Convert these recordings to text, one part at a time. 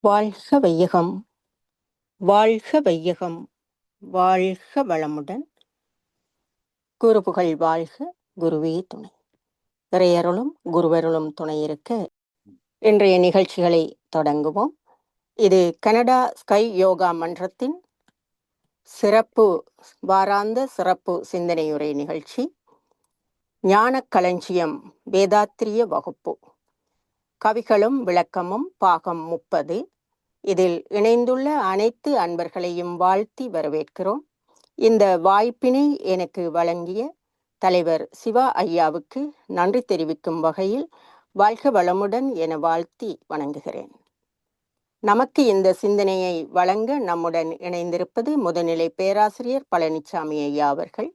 வாழ்க வையகம், வாழ்க வையகம், வாழ்க வளமுடன். குருபுகழ் வாழ்க, குருவே துணை. இறையருளும் குருவருளும் துணை இருக்க இன்றைய நிகழ்ச்சிகளை தொடங்குவோம். இது கனடா ஸ்கை யோகா மன்றத்தின் சிறப்பு வாராந்த சிறப்பு சிந்தனையுரை நிகழ்ச்சி. ஞானக் களஞ்சியம் வேதாத்திரிய வகுப்பு, கவிகளும் விளக்கமும், பாகம் 30. இதில் இணைந்துள்ள அனைத்து அன்பர்களையும் வாழ்த்தி வரவேற்கிறோம். இந்த வாய்ப்பினை எனக்கு வழங்கிய தலைவர் சிவா ஐயாவுக்கு நன்றி தெரிவிக்கும் வகையில் வாழ்க வளமுடன் என வாழ்த்தி வணங்குகிறேன். நமக்கு இந்த சிந்தனையை வழங்க நம்முடன் இணைந்திருப்பது முதுநிலை பேராசிரியர் பழனிசாமி ஐயா அவர்கள்.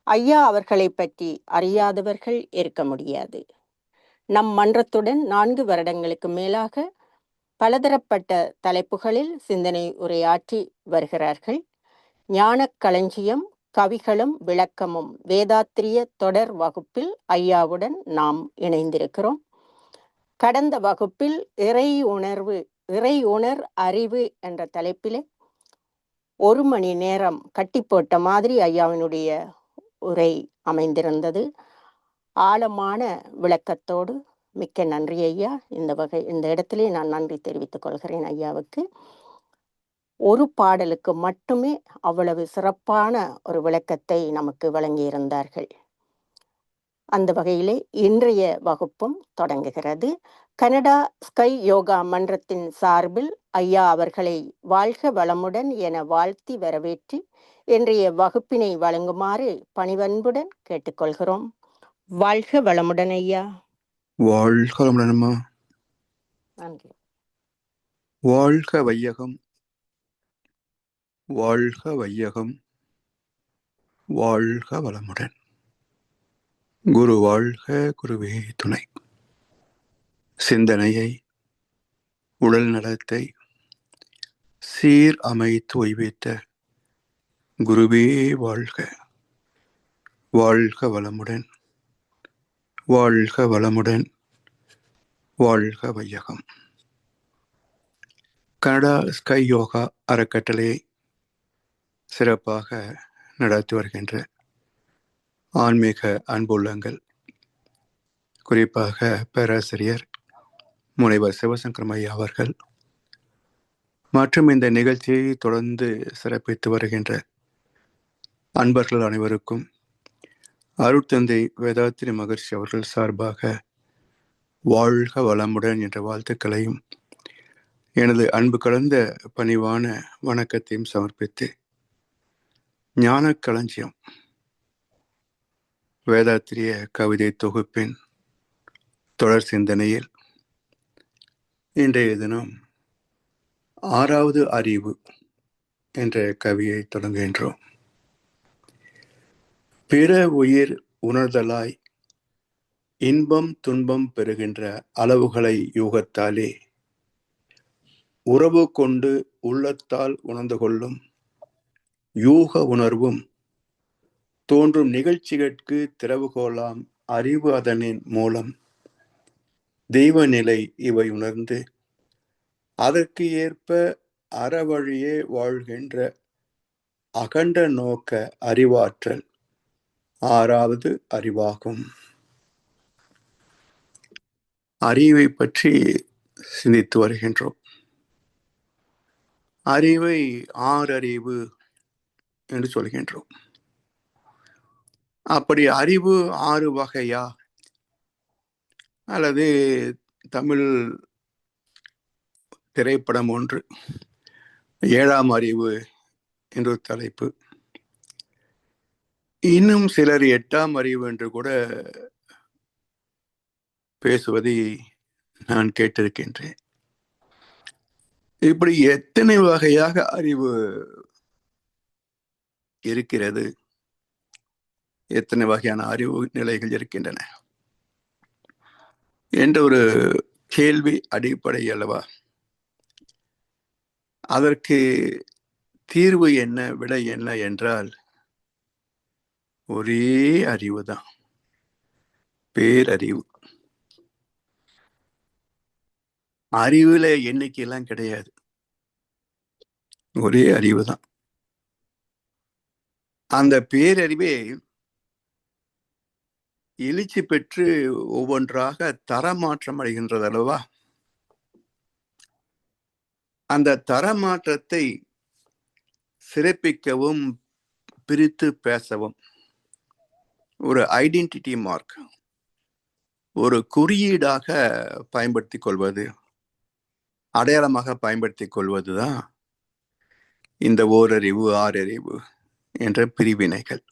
ஐயா அவர்களை பற்றி அறியாதவர்கள் இருக்க முடியாது. நம் மன்றத்துடன் 4 வருடங்களுக்கு மேலாக பலதரப்பட்ட தலைப்புகளில் சிந்தனை உரையாற்றி வருகிறார்கள். ஞானக் களஞ்சியம் கவிகளும் விளக்கமும் வேதாத்திரிய தொடர் வகுப்பில் ஐயாவுடன் நாம் இணைந்திருக்கிறோம். கடந்த வகுப்பில் இறை உணர் அறிவு என்ற தலைப்பிலே 1 மணி நேரம் கட்டி போட்ட மாதிரி ஐயாவினுடைய உரை அமைந்திருந்தது. ஆழமான விளக்கத்தோடு மிக்க நன்றி ஐயா. இந்த இடத்திலே நான் நன்றி தெரிவித்துக் கொள்கிறேன் ஐயாவுக்கு. ஒரு பாடலுக்கு மட்டுமே அவ்வளவு சிறப்பான ஒரு விளக்கத்தை நமக்கு வழங்கியிருந்தார்கள். அந்த வகையிலே இன்றைய வகுப்பும் தொடங்குகிறது. கனடா ஸ்கை யோகா மன்றத்தின் சார்பில் ஐயா அவர்களை வாழ்க வளமுடன் என வாழ்த்தி வரவேற்றி இன்றைய வகுப்பினை வழங்குமாறு பணிவன்புடன் கேட்டுக்கொள்கிறோம். வாழ்க வளமுடன் ஐயா. வாழ்க வளமுடன்மா. நன்றி. வாழ்க வையகம், வாழ்க வையகம், வாழ்க வளமுடன். குரு வாழ்க, குருவே துணை. சிந்தனையை, உடல் நலத்தை சீர் அமைத்து ஓய்வித்த குருவே வாழ்க. வாழ்க வளமுடன், வாழ்க வளமுடன், வாழ்க வையகம். கனடா ஸ்கை யோகா அறக்கட்டளையை சிறப்பாக நடத்தி வருகின்ற ஆன்மீக அன்புள்ளங்கள், குறிப்பாக பேராசிரியர் முனைவர் சிவசங்கர் ஐயா அவர்கள் மற்றும் இந்த நிகழ்ச்சியை தொடர்ந்து சிறப்பித்து வருகின்ற அன்பர்கள் அனைவருக்கும் அருட்தந்தை வேதாத்திரி மகர்ஷி அவர்கள் சார்பாக வாழ்க வளமுடன் என்ற வாழ்த்துக்களையும் எனது அன்பு கலந்த பணிவான வணக்கத்தையும் சமர்ப்பித்து ஞானக் களஞ்சியம் வேதாத்திரிய கவிதை தொகுப்பின் தொடர் சிந்தனையில் இன்றைய தினம் 6வது அறிவு என்ற கவியை தொடங்குகின்றோம். பிற உயிர் உணர்தலாய் இன்பம் துன்பம் பெறுகின்ற அளவுகளை யூகத்தாலே உறவு கொண்டு உள்ளத்தால் உணர்ந்து கொள்ளும் யூக உணர்வும் தோன்றும் நிகழ்ச்சிகளுக்கு திறவுகோலாம் அறிவு அதனின் மூலம் தெய்வ நிலை இவை உணர்ந்து அதற்கு ஏற்ப அறவழியே வாழ்கின்ற அகண்ட நோக்க அறிவாற்றல் 6வது அறிவாகும். அறிவை பற்றி சிந்தித்து வருகின்றோம். அறிவை 6 அறிவு என்று சொல்கின்றோம். அப்படி அறிவு 6 வகையா அல்லது தமிழ் திரைப்படம் ஒன்று 7ஆம் அறிவு என்ற தலைப்பு, இன்னும் சிலர் 8ஆம் அறிவு என்று கூட பேசுவதை நான் கேட்டிருக்கின்றேன். இப்படி எத்தனை வகையாக அறிவு இருக்கிறது, எத்தனை வகையான அறிவு நிலைகள் இருக்கின்றன என்ற ஒரு கேள்வி அடிப்படை அல்லவா? அதற்கு தீர்வு என்ன, விடை என்ன என்றால் ஒரே அறிவுதான், பேரறிவு. அறிவுல எண்ணிக்கையெல்லாம் கிடையாது, ஒரே அறிவு தான். அந்த பேரறிவே எழுச்சி பெற்று ஒவ்வொன்றாக தரமாற்றம் அடைகின்றது அல்லவா? அந்த தரமாற்றத்தை சிறப்பிக்கவும் பிரித்து பேசவும் ஒரு ஐடென்டிட்டி மார்க், ஒரு குறியீடாக பயன்படுத்திக் கொள்வது, அடையாளமாக பயன்படுத்திக் கொள்வதுதான் இந்த ஓரறிவு, ஆறறிவு என்ற பிரிவினைகள்.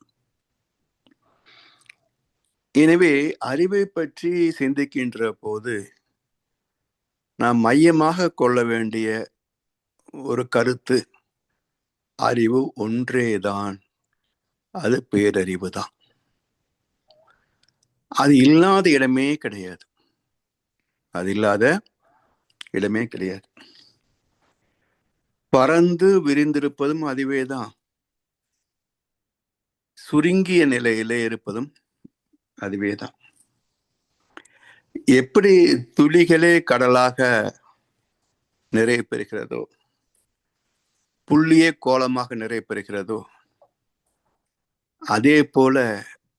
எனவே அறிவை பற்றி சிந்திக்கின்ற போது நாம் மையமாக கொள்ள வேண்டிய ஒரு கருத்து, அறிவு ஒன்றேதான், அது பேரறிவு தான். அது இல்லாத இடமே கிடையாது, அது இல்லாத இடமே கிடையாது. பறந்து விரிந்திருப்பதும் அதுவேதான், சுருங்கிய நிலையிலே இருப்பதும் அதுவேதான். எப்படி துளிகளே கடலாக நிறைய பெறுகிறதோ, புள்ளியே கோலமாக நிறைய பெறுகிறதோ, அதே போல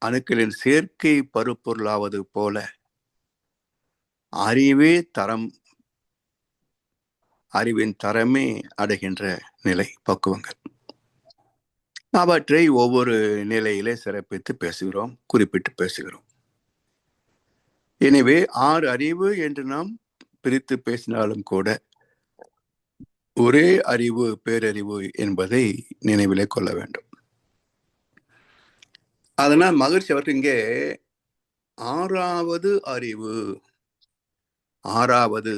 அணுக்களின் சேர்க்கை பருப்பொருளாவது போல அறிவே தரம், அறிவின் தரமே அடைகின்ற நிலை, பக்குவங்கள். அவற்றை ஒவ்வொரு நிலையிலே சிறப்பித்து பேசுகிறோம், குறிப்பிட்டு பேசுகிறோம். எனவே 6 அறிவு என்று நாம் பிரித்து பேசினாலும் கூட ஒரே அறிவு, பேரறிவு என்பதை நினைவிலே கொள்ள வேண்டும். அதனால் மகிழ்ச்சி அவருக்கு இங்கே 6வது அறிவு, 6வது.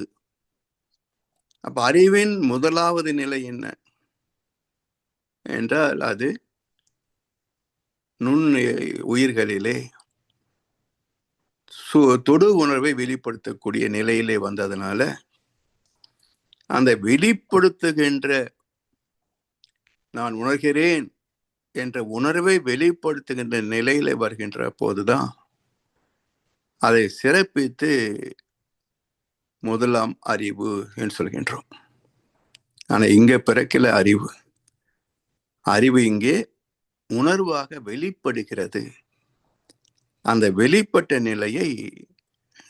அப்ப அறிவின் முதலாவது நிலை என்ன என்றால், அது நுண் உயிர்களிலே தொடு உணர்வை வெளிப்படுத்தக்கூடிய நிலையிலே வந்ததுனால, அந்த வெளிப்படுத்துகின்ற, நான் உணர்கிறேன் என்ற உணர்வை வெளிப்படுத்துகின்ற நிலையில வருகின்ற போதுதான் அதை சிறப்பித்து முதலாம் அறிவு என்று சொல்கின்றோம். ஆனா இங்க பிறக்கல அறிவு. அறிவு இங்கே உணர்வாக வெளிப்படுகிறது. அந்த வெளிப்பட்ட நிலையை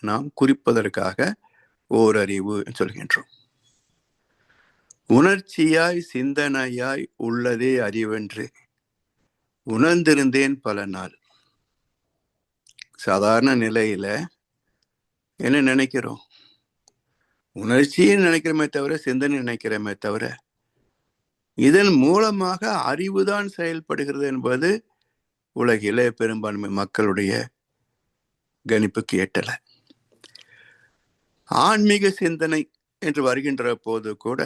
நாம் குறிப்பதற்காக ஓரறிவு சொல்கின்றோம். உணர்ச்சியாய் சிந்தனையாய் உள்ளதே அறிவென்று உணர்ந்திருந்தேன் பல நாள். சாதாரண நிலையில என்ன நினைக்கிறோம்? உணர்ச்சியை நினைக்கிறோமே தவிர, சிந்தனை நினைக்கிறோமே தவிர, இதன் மூலமாக அறிவுதான் செயல்படுகிறது என்பது உலகிலே பெரும்பான்மை மக்களுடைய கணிப்புக்கு எட்டல. ஆன்மீக சிந்தனை என்று வருகின்ற போது கூட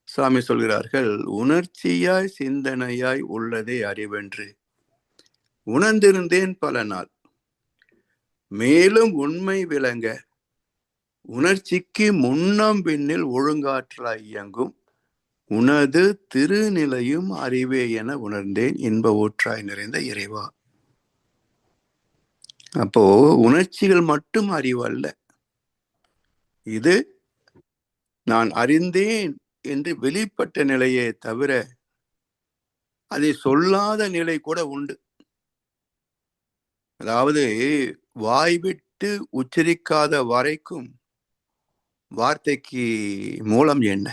சுவாமி சொல்கிறார்கள், உணர்ச்சியாய் சிந்தனையாய் உள்ளதே அறிவென்று உணர்ந்திருந்தேன் பல நாள். மேலும் உண்மை விளங்க உணர்ச்சிக்கு முன்னம் பின்னில் ஒழுங்காற்றலாய் இயங்கும் உனது திருநிலையும் அறிவே என உணர்ந்தேன் இன்ப ஊற்றாய் நிறைந்த இறைவா. அப்போ உணர்ச்சிகள் மட்டும் அறிவு அல்ல, இது நான் அறிந்தேன் என்று வெளிப்பட்ட நிலையே தவிர அதை சொல்லாத நிலை கூட உண்டு. அதாவது வாய்விட்டு உச்சரிக்காத வரைக்கும் வார்த்தைக்கு மூலம் என்ன?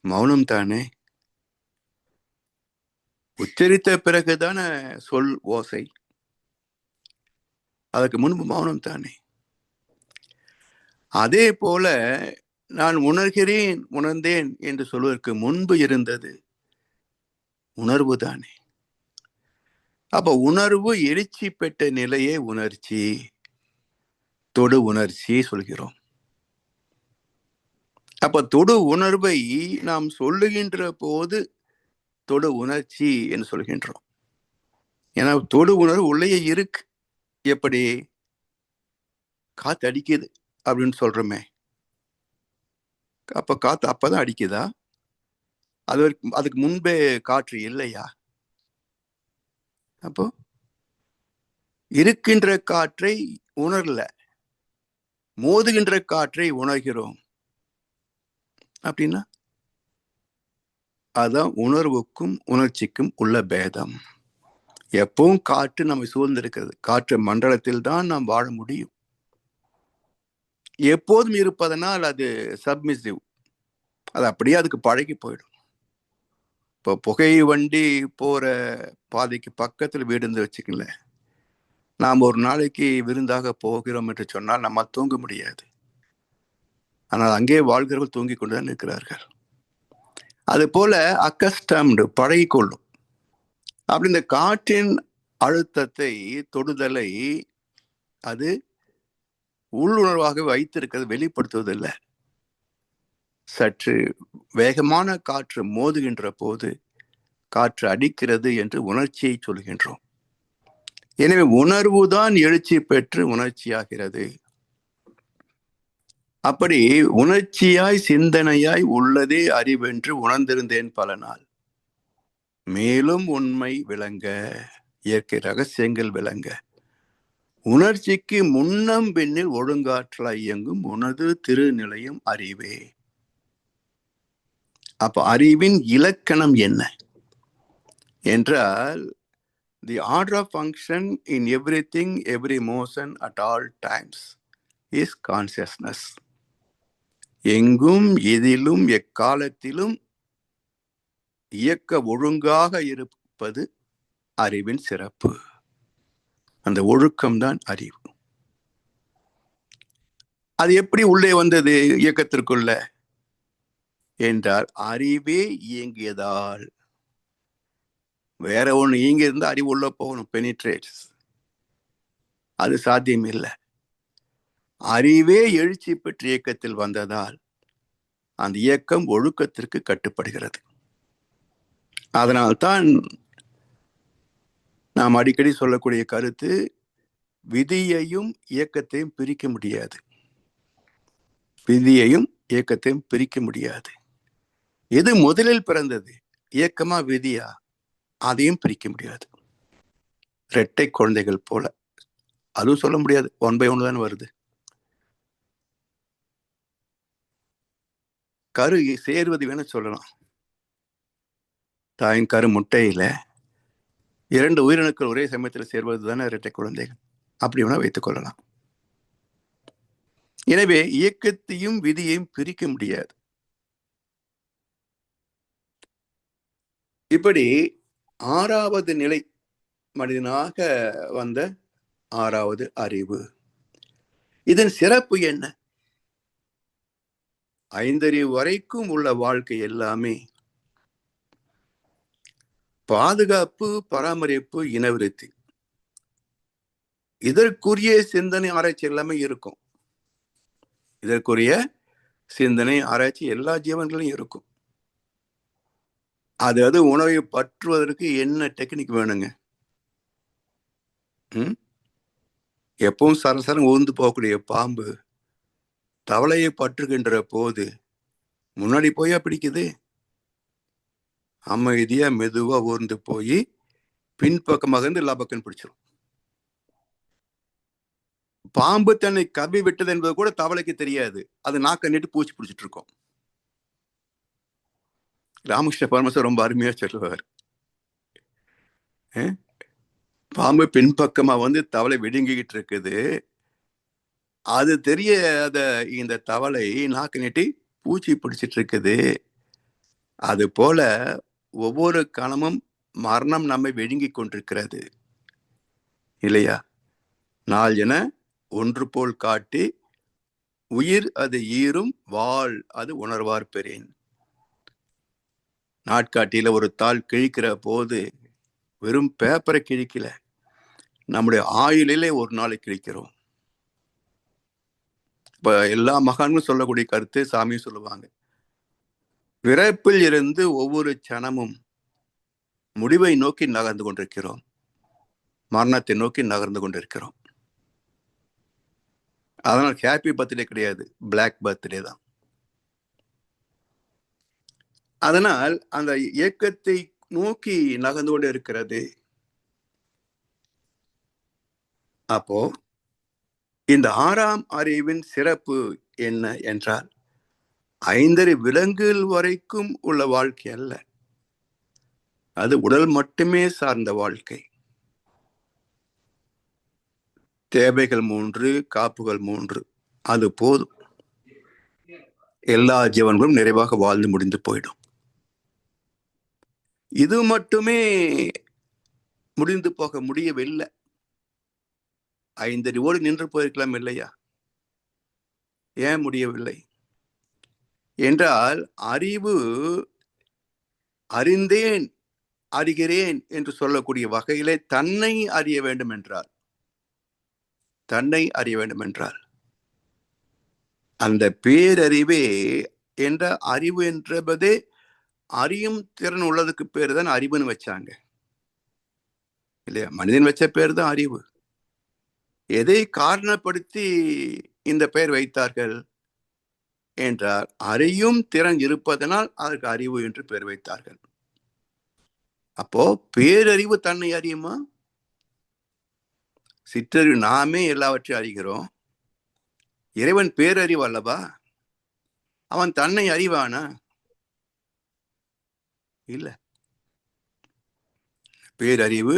மௌனம் தானே. உச்சரித்த பிறகுதான சொல் ஓசை, அதற்கு முன்பு மௌனம் தானே. அதே போல நான் உணர்கிறேன், உணர்ந்தேன் என்று சொல்வதற்கு முன்பு இருந்தது உணர்வு தானே. அப்ப உணர்வு எழுச்சி பெற்ற நிலையே உணர்ச்சி, தொடு உணர்ச்சி சொல்கிறோம். அப்ப தொடு உணர்வை நாம் சொல்லுகின்ற போது தொடு உணர்ச்சி என்று சொல்கின்றோம். ஏன்னா தொடு உணர்வு உள்ளே இருக்கு. எப்படி? காத்து அடிக்குது அப்படின்னு சொல்றோமே, அப்ப காத்து அப்பதான் அடிக்குதா? அதுக்கு முன்பே காற்று இல்லையா? அப்போ இருக்கின்ற காற்றை உணரல, மோதுகின்ற காற்றை உணர்கிறோம் அப்படின்னா அதான் உணர்வுக்கும் உணர்ச்சிக்கும் உள்ள பேதம். எப்பவும் காற்று நம்மை சூழ்ந்திருக்கிறது. காற்று மண்டலத்தில் தான் நாம் வாழ முடியும். எப்போதும் இருப்பதனால் அது சப்மிசிவ். அது அப்படியே அதுக்கு பழகி போயிடும். இப்போ புகை வண்டி போற பாதைக்கு பக்கத்தில் வீடு இருந்து வச்சுக்கல, நாம் ஒரு நாளைக்கு விருந்தாக போகிறோம் என்று சொன்னால் நம்ம தூங்க முடியாது. ஆனால் அங்கே வாழ்கிறவர்கள் தூங்கிக் கொண்டுதான் இருக்கிறார்கள். அது போல அக்கஸ்டம்டு பழகிக்கொள்ளும். அப்படி இந்த காற்றின் அழுத்தத்தை தொடுதலை அது உள்ளுணர்வாக வைத்திருக்கிறது, வெளிப்படுத்துவதில்லை. சற்று வேகமான காற்று மோதுகின்ற போது காற்று அடிக்கிறது என்று உணர்ச்சியை சொல்கின்றோம். எனவே உணர்வுதான் எழுச்சி பெற்று உணர்ச்சியாகிறது. அப்படி உணர்ச்சியாய் சிந்தனையாய் உள்ளதே அறிவென்று உணர்ந்திருந்தேன் பல நாள். மேலும் உண்மை விளங்க, இயற்கை ரகசியங்கள் விளங்க, உணர்ச்சிக்கு முன்னம் பின்னில் ஒழுங்காற்றலாய் இயங்கும் உனது திருநிலையும் அறிவே. அப்ப அறிவின் இலக்கணம் என்ன என்றால், the order of function in everything, every motion at all times is consciousness. எங்கும் எதிலும் எக்காலத்திலும் இயக்க ஒழுங்காக இருப்பது அறிவின் சிறப்பு. அந்த ஒழுக்கம்தான் அறிவு. அது எப்படி உள்ளே வந்தது இயக்கத்திற்குள்ள என்றால், அறிவே இயங்கியதால். வேற ஒண்ணு இயங்கி இருந்தா அறிவு உள்ள போகணும், பெனிட்ரேட்ஸ். அது சாத்தியம் இல்லை. அறிவே எழுச்சி பெற்ற இயக்கத்தில் வந்ததால் அந்த இயக்கம் ஒழுக்கத்திற்கு கட்டுப்படுகிறது. அதனால்தான் நாம் அடிக்கடி சொல்லக்கூடிய கருத்து, விதியையும் இயக்கத்தையும் பிரிக்க முடியாது. விதியையும் இயக்கத்தையும் பிரிக்க முடியாது. எது முதலில் பிறந்தது, இயக்கமா விதியா, அதையும் பிரிக்க முடியாது. இரட்டை குழந்தைகள் போல அதுவும் சொல்ல முடியாது. 1 by 1 தான் வருது. கரு சேர்வது வேணா சொல்லலாம். தாயின் கரு முட்டையில 2 உயிரணுக்கள் ஒரே சமயத்தில் சேர்வது தானே இரட்டை குழந்தைகள். அப்படி வேணா வைத்துக் கொள்ளலாம். எனவே இயக்கத்தையும் விதியையும் பிரிக்க முடியாது. இப்படி 6வது நிலை மனிதனாக வந்த 6வது அறிவு. இதன் சிறப்பு என்ன? 5 அறிவு வரைக்கும் உள்ள வாழ்க்கை எல்லாமே பாதுகாப்பு, பராமரிப்பு, இனவிருத்தி, இதற்குரிய சிந்தனை ஆராய்ச்சி எல்லாமே இருக்கும். இதற்குரிய சிந்தனை ஆராய்ச்சி எல்லா ஜீவன்களும் இருக்கும். அது உணவை பற்றுவதற்கு என்ன டெக்னிக் வேணுங்க? எப்பவும் சரசரம் ஊர்ந்து போகக்கூடிய பாம்பு தவளையை பற்றுகின்ற போது முன்னாடி போயா பிடிக்குது? அமைதியா மெதுவா ஊர்ந்து போய் பின்பக்கமாக இருந்து எல்லா பக்கம் பிடிச்சிடும். பாம்பு தன்னை கவி விட்டது என்பது கூட தவளைக்கு தெரியாது. அது நாக்க நீட்டு பூச்சி பிடிச்சிட்டு இருக்கும். ராமகிருஷ்ண பரமஹம்சர் ரொம்ப அருமையா சொல்லுவார், பாம்பு பின்பக்கமா வந்து தவளை விடுங்கிக்கிட்டு இருக்குது, அது தெரியாத இந்த தவளை நாக்கு நீட்டி பூச்சி பிடிச்சிட்டு இருக்குது. அது போல ஒவ்வொரு கணமும் மரணம் நம்மை விழுங்கி கொண்டிருக்கிறது இல்லையா? நாள் என ஒன்று போல் காட்டி உயிர் அது ஈரும், வாழ் அது உணர்வார் பெறேன். நாட்காட்டியில ஒரு தாள் கிழிக்கிற போது வெறும் பேப்பரை கிழிக்கல, நம்முடைய ஆயுளிலே ஒரு நாளை கிழிக்கிறோம். இப்ப எல்லா மகான்களும் சொல்லக்கூடிய கருத்து, சாமியும் சொல்லுவாங்க, பிறப்பில் இருந்து ஒவ்வொரு சனமும் முடிவை நோக்கி நகர்ந்து கொண்டிருக்கிறோம், மரணத்தை நோக்கி நகர்ந்து கொண்டிருக்கிறோம். அதனால் ஹாப்பி பர்த்டே கிடையாது, பிளாக் பர்த்டே தான். அதனால் அந்த இயக்கத்தை நோக்கி நகர்ந்து கொண்டு இருக்கிறது. அப்போ இந்த ஆறாம் அறிவின் சிறப்பு என்ன என்றால், ஐந்தறி விலங்குகள் வரைக்கும் உள்ள வாழ்க்கை அல்ல, அது உடல் மட்டுமே சார்ந்த வாழ்க்கை. தேவைகள் 3, காப்புகள் 3, அது போதும். எல்லா ஜீவன்களும் நிறைவாக வாழ்ந்து முடிந்து போயிடும். இது மட்டுமே முடிந்து போக முடியவில்லை. ஐந்தறிவோடு நின்று போயிருக்கலாம் இல்லையா? ஏன் முடியவில்லை என்றால், அறிவு அறிந்தேன் அறிகிறேன் என்று சொல்லக்கூடிய வகையிலே தன்னை அறிய வேண்டும் என்றால், தன்னை அறிய வேண்டும் என்றால், அந்த பேரறிவே என்ற அறிவு என்பதே அறியும் திறன் உள்ளதுக்கு பேர் தான் அறிவுன்னு வச்சாங்க இல்லையா? மனிதன் வச்ச பேர் தான் அறிவு. எதை காரணப்படுத்தி இந்த பெயர் வைத்தார்கள் என்றால், அறியும் திறன் இருப்பதனால் அதற்கு அறிவு என்று பெயர் வைத்தார்கள். அப்போ பேரறிவு தன்னை அறியுமா? சிற்றறிவு நாமே எல்லாவற்றையும் அறிகிறோம். இறைவன் பேரறிவு அல்லவா? அவன் தன்னை அறிவானா? இல்ல. பேரறிவு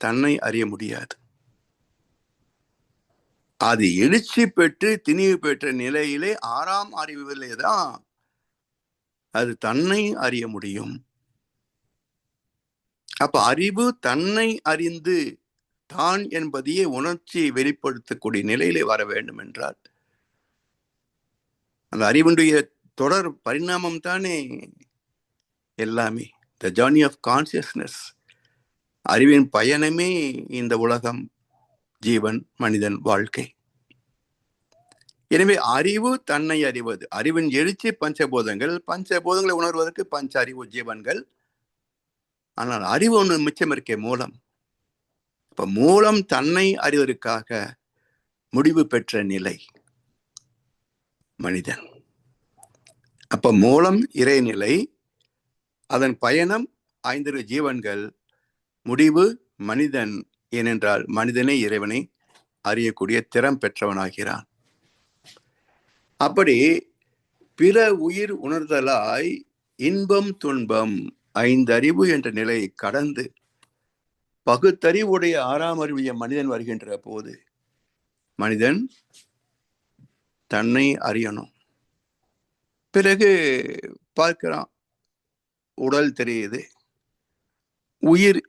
தன்னை அறிய முடியாது. அது எழுச்சி பெற்று திணிவு பெற்ற நிலையிலே ஆறாம் அறிவிலே தான் அது தன்னை அறிய முடியும். அப்ப அறிவு தன்னை அறிந்து தான் என்பதையே உணர்ச்சி வெளிப்படுத்தக்கூடிய நிலையிலே வர வேண்டும் என்றால், அந்த அறிவுடைய தொடர் பரிணாமம் தானே எல்லாமே. The journey of consciousness. அறிவின் பயணமே இந்த உலகம், ஜீவன், மனிதன் வாழ்க்கை. எனவே அறிவு தன்னை அறிவது. அறிவின் எழுச்சி பஞ்சபூதங்கள். பஞ்சபூதங்களை உணர்வதற்கு பஞ்ச அறிவு ஜீவன்கள். ஆனால் அறிவு ஒன்று மிச்சம் இருக்கே, மூலம். இப்ப மூலம் தன்னை அறிவதற்காக முடிவு பெற்ற நிலை மனிதன். அப்ப மூலம் இறைநிலை, அதன் பயணம் ஐந்தறிவு ஜீவன்கள், முடிவு மனிதன். ஏனென்றால் மனிதனை இறைவனை அறியக்கூடிய திறம் பெற்றவனாகிறான். அப்படி பிற உயிர் உணர்தலாய் இன்பம் துன்பம் ஐந்தறிவு என்ற நிலையை கடந்து பகுத்தறிவுடைய ஆறாம் அறிவிய மனிதன் வருகின்ற போது மனிதன் தன்னை அறியணும். பிறகு பார்க்கிறான், உடல் தெரியுது, உயிர்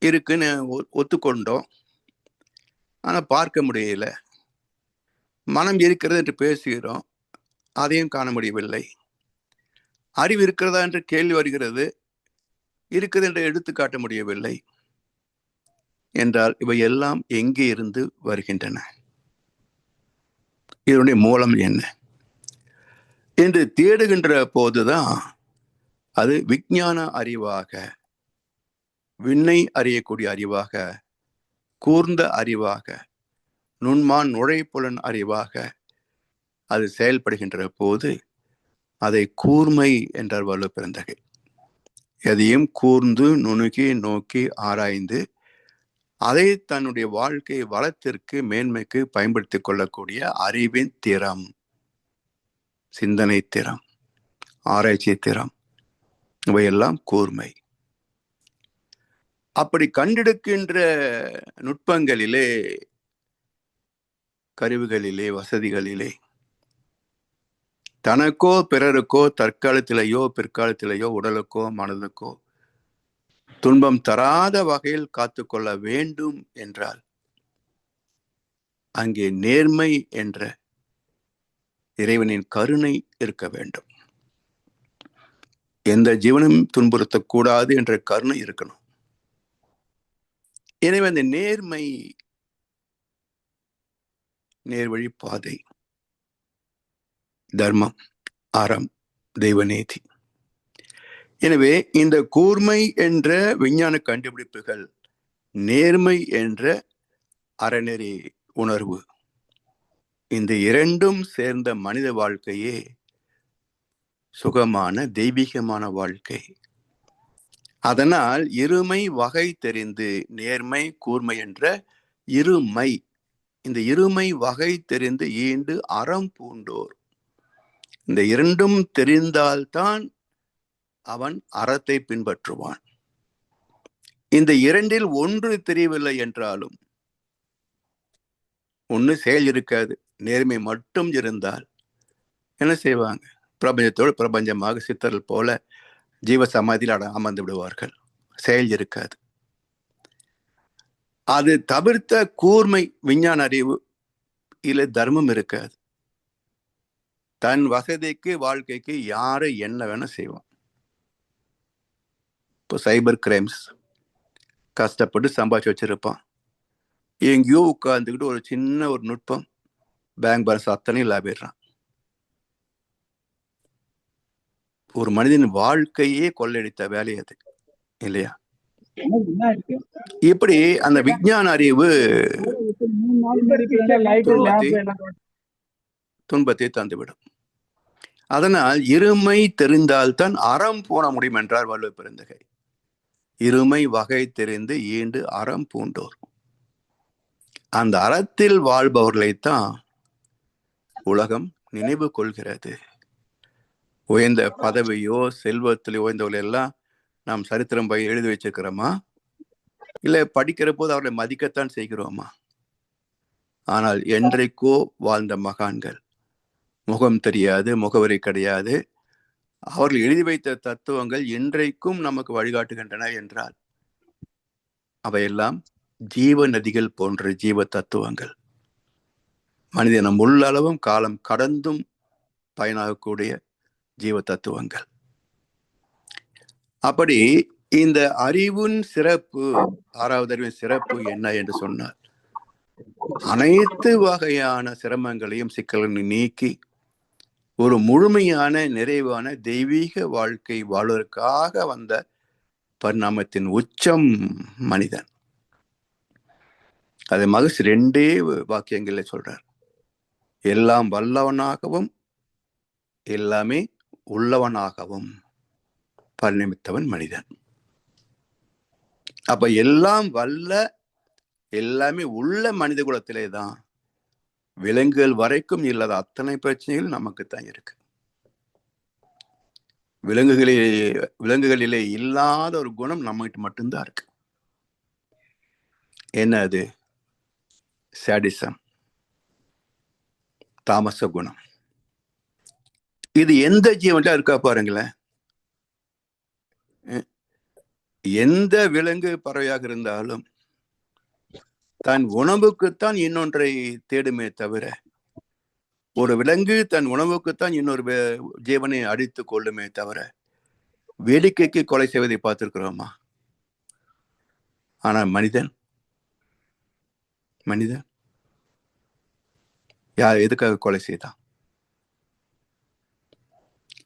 இருக்குன்னு ஒத்துக்கொண்டோம், ஆனா பார்க்க முடியல. மனம் இருக்கிறது என்று பேசுகிறோம், அதையும் காண முடியவில்லை. அறிவு இருக்கிறதா என்று கேள்வி வருகிறது, இருக்குது என்று எடுத்து காட்ட முடியவில்லை. என்றால் இவை எல்லாம் எங்கே இருந்து வருகின்றன? இதனுடைய மூலம் என்ன என்று தேடுகின்ற போதுதான் அது விஞ்ஞான அறிவாக, விண்ணை அறியக்கூடிய அறிவாக, கூர்ந்த அறிவாக, நுண்மான் நுழைப்புலன் அறிவாக அது செயல்படுகின்ற போது அதை கூர்மை என்றார் வள்ளுவ பெருந்தகை. எதையும் கூர்ந்து நுணுகி நோக்கி ஆராய்ந்து அதை தன்னுடைய வாழ்க்கை வளத்திற்கு மேன்மைக்கு பயன்படுத்திக் கொள்ளக்கூடிய அறிவின் திறம், சிந்தனை திறம், ஆராய்ச்சி திறம், இவையெல்லாம் கூர்மை. அப்படி கண்டெடுக்கின்ற நுட்பங்களிலே, கருவிகளிலே, வசதிகளிலே தனக்கோ பிறருக்கோ தற்காலத்திலேயோ பிற்காலத்திலேயோ உடலுக்கோ மனதுக்கோ துன்பம் தராத வகையில் காத்துக்கொள்ள வேண்டும் என்றால் அங்கே நேர்மை என்ற இறைவனின் கருணை இருக்க வேண்டும். எந்த ஜீவனும் துன்புறுத்தக்கூடாது என்ற கருணை இருக்கணும். எனவே அந்த நேர்மை, நேர்வழி பாதை, தர்மம், அறம், தெய்வநீதி. எனவே இந்த கூர்மை என்ற விஞ்ஞான கண்டுபிடிப்புகள், நேர்மை என்ற அறநெறி உணர்வு, இந்த இரண்டும் சேர்ந்த மனித வாழ்க்கையே சுகமான தெய்வீகமான வாழ்க்கை. அதனால் இருமை வகை தெரிந்து, நேர்மை கூர்மை என்ற இருமை இந்த இருமை வகை தெரிந்து ஈண்டு அறம் பூண்டோர். இந்த இரண்டும் தெரிந்தால்தான் அவன் அறத்தை பின்பற்றுவான். இந்த இரண்டில் ஒன்று தெரியவில்லை என்றாலும், ஒன்று செயல் இருக்காது, நேர்மை மட்டும் இருந்தால் என்ன செய்வாங்க? பிரபஞ்சத்தோடு பிரபஞ்சமாக சித்தர்கள் போல ஜீவ சமாதியில் அமர்ந்து விடுவார்கள். செயல் இருக்காது. அது தவிர்த்த கூர்மை விஞ்ஞான அறிவு இல்ல தர்மம் இருக்காது. தன் வசதிக்கு வாழ்க்கைக்கு யாரை என்ன வேணா செய்வான். இப்போ சைபர் கிரைம்ஸ் கஷ்டப்பட்டு சம்பாதிச்சு வச்சிருப்பான். எங்கேயோ உட்கார்ந்துக்கிட்டு ஒரு சின்ன ஒரு நுட்பம், பேங்க் பேலன்ஸ் அத்தனையும் லாபிடுறான். ஒரு மனிதன் வாழ்க்கையே கொள்ளையடித்த வேலை அது இல்லையா? இப்படி அந்த விஞ்ஞான அறிவு துன்பத்தை தந்துவிடும். அதனால் இருமை தெரிந்தால்தான் அறம் போன முடியும் என்றார் வள்ளுவ பெருந்தகை. இருமை வகை தெரிந்து ஈண்டு அறம் பூண்டோர். அந்த அறத்தில் வாழ்பவர்களைத்தான் உலகம் நினைவு கொள்கிறது. உயர்ந்த பதவியோ செல்வத்திலோ உயர்ந்தவர்கள் எல்லாம் நாம் சரித்திரம் எழுதி வச்சிருக்கிறோமா? இல்லை படிக்கிற போது அவர்களை மதிக்கத்தான் செய்கிறோமா? ஆனால் என்றைக்கோ வாழ்ந்த மகான்கள், முகம் தெரியாது, முகவரி கிடையாது, அவர்கள் எழுதி வைத்த தத்துவங்கள் இன்றைக்கும் நமக்கு வழிகாட்டுகின்றன என்றால் அவையெல்லாம் ஜீவ நதிகள் போன்ற ஜீவ தத்துவங்கள். மனிதனம் உள்ளளவும் காலம் கடந்தும் பயனாகக்கூடிய ஜீவ தத்துவங்கள். அப்படி இந்த அறிவின் சிறப்பு, ஆறாவது அறிவின் சிறப்பு என்ன என்று சொன்னார், அனைத்து வகையான சிரமங்களையும் சிக்கல்களையும் நீக்கி ஒரு முழுமையான நிறைவான தெய்வீக வாழ்க்கை வாழ்வதற்காக வந்த பரிணாமத்தின் உச்சம் மனிதன். அதை மகிழ்ச்சி 2 வாக்கியங்கள சொல்றார். எல்லாம் வல்லவனாகவும் எல்லாமே உள்ளவனாகவும் பரிணமித்தவன் மனிதன். அப்ப எல்லாம் வல்ல எல்லாமே உள்ள மனித குலத்திலே தான் விலங்குகள் வரைக்கும் இல்லாத அத்தனை பிரச்சனைகள் நமக்குத்தான் இருக்கு. விலங்குகளிலே இல்லாத ஒரு குணம் நம்மகிட்ட மட்டும்தான் இருக்கு. என்ன அது? சாடிசம், தாமச குணம். இது எந்த ஜீவன்ல இருக்கா பாருங்களேன். எந்த விலங்கு பறவையாக இருந்தாலும் தன் உணவுக்குத்தான் இன்னொன்றை தேடுமே தவிர, ஒரு விலங்கு தன் உணவுக்குத்தான் இன்னொரு ஜீவனை அடித்து கொள்ளுமே தவிர வேடிக்கைக்கு கொலை செய்வதை பார்த்திருக்கிறோமா? ஆனா மனிதன் யார் எதுக்காக கொலை செய்தான்?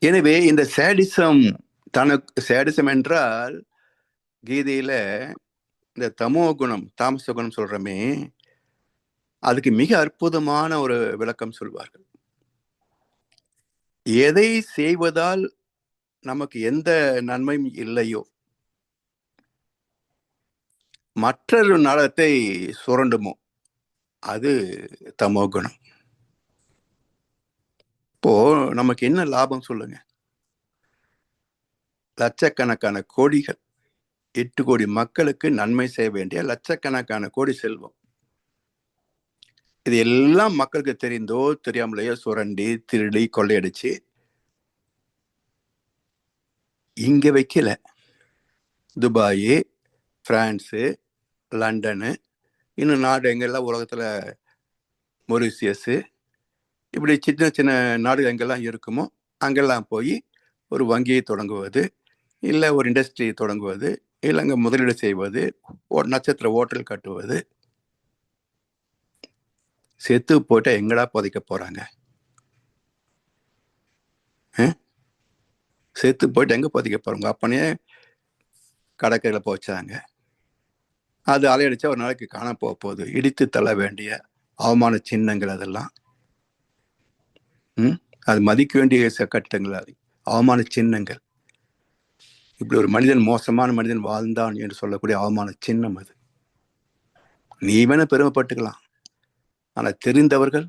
எனவே இந்த சேடிசம், தனக்கு சேடிசம் என்றால் கீதையில இந்த தமோ குணம், தாமச குணம் சொல்றமே, அதுக்கு மிக அற்புதமான ஒரு விளக்கம் சொல்வார்கள். எதை செய்வதால் நமக்கு எந்த நன்மையும் இல்லையோ, மற்றொரு நலத்தை சுரண்டுமோ, அது தமோ குணம். இப்போ நமக்கு என்ன லாபம் சொல்லுங்க? லட்சக்கணக்கான கோடிகள், 8 கோடி மக்களுக்கு நன்மை செய்ய வேண்டிய லட்சக்கணக்கான கோடி செல்வம், இது எல்லாம் மக்களுக்கு தெரிந்தோ தெரியாமலையோ சுரண்டி திருடி கொள்ளையடிச்சு இங்க வைக்கல. துபாய், பிரான்ஸு, லண்டனு, இன்னும் நாடு எங்கெல்லாம் உலகத்துல மொரிசியஸ், இப்படி சின்ன சின்ன நாடுகள் எங்கெல்லாம் இருக்குமோ அங்கெல்லாம் போய் ஒரு வங்கியை தொடங்குவது, இல்லை ஒரு இண்டஸ்ட்ரி தொடங்குவது, இல்லை அங்கே முதலீடு செய்வது, நட்சத்திர ஹோட்டல் கட்டுவது. செத்து போயிட்டா எங்கடா புதைக்க போறாங்க? செத்து போயிட்டு எங்க புதைக்க போறாங்க? அப்பனே கடற்கரையில போச்சாங்க. அது அலையடிச்சா ஒரு நாளைக்கு காண போகுது. இடித்து தள்ள வேண்டிய அவமான சின்னங்கள் அதெல்லாம். அது மதிக்க வேண்டிய கட்டிடங்கள், அது அவமான சின்னங்கள். இப்படி ஒரு மனிதன், மோசமான மனிதன் வாழ்ந்தான் என்று சொல்லக்கூடிய அவமான சின்னம் அது. நீ வேணா பெருமைப்பட்டுக்கலாம், ஆனா தெரிந்தவர்கள்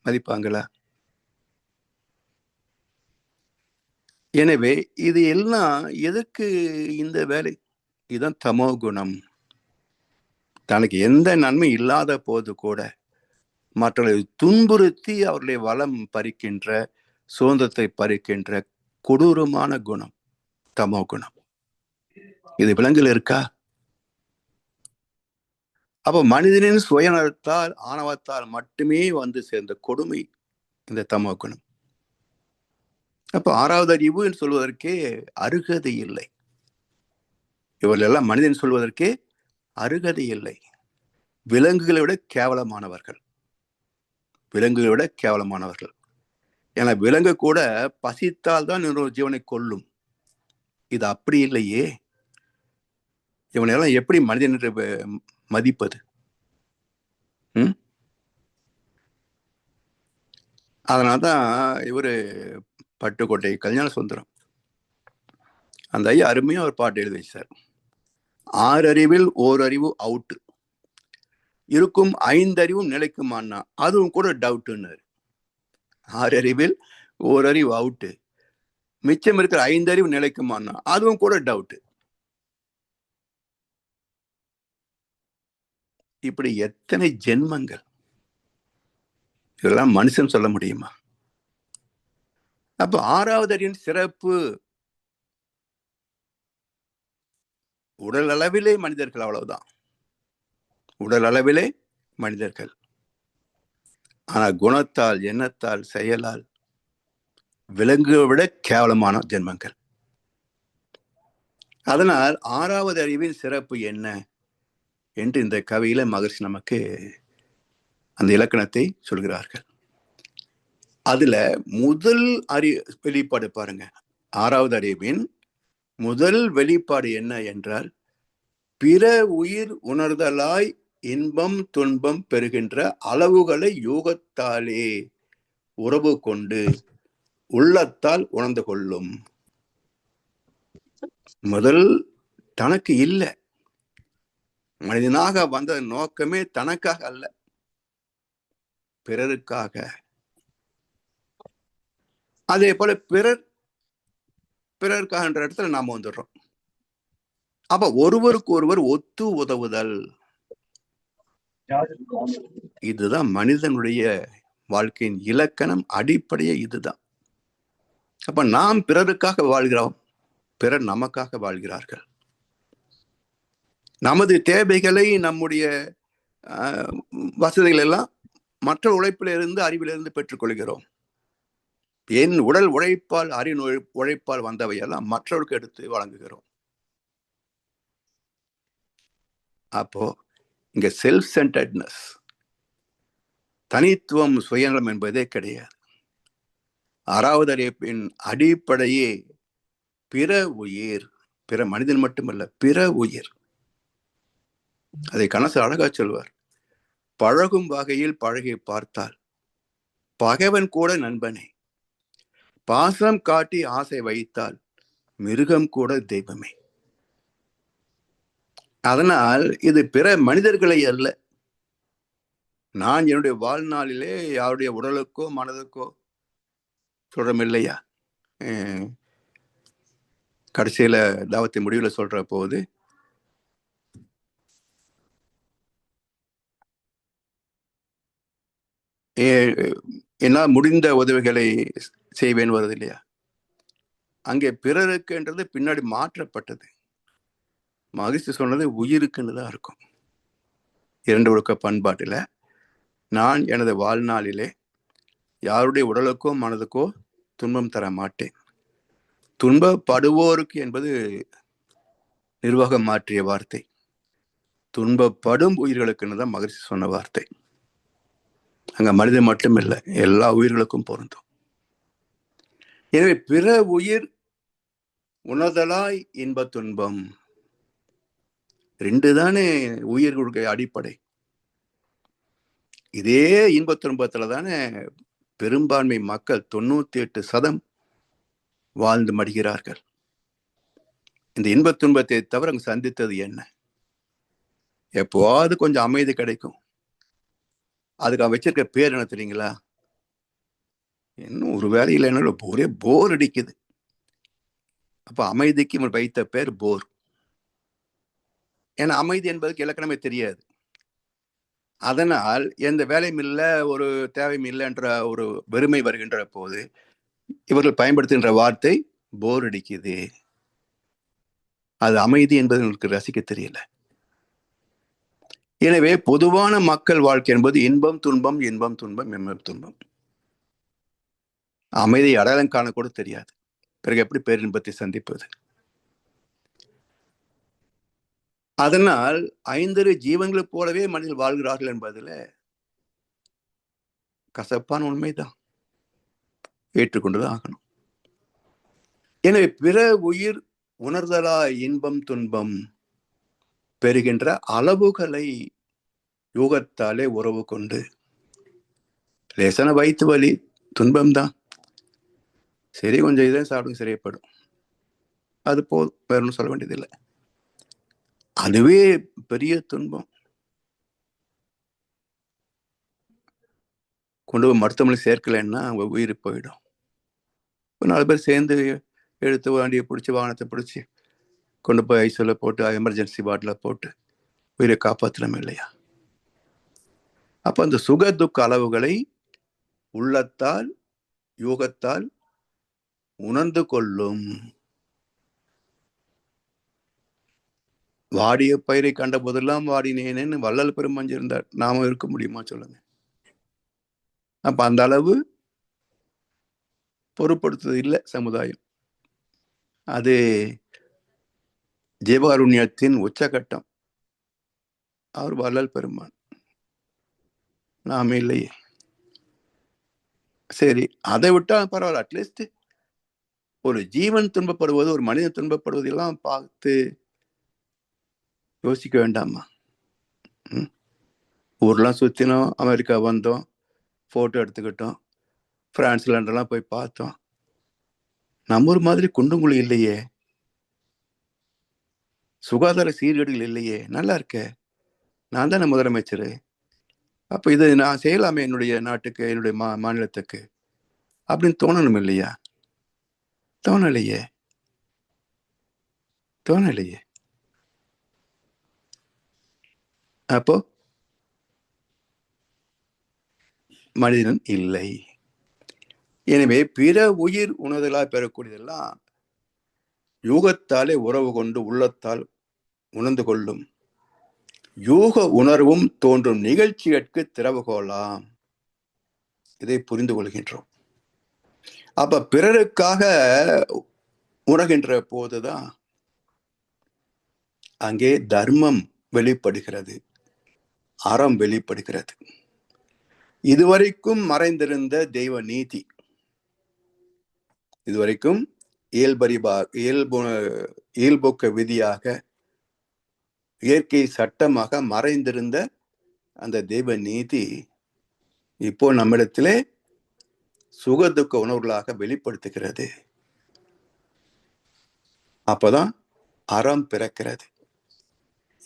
மதிப்பாங்களா? எனவே இது எல்லாம் எதற்கு இந்த வேலை? இதுதான் தமோ குணம். தனக்கு எந்த நன்மை இல்லாத போது கூட மற்றவர்களை துன்புறுத்தி அவருடைய வளம் பறிக்கின்ற, சுதந்திரத்தை பறிக்கின்ற கொடூரமான குணம் தமோ குணம். இது விலங்குல இருக்கா? அப்ப மனிதனின் சுயநலத்தால், ஆணவத்தால் மட்டுமே வந்து சேர்ந்த கொடுமை இந்த தமோ குணம். அப்ப 6வது அறிவு என்று சொல்வதற்கே அருகதை இல்லை. இவர்களெல்லாம் மனிதன் சொல்வதற்கே அருகதை இல்லை. விலங்குகளை விட கேவலமானவர்கள். விலங்குகளை விட கேவலமானவர்கள். ஏன்னா விலங்கு கூட பசித்தால் தான் இன்னொரு ஜீவனை கொல்லும். இது அப்படி இல்லையே. இவனையெல்லாம் எப்படி மனிதன் என்று மதிப்பது? அதனால்தான் இவரு பட்டுக்கோட்டை கல்யாண சுந்தரம் அந்த ஐயா அருமையா ஒரு பாட்டு எழுதி வச்சார். 6 அறிவில் 1 அறிவு அவுட்டு, இருக்கும் 5 அறிவும் நிலைக்குமான்னா அதுவும் கூட டவுட்டுன்னாரு. 6 அறிவில் 1 அறிவு அவுட்டு, மிச்சம் இருக்கிற 5 அறிவு நிலைக்குமான்னா அதுவும் கூட டவுட்டு. இப்படி எத்தனை ஜென்மங்கள்! இதெல்லாம் மனுஷன் சொல்ல முடியுமா? அப்ப 6வது அறிவின் சிறப்பு உடல் அளவிலே மனிதர்கள், அவ்வளவுதான். உடல் அளவிலே மனிதர்கள். ஆனா குணத்தால், எண்ணத்தால், செயலால் விலங்குகளை விட கேவலமான ஜென்மங்கள். அதனால் 6வது அறிவின் சிறப்பு என்ன என்று இந்த கவியில மகர்ஷி நமக்கு அந்த இலக்கணத்தை சொல்கிறார்கள். அதுல முதல் வெளிப்பாடு பாருங்க. 6வது அறிவின் முதல் வெளிப்பாடு என்ன என்றால், பிற உயிர் உணர்தலாய் இன்பம் துன்பம் பெறுகின்ற அளவுகளை யூகத்தாலே உறவு கொண்டு உள்ளத்தால் உணர்ந்து கொள்ளும். முதல் தனக்கு இல்லை. மனிதனாக வந்த நோக்கமே தனக்காக அல்ல, பிறருக்காக. அதே போல பிறருக்காக என்ற இடத்துல நாம வந்துடுறோம். அப்ப ஒருவருக்கு ஒருவர் ஒத்து உதவுதல், இதுதான் மனிதனுடைய வாழ்க்கையின் இலக்கணம், அடிப்படையே இதுதான். அப்ப நாம் பிறருக்காக வாழ்கிறோம், பிறர் நமக்காக வாழ்கிறார்கள். நமது தேவைகளை, நம்முடைய வசதிகள் எல்லாம் மற்ற உழைப்பிலிருந்து, அறிவிலிருந்து பெற்றுக்கொள்கிறோம். என் உடல் உழைப்பால், அறிவின் உழைப்பால் வந்தவையெல்லாம் மற்றவருக்கு எடுத்து வழங்குகிறோம். அப்போ இங்க செல்ஃப் சென்டர்ட்னஸ், தனித்துவம், சுயநலம் என்பதே கிடையாது. 6வது அறிவின் அடிப்படையே பிற உயிர், பிற மனிதன் மட்டுமல்ல, பிற உயிர். அதை கணசர் அழகா சொல்வார். பழகும் வகையில் பழகி பார்த்தால் பகைவன் கூட நண்பனே, பாசம் காட்டி ஆசை வைத்தால் மிருகம் கூட தெய்வமே. அதனால் இது பிற மனிதர்களை அல்ல. நான் என்னுடைய வாழ்நாளிலே யாருடைய உடலுக்கோ மனதுக்கோ சொல்றோம் இல்லையா, கடைசியில தாவத்தை முடிவுல சொல்ற போது, என்னால் முடிந்த உதவிகளை செய்வேன் வருது இல்லையா, அங்கே பிறருக்குன்றது பின்னாடி மாற்றப்பட்டது. மகிழ்ச்சி சொன்னது உயிருக்குன்னு தான் இருக்கும். 2 ஒழுக்க பண்பாட்டில நான் எனது வாழ்நாளிலே யாருடைய உடலுக்கோ மனதுக்கோ துன்பம் தர மாட்டேன். துன்பப்படுவோருக்கு என்பது நிர்வாகம் மாற்றிய வார்த்தை. துன்பப்படும் உயிர்களுக்குன்னு தான் மகிழ்ச்சி சொன்ன வார்த்தை. அங்க மனிதன் மட்டும் இல்லை, எல்லா உயிர்களுக்கும் பொருந்தும். எனவே பிற உயிர் உணர்தலாய் இன்ப துன்பம், 2 தானே உயிர்களுடைய அடிப்படை. இதே இன்ப துன்பத்துல தானே பெரும்பான்மை மக்கள் 98% வாழ்ந்து மடிகிறார்கள். இந்த இன்ப துன்பத்தை தவிர அங்க சந்தித்தது என்ன? எப்போவாது கொஞ்சம் அமைதி கிடைக்கும், அதுக்கு அவன் வச்சிருக்க பேர் என்ன தெரியுங்களா? இன்னும் ஒரு வேலையில் என்ன ஒரே போர் அடிக்குது. அப்ப அமைதிக்கு இவன் வைத்த பேர் போர். ஏன்னா அமைதி என்பதுக்கு இலக்கணமே தெரியாது. அதனால் எந்த வேலையும் இல்லை, ஒரு தேவையும் இல்லை என்ற ஒரு வெறுமை வருகின்ற போது இவர்கள் பயன்படுத்துகின்ற வார்த்தை போர் அடிக்குது. அது அமைதி என்பது உங்களுக்கு ரசிக்க தெரியல. எனவே பொதுவான மக்கள் வாழ்க்கை என்பது இன்பம் துன்பம், இன்பம் துன்பம், இன்பம் துன்பம். அமைதி அடையாளம் காண கூட தெரியாது. பிறகு எப்படி பேரின்பத்தை சந்திப்பது? அதனால் ஐந்தரு ஜீவன்களைப் போலவே மனிதர்கள் வாழ்கிறார்கள் என்பதில் கசப்பான உண்மைதான், ஏற்றுக்கொண்டுதான் ஆகணும். எனவே பிற உயிர் உணர்தலா இன்பம் துன்பம் பெறுகின்ற அளவுகளை யூகத்தாலே உறவு கொண்டு, லேசான வயிற்று வலி துன்பம்தான், சரி கொஞ்சம் இதை சாப்பிடுங்க சரியப்படும், அது போதும், வேற ஒன்றும் சொல்ல வேண்டியதில்லை. அதுவே பெரிய துன்பம். கொண்டு போய் மருத்துவமனை சேர்க்கலைன்னா அவங்க உயிர் போயிடும். ஒரு 4 பேர் சேர்ந்து எடுத்து வண்டியை பிடிச்சி வாகனத்தை பிடிச்சி கொண்டு போய் ஐசியூல போட்டு எமர்ஜென்சி வார்டில் போட்டு உயிரை காப்பாற்றணும் இல்லையா? அப்ப அந்த சுக துக்க அளவுகளை உள்ளத்தால் யூகத்தால் உணர்ந்து கொள்ளும். வாடிய பயிரை கண்ட போதெல்லாம் வாடினேன்னு வள்ளல் பெருமஞ்சி இருந்தார். நாம இருக்க முடியுமா சொல்லுங்க? அப்ப அந்த அளவு பொருட்படுத்துவது இல்லை சமுதாயம். அது ஜீவகாருண்யத்தின் உச்சகட்டம். அவர் வள்ளல் பெருமான், நாம இல்லையே. சரி, அதை விட்டா பரவாயில்ல. அட்லீஸ்ட் ஒரு ஜீவன் துன்பப்படுவது, ஒரு மனிதன் துன்பப்படுவது எல்லாம் பார்த்து யோசிக்க வேண்டாமா? ஊர்லாம் சுத்தினோம், அமெரிக்கா வந்தோம், போட்டோ எடுத்துக்கிட்டோம், பிரான்ஸ் லண்டன்லாம் போய் பார்த்தோம். நம்ம ஒரு மாதிரி குண்டுங்குழி இல்லையே, சுகாதார சீர்கேடுகள் இல்லையே, நல்லா இருக்க, நான் தானே முதலமைச்சர், அப்ப இது நான் செய்யலாமே என்னுடைய நாட்டுக்கு, என்னுடைய மாநிலத்துக்கு அப்படின்னு தோணணும் இல்லையா? தோணலையே. அப்போ மனிதன் இல்லை. எனவே பிற உயிர் உணர்தலா பெறக்கூடியதெல்லாம் யூகத்தாலே உறவு கொண்டு உள்ளத்தால் உணர்ந்து கொள்ளும். யூக உணர்வும் தோன்றும் நிகழ்ச்சிகளுக்கு திறவுகோலாம். இதை புரிந்து கொள்கின்றோம். அப்ப பிறருக்காக உணர்கின்ற போதுதான் அங்கே தர்மம் வெளிப்படுகிறது, அறம் வெளிப்படுகிறது. இதுவரைக்கும் மறைந்திருந்த தெய்வ நீதி, இதுவரைக்கும் இயல்போக்க விதியாக, இயற்கை சட்டமாக மறைந்திருந்த அந்த தெய்வ நீதி இப்போ நம்மிடத்திலே சுகதுக்க உணர்வுகளாக வெளிப்படுத்துகிறது. அப்பதான் அறம் பிறக்கிறது.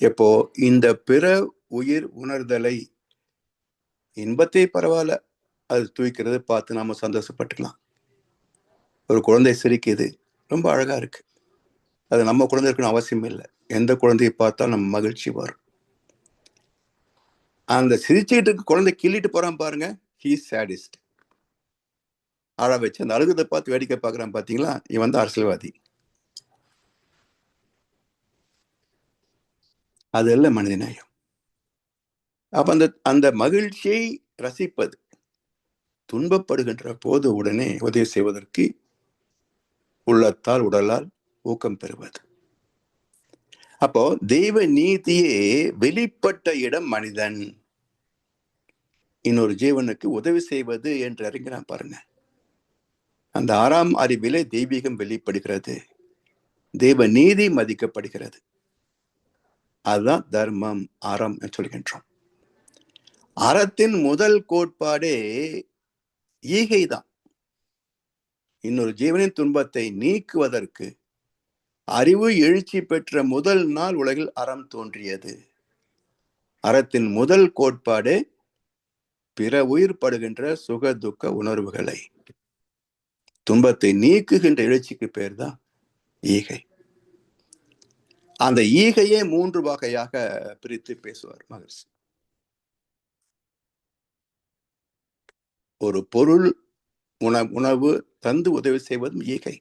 எப்போ இந்த பிற உயிர் உணர்தலை, இன்பத்தை பரவாயில்ல, அது தூய்க்கிறது பார்த்து நாம சந்தோஷப்பட்டுக்கலாம். ஒரு குழந்தை சிரிக்குது, ரொம்ப அழகா இருக்கு, அது நம்ம குழந்தை இருக்கணும் அவசியம் இல்லை. எந்த குழந்தையை பார்த்தாலும் நம்ம மகிழ்ச்சி வரும். அந்த சிரிச்சுட்டு இருக்க குழந்தை கிள்ளிட்டு போறான் பாருங்க, ஹீ சாடிஸ்ட். அழ வச்சு அந்த அழுகத்தை பார்த்து வேடிக்கை பார்க்கறான் பாத்தீங்களா, இவன் தான் அரசியல்வாதி. அது அல்ல மனிதநேயம். அப்ப அந்த மகிழ்ச்சியை ரசிப்பது, துன்பப்படுகின்ற போது உடனே உதவி செய்வதற்கு உள்ளத்தால் உடலால் ஊக்கம் பெறுவது. அப்போ தெய்வ நீதியே வெளிப்பட்ட இடம் மனிதன். இன்னொரு ஜீவனுக்கு உதவி செய்வது என்று அறிஞரான் பாருங்க. அந்த 6ஆம் அறிவிலே தெய்வீகம் வெளிப்படுகிறது, தெய்வ நீதி மதிக்கப்படுகிறது. அதுதான் தர்மம், அறம் என்று சொல்கின்றோம். அறத்தின் முதல் கோட்பாடே ஈகைதான். இன்னொரு ஜீவனின் துன்பத்தை நீக்குவதற்கு அறிவு எழுச்சி பெற்ற முதல் நாள் உலகில் அறம் தோன்றியது. அறத்தின் முதல் கோட்பாடு பிற உயிர் படுகின்ற சுக துக்க உணர்வுகளை, துன்பத்தை நீக்குகின்ற எழுச்சிக்கு பேர் தான் ஈகை. அந்த ஈகையே 3 வகையாக பிரித்து பேசுவார் மகர்ஷி. ஒரு பொருள் உணவு தந்து உதவி செய்வதும் ஈகை.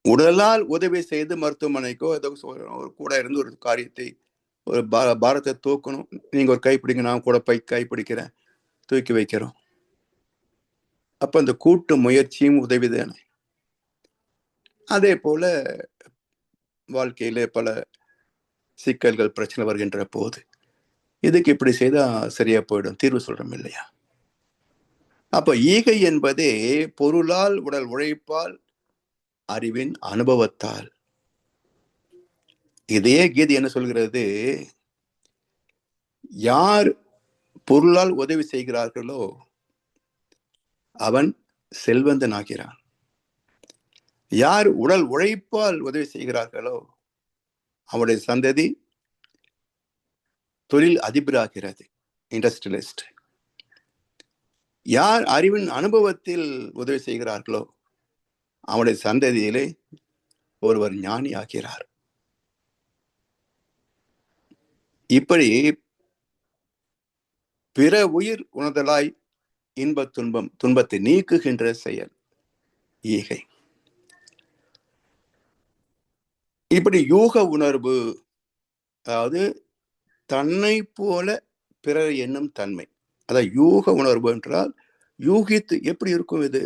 உடலால் உதவி செய்து மருத்துவமனைக்கோ ஏதோ கூட இருந்து ஒரு காரியத்தை, ஒரு பாரத்தை தூக்கணும், நீங்க ஒரு கை பிடிங்க, நான் கூட கை பிடிக்கிறேன், தூக்கி வைக்கிறோம். அப்ப அந்த கூட்டு முயற்சியும் உதவிதானே. அதே போல வாழ்க்கையில பல சிக்கல்கள் பிரச்சனை வருகின்ற போது இதுக்கு இப்படி செய்தா சரியா போயிடும், தீர்வு சொல்றோம் இல்லையா? அப்ப ஈகை என்பதே பொருளால், உடல் உழைப்பால், அறிவின் அனுபவத்தால். இதே கீதை என்ன சொல்கிறது? யார் பொருளால் உதவி செய்கிறார்களோ அவன் செல்வந்தன் ஆகிறான். யார் உடல் உழைப்பால் உதவி செய்கிறார்களோ அவனுடைய சந்ததி தொழில் அதிபராகிறது, இண்டஸ்ட்ரியலிஸ்ட். யார் அறிவின் அனுபவத்தில் உதவி செய்கிறார்களோ அவனுடைய சந்ததியிலே ஒருவர் ஞானி ஆகிறார். இப்படி பிற உயிர் உணர்தலாய் இன்ப துன்பத்தை நீக்குகின்ற செயல் ஈகை. இப்படி யூக உணர்வு, அதாவது தன்னை போல பிறர் என்னும் தன்மை. அதாவது யூக உணர்வு என்றால் யூகித்து எப்படி இருக்கும், இது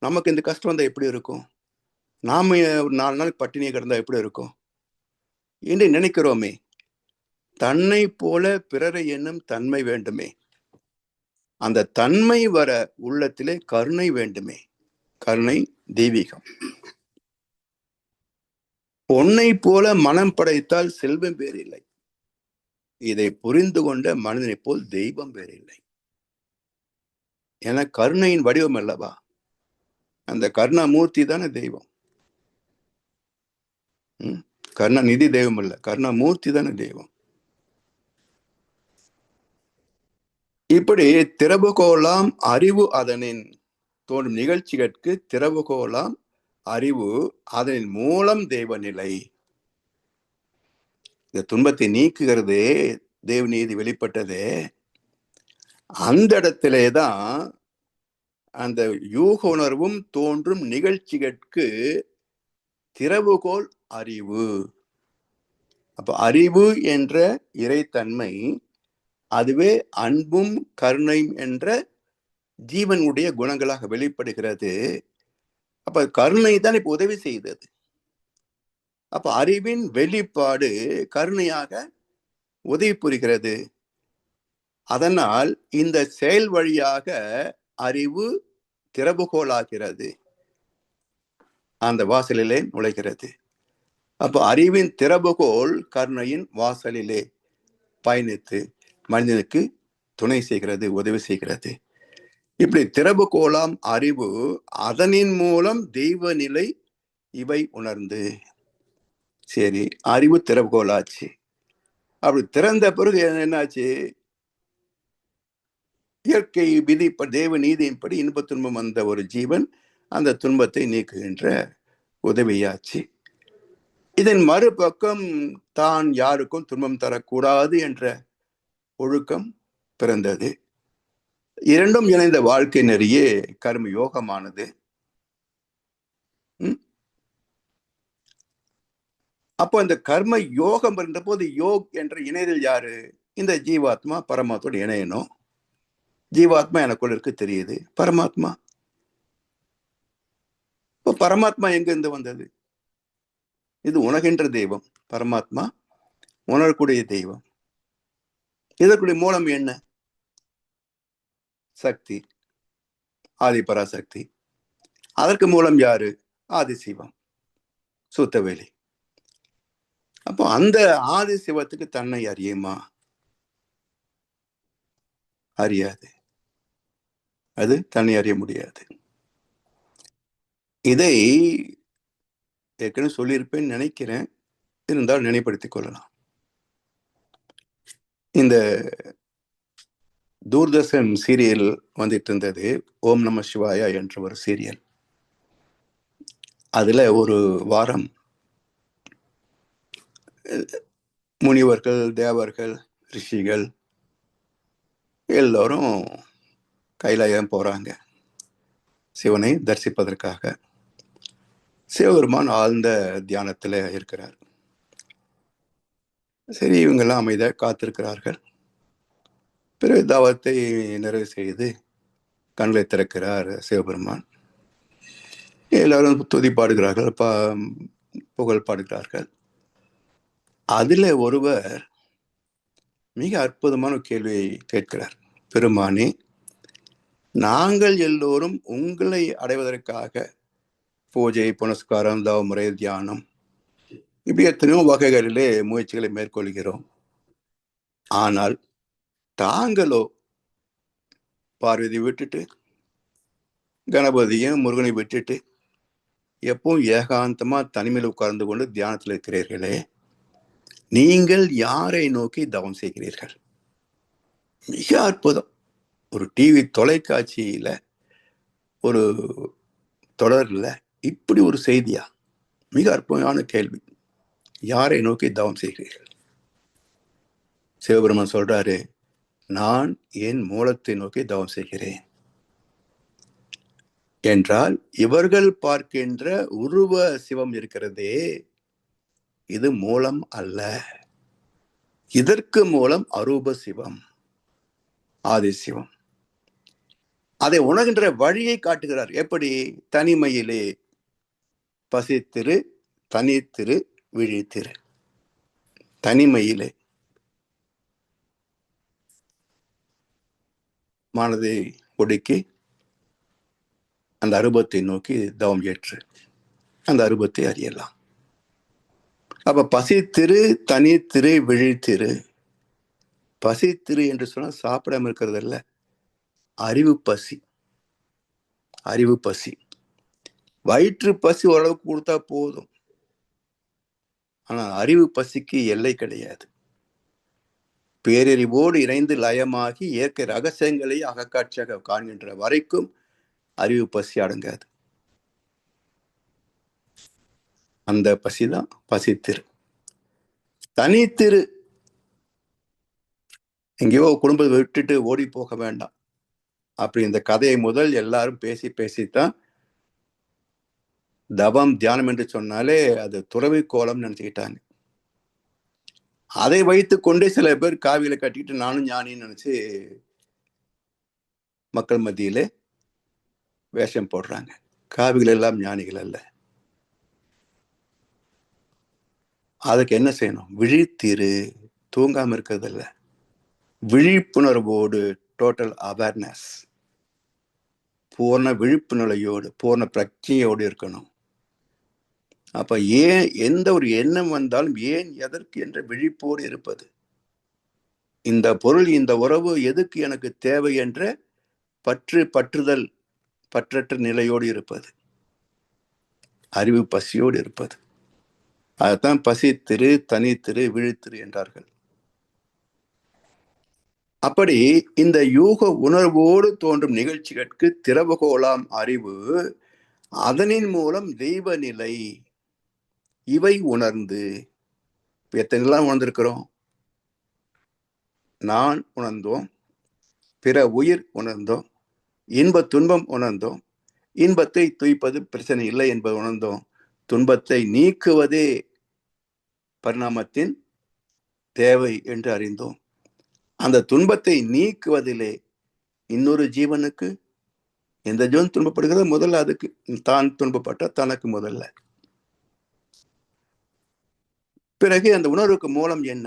நமக்கு இந்த கஷ்டம் வந்தா எப்படி இருக்கும், நாம ஒரு 4 நாள் பட்டினியை கிடந்தா எப்படி இருக்கும் என்று நினைக்கிறோமே. தன்னை போல பிறரை என்னும் தன்மை வேண்டுமே. அந்த தன்மை வர உள்ளத்திலே கருணை வேண்டுமே. கருணை தெய்வீகம். பொன்னை போல மனம் படைத்தால் செல்வம் பேரில்லை. இதை புரிந்து கொண்ட மனிதனை போல் தெய்வம் பேரில்லை. என கருணையின் வடிவம் அல்லவா? அந்த கருணாமூர்த்தி தானே தெய்வம். கருணாநிதி தெய்வம் அல்ல, கருணாமூர்த்தி தானே தெய்வம். இப்படி திறவுகோலாம் அறிவு அதனின் தோன்றும் நிகழ்ச்சிகளுக்கு திறவுகோலாம் அறிவு அதனின் மூலம் தெய்வ நிலை. இந்த துன்பத்தை நீக்குகிறது தேவ நீதி வெளிப்பட்டது. அந்த இடத்திலேதான் அந்த யூக உணர்வும் தோன்றும் நிகழ்ச்சிகளுக்கு திறவுகோல் அறிவு. அப்ப அறிவு என்ற இறைத்தன்மை, அதுவே அன்பும் கருணையும் என்ற ஜீவனுடைய குணங்களாக வெளிப்படுகிறது. அப்ப கருணை தான் இப்ப உதவி செய்தது. அப்ப அறிவின் வெளிப்பாடு கருணையாக உதவி புரிகிறது. அதனால் இந்த செயல் வழியாக அறிவு திறவுகோலாகிறது, அந்த வாசலிலே நுழைகிறது. அப்ப அறிவின் திறவுகோல் கருணையின் வாசலிலே பயணித்து மனிதனுக்கு துணை செய்கிறது, உதவி செய்கிறது. இப்படி திறவுகோலாம் அறிவு அதனின் மூலம் தெய்வ நிலை இவை உணர்ந்து. சரி, அறிவு திறவுகோலாச்சு. அப்படி திறந்த பிறகு என்னாச்சு? இயற்கை விதி, தேவ நீதியின்படி இன்ப துன்பம் வந்த ஒரு ஜீவன் அந்த துன்பத்தை நீக்குகின்ற உதவியாச்சு. இதன் மறுபக்கம் தான் யாருக்கும் துன்பம் தரக்கூடாது என்ற ஒழுக்கம் பிறந்தது. இரண்டும் இணைந்த வாழ்க்கை நெறியே கர்ம யோகமானது. அப்போ இந்த கர்ம யோகம் என்ற போது யோக் என்ற இணைதல் யாரு? இந்த ஜீவாத்மா பரமாத்மாவோடு இணையணும். ஜீவாத்மா எனக்குள்ள இருக்கு தெரியுது, பரமாத்மா. இப்போ பரமாத்மா எங்க இருந்து வந்தது? இது உணர்கின்ற தெய்வம், பரமாத்மா உணரக்கூடிய தெய்வம். இதற்குடைய மூலம் என்ன? சக்தி, ஆதிபராசக்தி. அதற்கு மூலம் யாரு? ஆதிசிவம், சுத்தவேலி. அப்போ அந்த ஆதி சிவத்துக்கு தன்னை அறியுமா? அறியாது. அது தன்னை அறிய முடியாது. இதை ஏற்கனவே சொல்லியிருப்பேன்னு நினைக்கிறேன், இருந்தால் நினைப்படுத்திக் கொள்ளலாம். இந்த தூர்தர்ஷன் சீரியல் வந்துட்டு இருந்தது, ஓம் நம சிவாயா என்ற ஒரு சீரியல். அதுல ஒரு வாரம் முனிவர்கள், தேவர்கள், ரிஷிகள் எல்லோரும் கைலாயம் போறாங்க சிவனை தரிசிப்பதற்காக. சிவபெருமான் ஆழ்ந்த தியானத்துல இருக்கிறார். சரி, இவங்கெல்லாம் அமைதியாக காத்திருக்கிறார்கள். பிறகு தவத்தை நிறைவு செய்து கண்களை திறக்கிறார் சிவபெருமான். எல்லாரும் துதி பாடுகிறார்கள், புகழ் பாடுகிறார்கள். அதுல ஒருவர் மிக அற்புதமான கேள்வியை கேட்கிறார். பெருமானே, நாங்கள் எல்லோரும் உங்களை அடைவதற்காக பூஜை, புனஸ்காரம், தவமுறை, தியானம் இப்படி எத்தனையோ வகைகளிலே முயற்சிகளை மேற்கொள்கிறோம். ஆனால் தாங்களோ பார்வதி விட்டுட்டு, கணபதியும் முருகனை விட்டுட்டு எப்பவும் ஏகாந்தமா தனிமையில் உட்கார்ந்து கொண்டு தியானத்தில் இருக்கிறீர்களே, நீங்கள் யாரை நோக்கி தவம் செய்கிறீர்கள்? மிக அற்புதம். ஒரு டிவி தொலைக்காட்சியில ஒரு தொடர்ல இப்படி ஒரு செய்தியா? மிக அற்புதமான கேள்வி. யாரை நோக்கி தவம் செய்கிறீர்கள்? சிவபெருமான் சொல்றாரு, நான் என் மூலத்தை நோக்கி தவம் செய்கிறேன் என்றால், இவர்கள் பார்க்கின்ற உருவ சிவம் இருக்கிறதே, இது மூலம் அல்ல. இதற்கு மூலம் அரூப சிவம், ஆதி சிவம். அதை உணர்கின்ற வழியை காட்டுகிறார். எப்படி? தனிமையிலே பசித்திரு, தனித்திரு, விழித்திரு. தனிமையிலே மனதை ஒடுக்கி அந்த அரூபத்தை நோக்கி தவம் ஏற்று அந்த அரூபத்தை அறியலாம். அப்ப பசித்திரு, தனித்திரு, விழித்திரு. பசித்திரு என்று சொன்னால் சாப்பிடாம இருக்கிறது அல்ல, அறிவு பசி. அறிவு பசி. வயிற்று பசி ஓரளவுக்கு கொடுத்தா போதும். ஆனா அறிவு பசிக்கு எல்லை கிடையாது. பேரறிவோடு இணைந்து லயமாகி இயற்கை ரகசியங்களை அகக்காட்சியாக காண்கின்ற வரைக்கும் அறிவு பசி அடங்காது. அந்த பசிதான் பசித்திரு. தனித்திரு, எங்கேயோ குடும்பத்தை விட்டுட்டு ஓடி போக வேண்டாம். அப்படி இந்த கதையை முதல் எல்லாரும் பேசித்தான் தவம் தியானம் என்று சொன்னாலே அது துறவி கோலம் நினைச்சுக்கிட்டாங்க. அதை வைத்து கொண்டே சில பேர் காவியில கட்டிக்கிட்டு நானும் ஞானின்னு நினைச்சு மக்கள் மத்தியிலே வேஷம் போடுறாங்க. காவிகள் எல்லாம் ஞானிகள் அல்ல. அதுக்கு என்ன செய்யணும்? விழித்திரு. தூங்காம இருக்கிறது இல்ல, விழிப்புணர்வோடு, டோட்டல் அவேர்னஸ், பூர்ண விழிப்பு நிலையோடு, பூர்ண பிரக்ஞையோடு இருக்கணும். அப்ப ஏன் எந்த ஒரு எண்ணம் வந்தாலும் ஏன், எதற்கு என்ற விழிப்போடு இருப்பது. இந்த பொருள், இந்த உறவு எதுக்கு எனக்கு தேவை என்ற பற்றுதல், பற்றற்ற நிலையோடு இருப்பது, அறிவு பசியோடு இருப்பது. அதுதான் பசித்திரு, தனித்திரு, விழித்திரு என்றார்கள். அப்படி இந்த யூக உணர்வோடு தோன்றும் நிகழ்ச்சிகளுக்கு திறவுகோலாம் அறிவு, அதனின் மூலம் தெய்வ நிலை, இவை உணர்ந்து எத்தனைலாம் உணர்ந்திருக்கிறோம். நான் உணர்ந்தோம், பிற உயிர் உணர்ந்தோம், இன்ப துன்பம் உணர்ந்தோம், இன்பத்தை துய்ப்பது பிரச்சனை இல்லை என்பது உணர்ந்தோம், துன்பத்தை நீக்குவதே பரிணாமத்தின் தேவை என்று அறிந்தோம். அந்த துன்பத்தை நீக்குவதிலே இன்னொரு ஜீவனுக்கு, எந்த ஜீவன் துன்பப்படுகிறதோ முதல்ல அதுக்கு, தான் துன்பப்பட்ட தனக்கு முதல்ல. பிறகு அந்த உணர்வுக்கு மூலம் என்ன?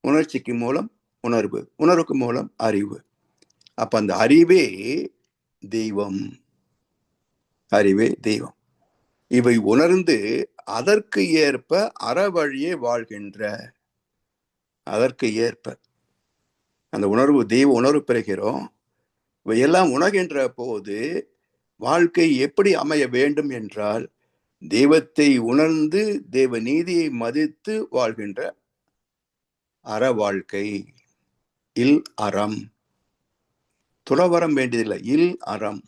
உணர்ச்சிக்கு மூலம் உணர்வு, உணர்வுக்கு மூலம் அறிவு. அப்ப அந்த அறிவே தெய்வம், அறிவே தெய்வம். இவை உணர்ந்து அதற்கு ஏற்ப அறவழியே வாழ்கின்ற, அதற்கு ஏற்ப அந்த உணர்வு, தெய்வ உணர்வு பெறுகிறோம். இவையெல்லாம் உணர்கின்ற போது வாழ்க்கை எப்படி அமைய வேண்டும் என்றால், தெய்வத்தை உணர்ந்து தெய்வ நீதியை மதித்து வாழ்கின்ற அற வாழ்க்கை. இல் அறம். துறவரம் வேண்டியதில்லை, இல் அறம்.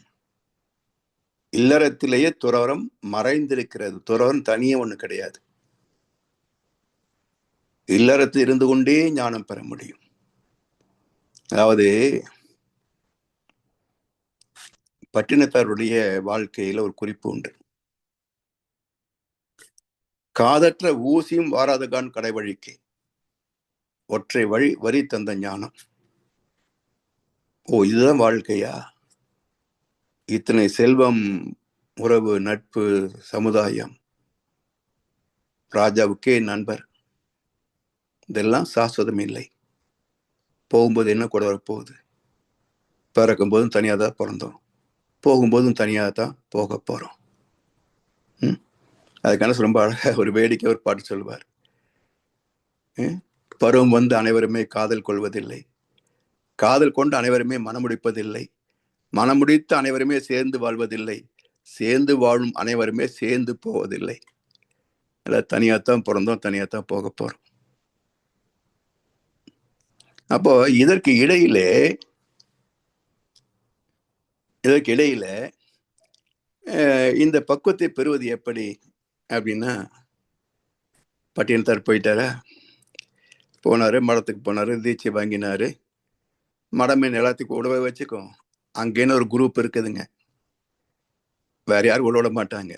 இல்லறத்திலேயே துறவரம் மறைந்திருக்கிறது. துறவரம் தனியே ஒண்ணு கிடையாது. இல்லறத்தில் இருந்து கொண்டே ஞானம் பெற முடியும். அதாவது பட்டினத்தாருடைய வாழ்க்கையில ஒரு குறிப்பு உண்டு. காதற்ற ஊசியும் வாராதகான் கடைவழிக்கு ஒற்றை வரி தந்த ஞானம். ஓ, இதுதான் வாழ்க்கையா? இத்தனை செல்வம், உறவு, நட்பு, சமுதாயம், ராஜாவுக்கே நண்பர், இதெல்லாம் சாஸ்வதம் இல்லை. போகும்போது என்ன கூட வரப்போகுது? பிறக்கும் போதும் தனியாக தான் பிறந்தோம், போகும்போதும் தனியாக தான் போக போறோம். அதுக்கான ரொம்ப அழகா ஒரு வேடிக்கை ஒரு பாட்டு சொல்லுவார். பருவம் வந்து அனைவருமே காதல் கொள்வதில்லை, காதல் கொண்டு அனைவருமே மனமுடிப்பதில்லை, மனமுடித்து அனைவருமே சேர்ந்து வாழ்வதில்லை, சேர்ந்து வாழும் அனைவருமே சேர்ந்து போவதில்லை. தனியாத்தான் பிறந்தோம், தனியாத்தான் போக போறோம். அப்போ இதற்கு இடையில இந்த பக்குவத்தை பெறுவது எப்படி அப்படின்னா, பட்டினத்தார் போயிட்டாரா, போனாரு, மடத்துக்கு போனாரு, தீட்சை வாங்கினாரு. மடமே நிலத்துக்கு உடவை வச்சுக்கும், அங்கேன்னு ஒரு குரூப் இருக்குதுங்க, வேற யாரும் விட மாட்டாங்க.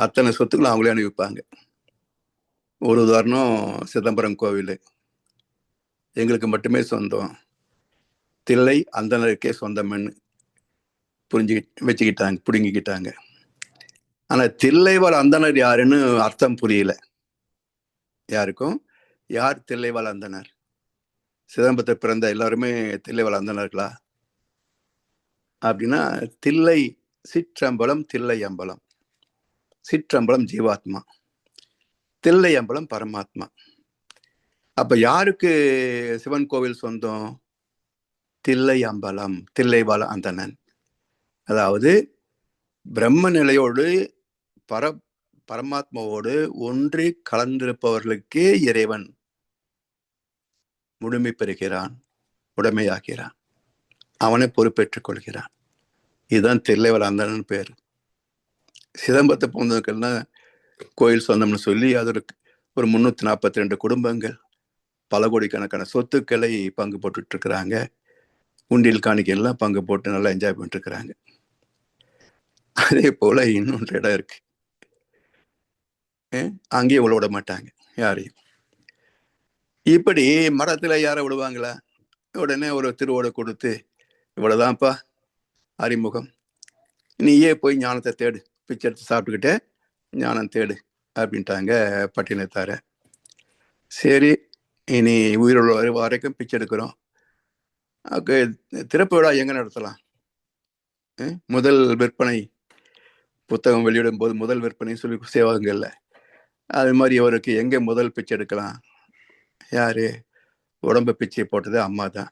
அத்தனை சொத்துக்களும் அவங்களே அனுப்பிப்பாங்க. ஒரு உதாரணம், சிதம்பரம் கோவில் எங்களுக்கு மட்டுமே சொந்தம், தில்லை அந்தனருக்கே சொந்தம்னு புடுங்கிக்கிட்டாங்க. ஆனா தில்லைவாழ் அந்தனர் யாருன்னு அர்த்தம் புரியல யாருக்கும். யார் தில்லைவாழ் அந்தனர்? சிதம்பரத்தை பிறந்த எல்லாருமே தில்லைவாழ் அந்தனர்களா அப்படின்னா, தில்லை சிற்றம்பலம், தில்லை அம்பலம். சிற்றம்பலம் ஜீவாத்மா, தில்லை அம்பலம் பரமாத்மா. அப்ப யாருக்கு சிவன் கோவில் சொந்தம்? தில்லை அம்பலம், தில்லைவாழ் அந்தணன். அதாவது பிரம்ம நிலையோடு பரமாத்மாவோடு ஒன்றி கலந்திருப்பவர்களுக்கே இறைவன் முழுமை பெறுகிறான், உடைமையாகிறான், அவனை பொறுப்பேற்றுக் கொள்கிறான். இதுதான் தில்லைவாழ் அந்தணன் பேர். சிதம்பரத்தை போனதுக்கெல்லாம் கோயில் சொந்தம்னு சொல்லி அது ஒரு 342 குடும்பங்கள் பல கோடிக்கணக்கான சொத்துக்களை பங்கு போட்டுட்டு இருக்கிறாங்க. உண்டியல் காணிக்கையெல்லாம் பங்கு போட்டு நல்லா என்ஜாய் பண்ணிட்டு இருக்கிறாங்க. அதே போல இன்னொன்று இடம் இருக்கு, அங்கேயும் விட மாட்டாங்க யாரையும். இப்படி மடத்துல யாரை விடுவாங்களா? உடனே ஒரு திருவோடை கொடுத்து, இவ்வளவுதான்ப்பா அறிமுகம், நீயே போய் ஞானத்தை தேடு, பிச்சை எடுத்து சாப்பிட்டுக்கிட்டே ஞானம் தேடு அப்படின்ட்டாங்க பட்டினத்தார. சரி, இனி உயிரோட வரைக்கும் பிச்சை எடுக்கிறோம். திறப்பு விழா எங்க நடத்தலாம்? முதல் விற்பனை, புத்தகம் வெளியிடும் போது முதல் விற்பனை சொல்லி சேவாங்கல்ல, அது மாதிரி இவருக்கு எங்க முதல் பிச்சை எடுக்கலாம்? யாரு? உடம்பு பிச்சை போட்டது அம்மா தான்.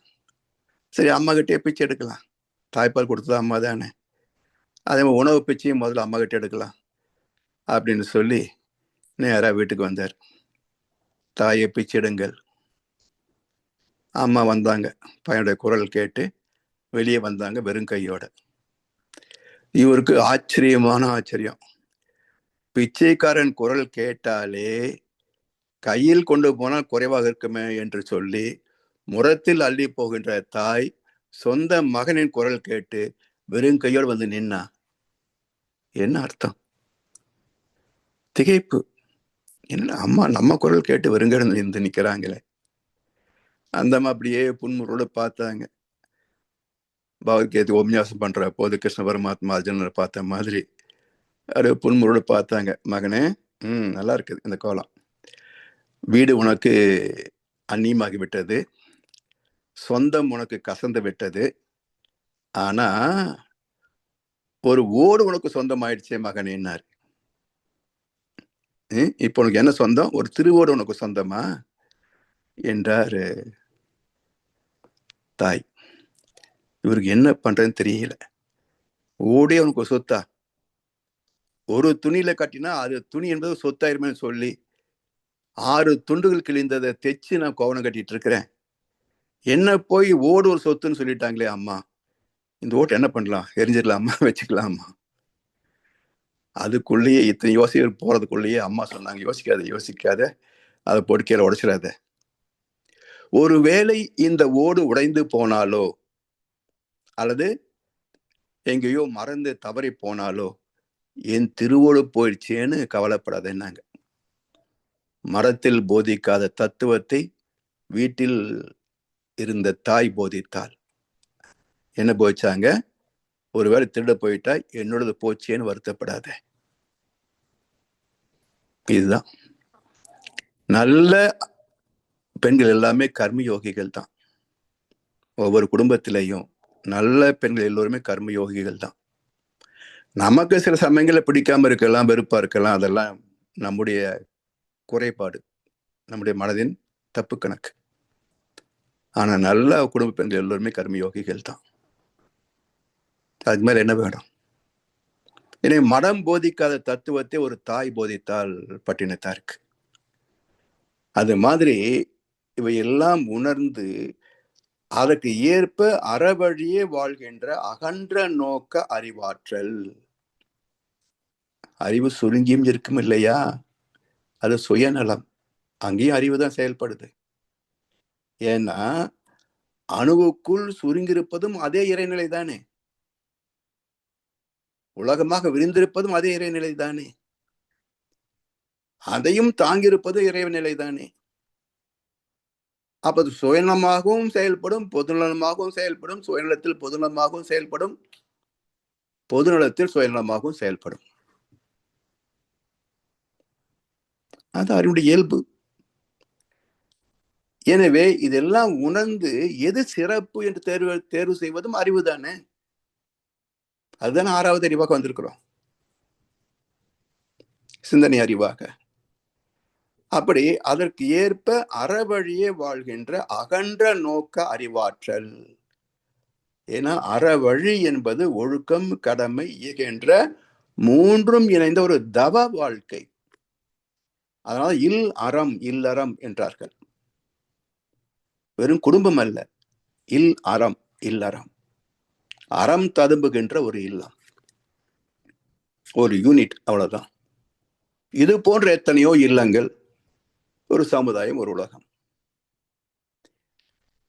சரி, அம்மா கிட்டே பிச்சை எடுக்கலாம், தாய்ப்பால் கொடுத்தது அம்மா தானே, அதே மாதிரி உணவு பிச்சையும் முதல்ல அம்மா கிட்ட எடுக்கலாம் அப்படின்னு சொல்லி நேராக வீட்டுக்கு வந்தார். தாயை பிச்சைடுங்கள். அம்மா வந்தாங்க, பையனுடைய குரல் கேட்டு வெளியே வந்தாங்க வெறும் கையோட. இவருக்கு ஆச்சரியமான ஆச்சரியம். பிச்சைக்காரன் குரல் கேட்டாலே கையில் கொண்டு போனால் குறைவாக இருக்குமே என்று சொல்லி முரத்தில் அள்ளி போகின்ற தாய் சொந்த மகனின் குரல் கேட்டு வெறும் கையோடு வந்து நின்னா. என்ன அர்த்தம்? திகைப்பு. என்ன அம்மா நம்ம குரல் கேட்டு வெறுங்கையோடு இருந்து நிக்கிறாங்களே. அந்த அம்மா அப்படியே புன்முறோடு பார்த்தாங்க. பகவத்கீதை உபன்யாசம் பண்ற போது கிருஷ்ண பரமாத்மா அர்ஜுனரை பார்த்த மாதிரி அது புன்முறோடு பார்த்தாங்க. மகனே, நல்லா இருக்குது இந்த கோலம், வீடு உனக்கு அந்நியமாகி விட்டது, சொந்தம் உனக்கு கசந்து விட்டது, ஆனா ஒரு ஓடு உனக்கு சொந்தம் ஆயிடுச்சே மகனேன்னாரு. இப்போ உனக்கு என்ன சொந்தம்? ஒரு திருவோடு உனக்கு சொந்தமா என்றார் தாய். இவருக்கு என்ன பண்றதுன்னு தெரியல. ஓடே உனக்கு சொத்தா? ஒரு துணியில கட்டினா அது துணி என்பது சொத்தாயிருமே சொல்லி 6 துண்டுகள் கிழிந்ததை தைச்சு நான் கோவணம் கட்டிட்டு இருக்கிறேன். என்ன போய் ஓடு ஒரு சொத்துன்னு சொல்லிட்டாங்களே அம்மா, இந்த ஓட்டு என்ன பண்ணலாம், எரிஞ்சிடலாமா வச்சுக்கலாமா? அதுக்குள்ளேயே இத்தனை யோசனை போறதுக்குள்ளேயே அம்மா சொன்னாங்க, யோசிக்காத அதை போட்டு கீழே உடைச்சிடாத. ஒருவேளை இந்த ஓடு உடைந்து போனாலோ அல்லது எங்கேயோ மறந்து தவறி போனாலோ என் திருவோடு போயிடுச்சேன்னு கவலைப்படாதேன்னாங்க. மரத்தில் போதிக்காத தத்துவத்தை வீட்டில் இருந்த தாய் போதித்தாள். என்ன போதிச்சாங்க? ஒருவேளை திருட போயிட்டா என்னோடது போச்சேன்னு வருத்தப்படாத. இதுதான். நல்ல பெண்கள் எல்லாமே கர்மயோகிகள் தான். ஒவ்வொரு குடும்பத்திலையும் நல்ல பெண்கள் எல்லோருமே கர்மயோகிகள் தான். நமக்கு சில சமயங்களில் பிடிக்காம இருக்கலாம், வெறுப்பா இருக்கலாம், அதெல்லாம் நம்முடைய குறைபாடு, நம்முடைய மனதின் தப்பு கணக்கு. ஆனா நல்ல குடும்ப பெண்கள் எல்லோருமே கர்மயோகிகள் தான். அதுக்கு மேல என்ன வேணும்? எனவே மடம் போதிக்காத தத்துவத்தை ஒரு தாய் போதித்தால் பட்டினத்தாருக்கு. அது மாதிரி இவையெல்லாம் உணர்ந்து அதற்கு ஏற்ப அறவழியே வாழ்கின்ற அகன்ற நோக்க அறிவாற்றல். அறிவு சுருங்கியும் இருக்கும் இல்லையா? அது சுயநலம். அங்கேயும் அறிவு தான் செயல்படுது. ஏன்னா அணுவுக்குள் சுருங்கியிருப்பதும் அதே இறைநிலை தானே, உலகமாக விரிந்திருப்பதும் அதே இறைநிலை தானே, அதையும் தாங்கியிருப்பது இறைநிலை தானே. அப்ப அது சுயநலமாகவும் செயல்படும், பொதுநலமாகவும் செயல்படும், சுயநலத்தில் பொதுநலமாகவும் செயல்படும், பொதுநலத்தில் சுயநலமாகவும் செயல்படும். அது அறிவுடைய இயல்பு. எனவே இதெல்லாம் உணர்ந்து எது சிறப்பு என்று தேர்வு செய்வதும் அறிவு தானே. அதுதானே 6வது அறிவாக வந்திருக்கிறோம், சிந்தனை அறிவாக. அப்படி அதற்கு ஏற்ப அறவழியே வாழ்கின்ற அகன்ற நோக்க அறிவாற்றல். ஏன்னா அறவழி என்பது ஒழுக்கம், கடமை, இயகின்ற மூன்றும் இணைந்த ஒரு தவ வாழ்க்கை. அதனால அறம் இல்லறம் என்றார்கள். வெறும் குடும்பம் அல்ல, அறம் இல்லறம், அறம் ததும்புகின்ற ஒரு இல்லம், ஒரு யூனிட், அவ்வளவுதான். இது போன்ற எத்தனையோ இல்லங்கள், ஒரு சமுதாயம், ஒரு உலகம்.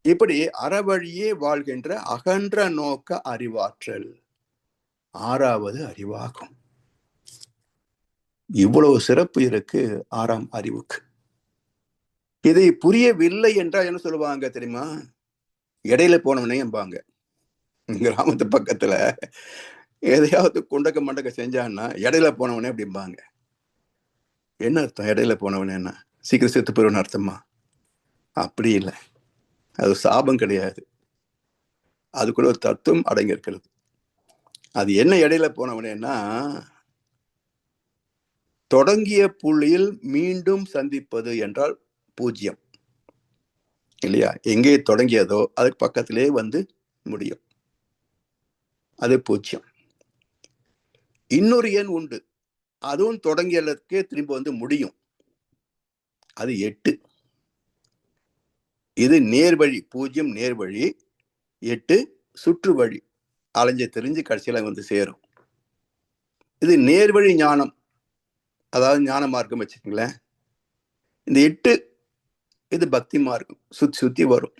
இப்படி அறவழியே வாழ்கின்ற அகன்ற நோக்க அறிவாற்றல் 6வது அறிவாகும். இவ்வளவு சிறப்பு இருக்கு 6ஆம் அறிவுக்கு. இதை புரியவில்லை என்றால் என்ன சொல்லுவாங்க தெரியுமா? இடையில போனவனே என்பாங்க. கிராமத்து பக்கத்துல எதையாவது குண்டக்க மண்டக்க செஞ்சான்னா இடையில போனவனே அப்படிம்பாங்க. என்ன அர்த்தம் இடையில போனவனே? என்ன சீக்கிரம் செத்து போயிடும்னு அர்த்தமா? அப்படி இல்லை, அது சாபம் கிடையாது, அதுக்குள்ள ஒரு தத்துவம் அடங்கி இருக்கிறது. அது என்ன இடையில போனவனேன்னா, தொடங்கிய புள்ளியில் மீண்டும் சந்திப்பது என்றால் பூஜ்யம் இல்லையா? எங்கே தொடங்கியதோ அதுக்கு பக்கத்திலே வந்து முடியும், அது பூஜ்யம். இன்னொரு எண் உண்டு, அதுவும் தொடங்கியதற்கே திரும்ப வந்து முடியும், அது 8. இது நேர்வழி, பூஜ்யம் நேர்வழி, 8 சுற்று வழி, அலைஞ்சு தெரிஞ்சு கடைசியில வந்து சேரும். இது நேர்வழி ஞானம், அதாவது ஞான மார்க்கம் வச்சுக்கங்களேன். இந்த 8 இது பக்தி மார்க்கம், சுத்தி சுத்தி வரும்.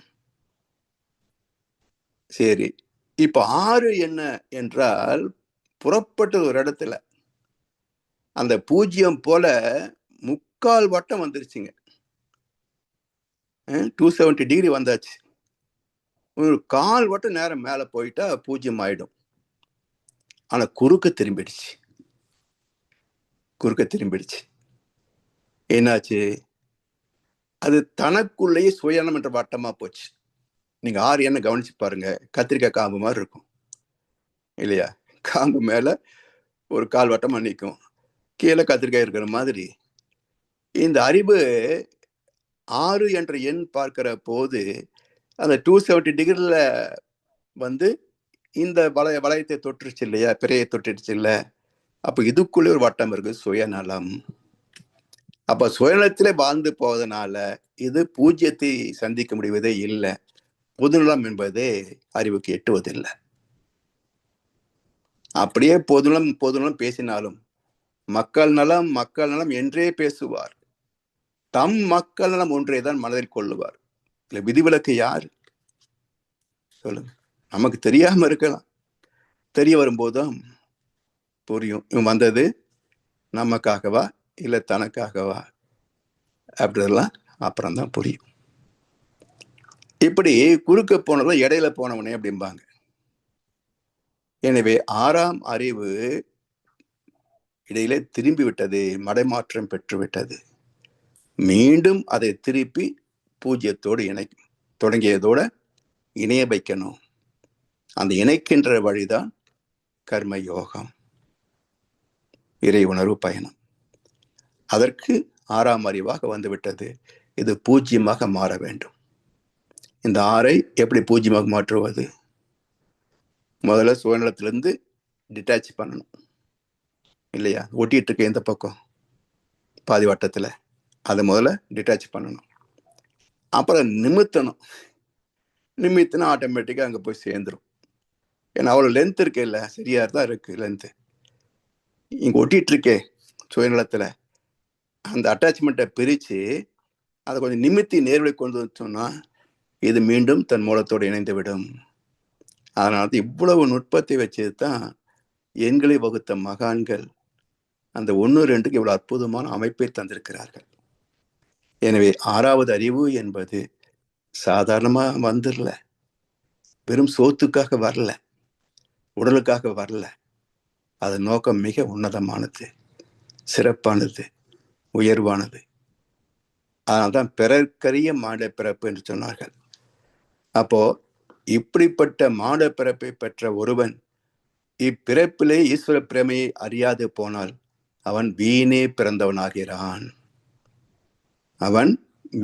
சரி, இப்ப 6 என்ன என்றால், புறப்பட்ட ஒரு இடத்துல அந்த பூஜ்யம் போல 3/4 வட்டம் வந்துருச்சுங்க. 270 டிகிரி வந்தாச்சு. ஒரு 1/4 வட்டம் நேரம் மேல போயிட்டா பூஜ்யம் ஆயிடும். ஆனா குறுக்க திரும்பிடுச்சு. என்னாச்சு? அது தனக்குள்ளேயே சுயநலம் என்ற வட்டமா போச்சு. நீங்க 6 என்ன கவனிச்சு பாருங்க, கத்திரிக்காய் காம்பு மாதிரி இருக்கும் இல்லையா? காம்பு மேல ஒரு 1/4 வட்டமா நிற்கும், கீழே கத்திரிக்காய் இருக்கிற மாதிரி. இந்த அறிவு 6 என்ற எண் பார்க்கிற போது அந்த 270 டிகிரில வந்து இந்த வளையத்தை தொட்டுருச்சு இல்லையா, பிறையை தொட்டுருச்சு இல்ல. அப்ப இதுக்குள்ளே ஒரு வட்டம் இருக்கு, சுயநலம். அப்ப சுயநலத்திலே வாழ்ந்து போவதனால இது பூஜ்யத்தை சந்திக்க முடிவதே இல்லை, பொதுநலம் என்பது அறிவுக்கு எட்டுவதில்லை. அப்படியே பொதுநலம் பொதுநலம் பேசினாலும் மக்கள் நலம் மக்கள் நலம் என்றே பேசுவார். தம் மக்கள் நலம் ஒன்றேதான் மனதில் கொள்ளுவார். இல்ல விதிவிலக்கு யார் சொல்லுங்க? நமக்கு தெரியாம இருக்கலாம், தெரிய வரும்போதும் புரியும் இவன் வந்தது நமக்காகவா இல்ல தனக்காகவா அப்படிலாம் அப்புறம்தான் புரியும். இப்படி குறுக்க போனதும் இடையில போனவனே அப்படிம்பாங்க. எனவே 6ஆம் அறிவு இடையிலே திரும்பி விட்டது, மடைமாற்றம் பெற்று விட்டது. மீண்டும் அதை திருப்பி பூஜ்யத்தோடு தொடங்கியதோட இணைய வைக்கணும். அந்த இணைக்கின்ற வழிதான் கர்ம யோகம், இறை உணர்வு பயணம். அதற்கு 6ஆம் அறிவாக வந்துவிட்டது. இது பூஜ்யமாக மாற வேண்டும். இந்த 6ஐ எப்படி பூஜ்யமாக மாற்றுவது? முதல்ல சுயநலத்திலிருந்து டிட்டாச் பண்ணணும் இல்லையா? ஒட்டிட்டு இருக்க இந்த பக்கம் பாதி வட்டத்துல அதை முதல்ல டிட்டாச் பண்ணணும். அப்புறம் நிமித்தணும். நிமித்தினா ஆட்டோமேட்டிக்கா அங்க போய் சேர்ந்துடும். ஏன்னா அவ்வளவு லென்த் இருக்கு இல்ல, சரியா தான் இருக்கு லென்த். இங்க ஒட்டிட்டு இருக்கே சுயநலத்துல, அந்த அட்டாச்மெண்ட்டை பிரிச்சு அதை கொஞ்சம் நிமித்தி நேர்வழி கொண்டு வச்சோம்னா இது மீண்டும் தன் மூலத்தோடு இணைந்து விடும். அதனால இவ்வளவு நுட்பத்தை வச்சது தான் எண்களை வகுத்த மகான்கள் அந்த 1-2க்கு இவ்வளவு அற்புதமான அமைப்பை தந்திருக்கிறார்கள். எனவே 6வது அறிவு என்பது சாதாரணமா வந்துடல, வெறும் சோத்துக்காக வரல, உடலுக்காக வரல. அது நோக்கம் மிக உன்னதமானது, சிறப்பானது, உயர்வானது. அதனால்தான் பிறர்க்கரிய மாட பிறப்பு என்று சொன்னார்கள். அப்போ இப்படிப்பட்ட மாட பிறப்பை பெற்ற ஒருவன் இப்பிறப்பிலே ஈஸ்வர பிரமையை அறியாது போனால் அவன் வீணே பிறந்தவனாகிறான். அவன்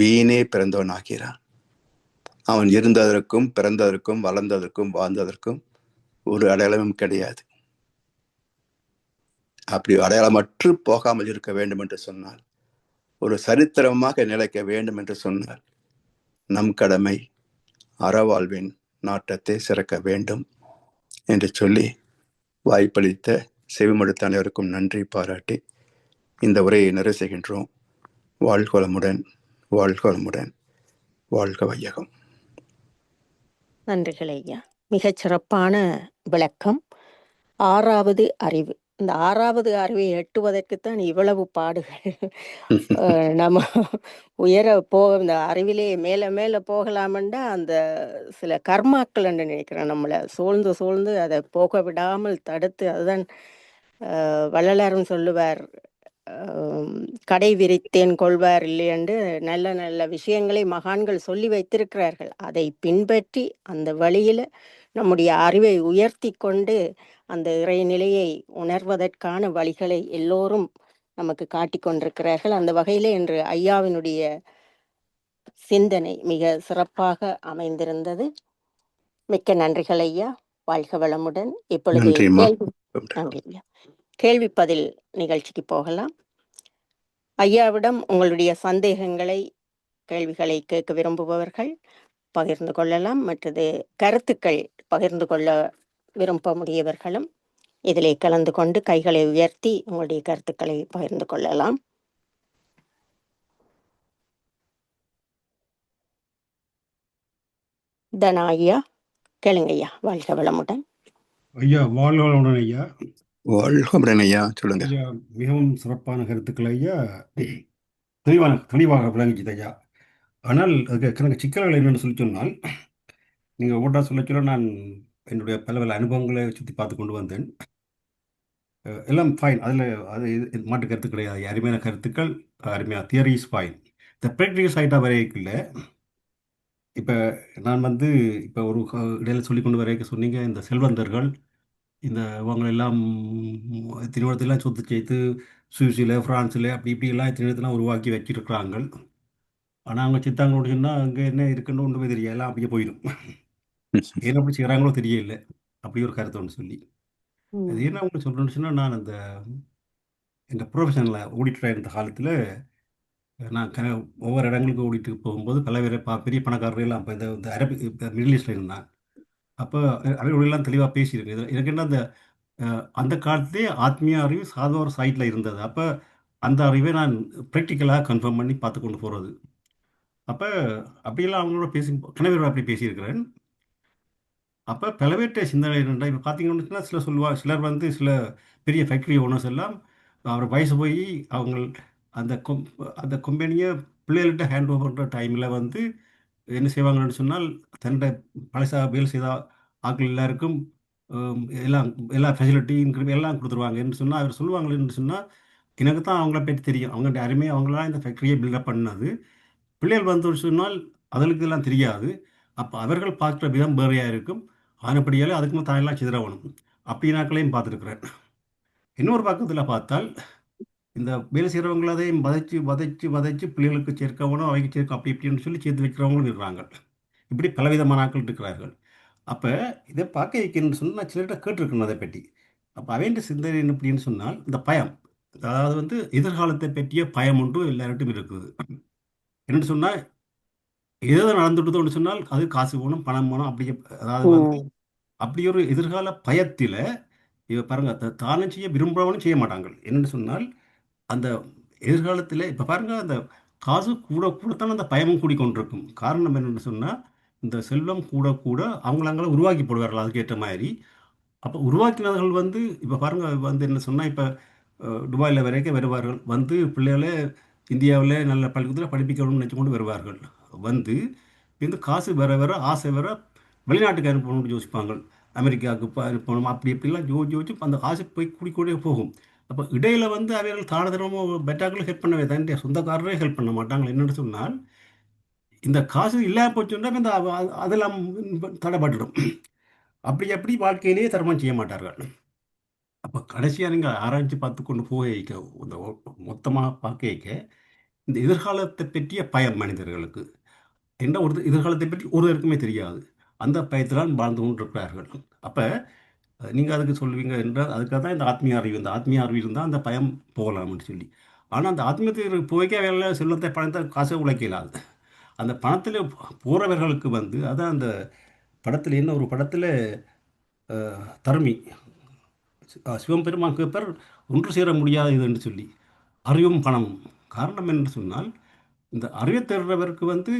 வீணே பிறந்தவனாகிறான். அவன் இருந்ததற்கும் பிறந்ததற்கும் வளர்ந்ததற்கும் வாழ்ந்ததற்கும் ஒரு அடையாளமும் கிடையாது. அப்படி அடையாளமற்று போகாமல் இருக்க வேண்டும் என்று சொன்னால், ஒரு சரித்திரமாக நிலைக்க வேண்டும் என்று சொன்னால், நம் கடமை அறவாழ்வின் நாட்டத்தை சிறக்க வேண்டும் என்று சொல்லி வாய்ப்பளித்த செவிமடுத்த அனைவருக்கும் நன்றி பாராட்டி இந்த உரையை நிறைவு செய்கின்றோம். வாழ்க வளமுடன், வாழ்க வளமுடன், வாழ்க வையகம். நன்றிகள் ஐயா. மிகச் சிறப்பான விளக்கம். 6வது அறிவு, இந்த 6வது அறிவை எட்டுவதற்குத்தான் இவ்வளவு பாடுகள். நம்ம உயர இந்த அறிவிலே மேல மேல போகலாமெண்டா அந்த சில கர்மாக்கள் என்று நினைக்கிறேன், நம்மளை சூழ்ந்து சூழ்ந்து அதை போக விடாமல் தடுத்து. அதுதான் வள்ளலாரும் சொல்லுவார், கடை விரித்தேன் கொள்வார் இல்லையென்று. நல்ல நல்ல விஷயங்களை மகான்கள் சொல்லி வைத்திருக்கிறார்கள். அதை பின்பற்றி அந்த வழியில நம்முடைய அறிவை உயர்த்தி கொண்டு அந்த இறைநிலையை உணர்வதற்கான வழிகளை எல்லோரும் நமக்கு காட்டிக் கொண்டிருக்கிறார்கள். அந்த வகையிலே இன்று ஐயாவினுடைய சிந்தனை மிக சிறப்பாக அமைந்திருந்தது. மிக்க நன்றிகள் ஐயா. வாழ்க வளமுடன். இப்பொழுது நன்றி ஐயா. கேள்வி பதில் நிகழ்ச்சிக்கு போகலாம். ஐயாவிடம் உங்களுடைய சந்தேகங்களை, கேள்விகளை கேட்க விரும்புபவர்கள் பகிர்ந்து கொள்ளலாம். மற்றது கருத்துக்கள் பகிர்ந்து கொள்ள விரும்பக்கூடியவர்களும் இதிலே கலந்து கொண்டு கைகளை உயர்த்தி உங்களுடைய கருத்துக்களை பகிர்ந்து கொள்ளலாம். தனா ஐயா, கேளுங்க ஐயா. வாழ்க வளமுடன். ஐயா வாழ்க வளமுடன் ஐயா. வாழ்க வளமுடன் ஐயா. சொல்லுங்க ஐயா. மிகவும் சிறப்பான கருத்துக்கள் ஐயா, தெளிவாக விளங்கிச்சது ஐயா. ஆனால் அதுக்கு கணக்கு சிக்கல்கள் என்னென்னு சொல்லி சொன்னால், நீங்கள் ஒவ்வொன்றா சொல்ல நான் என்னுடைய பல அனுபவங்களை சுற்றி பார்த்து கொண்டு வந்தேன். எல்லாம் ஃபைன், அதில் அது மாட்டு கருத்து கிடையாது. அருமையான கருத்துக்கள், அருமையான தியரி இஸ் ஃபைன். இந்த ப்ராக்டிகல் சைட்டாக வரைக்குள்ள இப்போ நான் இப்போ ஒரு இடையில சொல்லி கொண்டு வரைக்க சொன்னீங்க, இந்த செல்வந்தர்கள் இந்த இவங்களெல்லாம் திருமணத்தெல்லாம் சொத்து சேர்த்து சுவிஸில் ஃப்ரான்ஸில் அப்படி இப்படிலாம் திருமணத்தெல்லாம் உருவாக்கி வச்சுருக்குறாங்க. ஆனால் அவங்க சித்தாங்களோட சொன்னால் அங்கே என்ன இருக்குன்னு ஒன்றுமே தெரியல, எல்லாம் அப்படியே போயிடும். ஏன்னா அப்படி செய்கிறாங்களோ தெரியல. அப்படி ஒரு கருத்து ஒன்று சொல்லி அது என்ன ஒன்று சொல்கிறேன்னு சொன்னால், நான் அந்த இந்த ப்ரொஃபஷனில் ஓடிட்டு இருந்த காலத்தில் நான் ஒவ்வொரு இடங்களுக்கு ஓடிட்டு போகும்போது பல பேர் பெரிய பணக்காரர்கள் எல்லாம் இப்போ இந்த அரபி மிடில் ஈஸ்டில் இருந்தான். அப்போ அவர்களெல்லாம் தெளிவாக பேசியிருக்கு. இதில் எனக்கு என்ன அந்த காலத்திலே ஆத்மீய அறிவு சாதாரண ஒரு சைட்டில் இருந்தது. அப்போ அந்த அறிவை நான் ப்ராக்டிக்கலாக கன்ஃபார்ம் பண்ணி பார்த்து கொண்டு போகிறது. அப்போ அப்படியெல்லாம் அவங்களோட கணவரோட அப்படி பேசியிருக்கிறேன். அப்போ பலவேற்ற சிந்தனை இருந்தால் இப்போ பார்த்தீங்கன்னா சிலர் வந்து சில பெரிய ஃபேக்ட்ரி ஓனர்ஸ் எல்லாம் அவர் வயசு போய் அவங்க அந்த அந்த கம்பெனியை பிள்ளைகள்கிட்ட ஹேண்ட் ஓவர் பண்ணுற டைமில் வந்து என்ன செய்வாங்கன்னு சொன்னால் தன்னுடைய பழசா வேலை செய்த ஆட்கள் எல்லாருக்கும் எல்லாம் எல்லா ஃபெசிலிட்டியும் எல்லாம் கொடுத்துருவாங்க என்று சொன்னால் அவர் சொல்லுவாங்களேன்னு சொன்னால் எனக்கு தான் அவங்கள பற்றி தெரியும். அவங்கள்ட்ட யாருமே அவங்களாம் இந்த ஃபேக்ட்ரியை பில்டப் பண்ணது. பிள்ளைகள் வந்து சொன்னால் அதற்கு எல்லாம் தெரியாது. அப்போ அவர்கள் பார்க்குற விதம் வேறையாக இருக்கும். ஆனப்படியால் அதுக்கு தாயெல்லாம் சிதறவணும் அப்படின்னாக்களையும் பார்த்துருக்குறேன். இன்னொரு பக்கத்தில் பார்த்தால் இந்த வேலை செய்கிறவங்கள அதையும் வதைச்சு பிள்ளைகளுக்கு சேர்க்கவனும் அவைக்கு சேர்க்க அப்படி இப்படின்னு சொல்லி சேர்த்து வைக்கிறவங்களும் இருக்கிறாங்க. இப்படி பலவிதமான ஆட்கள் இருக்கிறார்கள். அப்போ இதை பார்க்க வைக்கணும்னு சொன்னால் நான் சிலர்கிட்ட கேட்டிருக்கணும் அதை பற்றி. அப்போ அவைன்ற சிந்தனை என்ன அப்படின்னு சொன்னால் இந்த பயம், அதாவது வந்து எதிர்காலத்தை பற்றிய பயம் ஒன்று எல்லார்ட்டும் இருக்குது. என்னென்னு சொன்னால் ஏதோ நடந்துவிட்டதோன்னு சொன்னால் அது காசு போகணும், பணம் போகணும், அப்படி அதாவது வந்து அப்படி ஒரு எதிர்கால பயத்தில் இவ பாருங்க தானும் செய்ய விரும்புகிறவனும் செய்ய மாட்டாங்க. என்னென்னு சொன்னால் அந்த எதிர்காலத்தில் இப்போ பாருங்க அந்த காசு கூட கூடத்தான் அந்த பயமும் கூடிக்கொண்டிருக்கும். காரணம் என்னென்னு சொன்னால் இந்த செல்வம் கூட கூட அவங்களாங்கள உருவாக்கி போடுவார்கள் அதுக்கேற்ற மாதிரி. அப்போ உருவாக்கினவர்கள் வந்து இப்போ பாருங்கள் வந்து என்ன சொன்னால் இப்போ துபாயில் வரைக்கும் வருவார்கள். வந்து பிள்ளைகளே இந்தியாவில் நல்ல பள்ளிக்கூடத்தில் படிப்பிக்கணும்னு நினச்சி கொண்டு வருவார்கள். வந்து இந்த காசு வர ஆசை வெளிநாட்டுக்கு அனுப்பணும்னு யோசிப்பாங்க. அமெரிக்காவுக்கு அனுப்பணும் அப்படி இப்படிலாம் யோசிச்சு அந்த காசு போய் கூடிக்கூடே போகும். அப்போ இடையில வந்து அவர்கள் தானதனமோ பெட்டாக்களும் ஹெல்ப் பண்ணவே தன்னுடைய சொந்தக்காரரே ஹெல்ப் பண்ண மாட்டாங்க. என்னென்னு சொன்னால் இந்த காசு இல்லாமல் போச்சுன்னா இந்த அதெல்லாம் தடைப்பட்டுடும். அப்படி வாழ்க்கையிலேயே தர்மம் செய்ய மாட்டார்கள். அப்போ கடைசியாக நீங்கள் ஆராய்ச்சி பார்த்து கொண்டு போய் இந்த மொத்தமாக பார்க்க இந்த எதிர்காலத்தை பற்றிய பயம் மனிதர்களுக்கு என்ன ஒரு எதிர்காலத்தை பற்றி ஒருவருக்குமே தெரியாது. அந்த பயத்தில்தான் வாழ்ந்து கொண்டிருக்கிறார்கள். அப்போ நீங்கள் அதுக்கு சொல்லுவீங்க என்றால் அதுக்காக தான் இந்த ஆத்மீய அறிவு இருந்தால் அந்த பயம் போகலாம்னு சொல்லி. ஆனால் அந்த ஆத்மீயத்துக்கு போய்க்க வேலை செல்வத்தை பணத்தை காசை உழைக்கலாது. அந்த பணத்தில் போகிறவர்களுக்கு வந்து அதான் அந்த படத்தில் என்ன ஒரு படத்தில் தர்மி சிவம்பெருமான் கேட்பார் ஒன்று சேர முடியாது இதுன்னு சொல்லி அறிவும் பணமும். காரணம் என்று சொன்னால் இந்த அறிவை தேடுறவருக்கு வந்து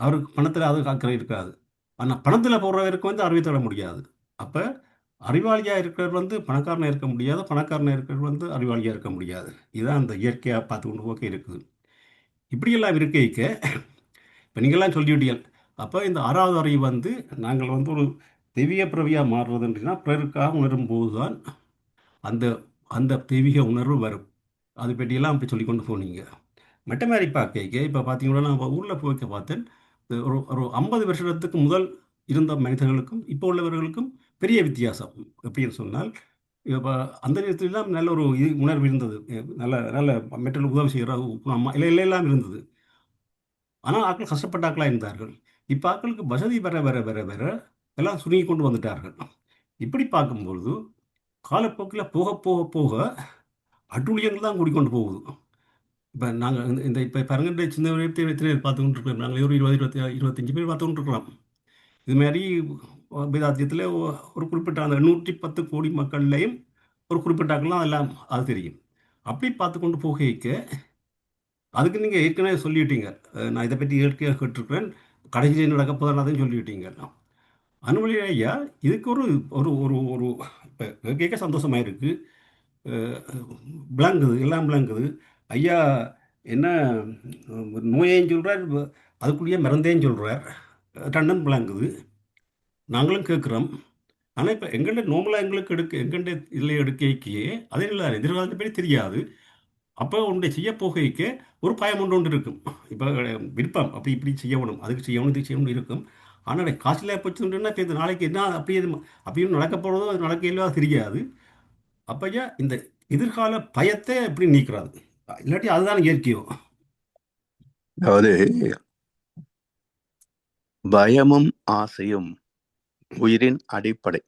அவருக்கு பணத்தில் அது அக்கறை இருக்காது. ஆனால் பணத்தில் போடுறவருக்கு வந்து அறிவை தேட முடியாது. அப்போ அறிவாளியாக இருக்கிறவர் வந்து பணக்காரனாக இருக்க முடியாது, பணக்காரனாக இருக்கிறவர் வந்து அறிவாளியாக இருக்க முடியாது. இதுதான் அந்த இயற்கையாக பார்த்து கொண்டு போக்க இருக்குது. இப்படியெல்லாம் இருக்க இப்போ நீங்கள்லாம் சொல்லிவிட்டீர்கள். அப்போ இந்த 6வது அறிவு வந்து நாங்கள் வந்து ஒரு தெய்வீக பிறவியாக மாறுறதுன்றா பிறருக்காக உணரும் போது தான் அந்த அந்த தெய்வீக உணர்வு வரும். அது பற்றியெல்லாம் அப்படி சொல்லி கொண்டு போனீங்க. மற்ற மாதிரி பார்க்க இப்போ பார்த்தீங்கன்னா நான் ஊரில் போய்க்க பார்த்தேன். ஒரு ஒரு 50 வருஷத்துக்கு முதல் இருந்த மனிதர்களுக்கும் இப்போ உள்ளவர்களுக்கும் பெரிய வித்தியாசம். எப்படின்னு சொன்னால் இப்போ அந்த நேரத்துலாம் நல்ல ஒரு உணர்வு இருந்தது. நல்ல நல்ல மெட்டல் உதவி செய்கிற அம்மா எல்லாம் இருந்தது. ஆனால் ஆட்கள் கஷ்டப்பட்ட ஆட்களாக இருந்தார்கள். இப்போ ஆட்களுக்கு வசதி வர எல்லாம் சுருங்கி கொண்டு வந்துட்டார்கள். இப்படி பார்க்கும்பொழுது காலப்போக்கில் போக போக போக அட்டூழியங்கள் தான் கூடிக்கொண்டு போகுது. இப்போ நாங்கள் இந்த இப்போ பாருங்க சின்ன எத்தனை பேர் பார்த்துக்கிட்டு இருக்கோம். நாங்கள் ஒரு 25 பேர் பார்த்துக்கிட்டு இருக்கிறோம். இதுமாரி வேதாத்தியத்தில் ஒரு குறிப்பிட்ட அந்த 110 கோடி மக்கள்லையும் ஒரு குறிப்பிட்ட ஆட்கள்லாம் எல்லாம் அது தெரியும். அப்படி பார்த்து கொண்டு போக அதுக்கு நீங்கள் ஏற்கனவே சொல்லிவிட்டீங்க. நான் இதை பற்றி இயற்கையாக கேட்டிருக்கிறேன். கடைசியில் நடக்கப்போதான் அதையும் சொல்லிவிட்டீங்க. அனுமதி ஐயா இதுக்கு ஒரு ஒரு ஒரு ஒரு இப்போ கேட்க சந்தோஷமாக இருக்குது. விளங்குது, எல்லாம் விளங்குது. ஐயா என்ன நோயையும் சொல்கிறார், அதுக்குள்ளேயே மருந்தையும் சொல்கிறார். ரெண்டும் விளங்குது, நாங்களும் கேட்குறோம். ஆனால் இப்போ எங்கள்கிட்ட நோம்பலாக எங்களுக்கு எங்கள்கிட்ட இதில் எடுக்கைக்கே அதே இல்லை எதிர்காலத்தை பற்றி தெரியாது. அப்போ ஒன்றை செய்ய போகைக்க ஒரு பயம் ஒன்று இருக்கும். இப்போ விருப்பம் அப்படி இப்படி செய்யணும், அதுக்கு செய்யணும், இதுக்கு செய்யணும் இருக்கும். ஆனால் காசில் போச்சுன்னா இப்போ இது நாளைக்கு என்ன அப்படின்னு நடக்க போகிறதோ அது நடக்க இல்லையோ தெரியாது. அப்பையா இந்த எதிர்கால பயத்தை எப்படி நீக்கிறாது? இல்லாட்டி அதுதான் இயற்கையோ? அதாவது பயமும் ஆசையும் உயிரின் அடிப்படை.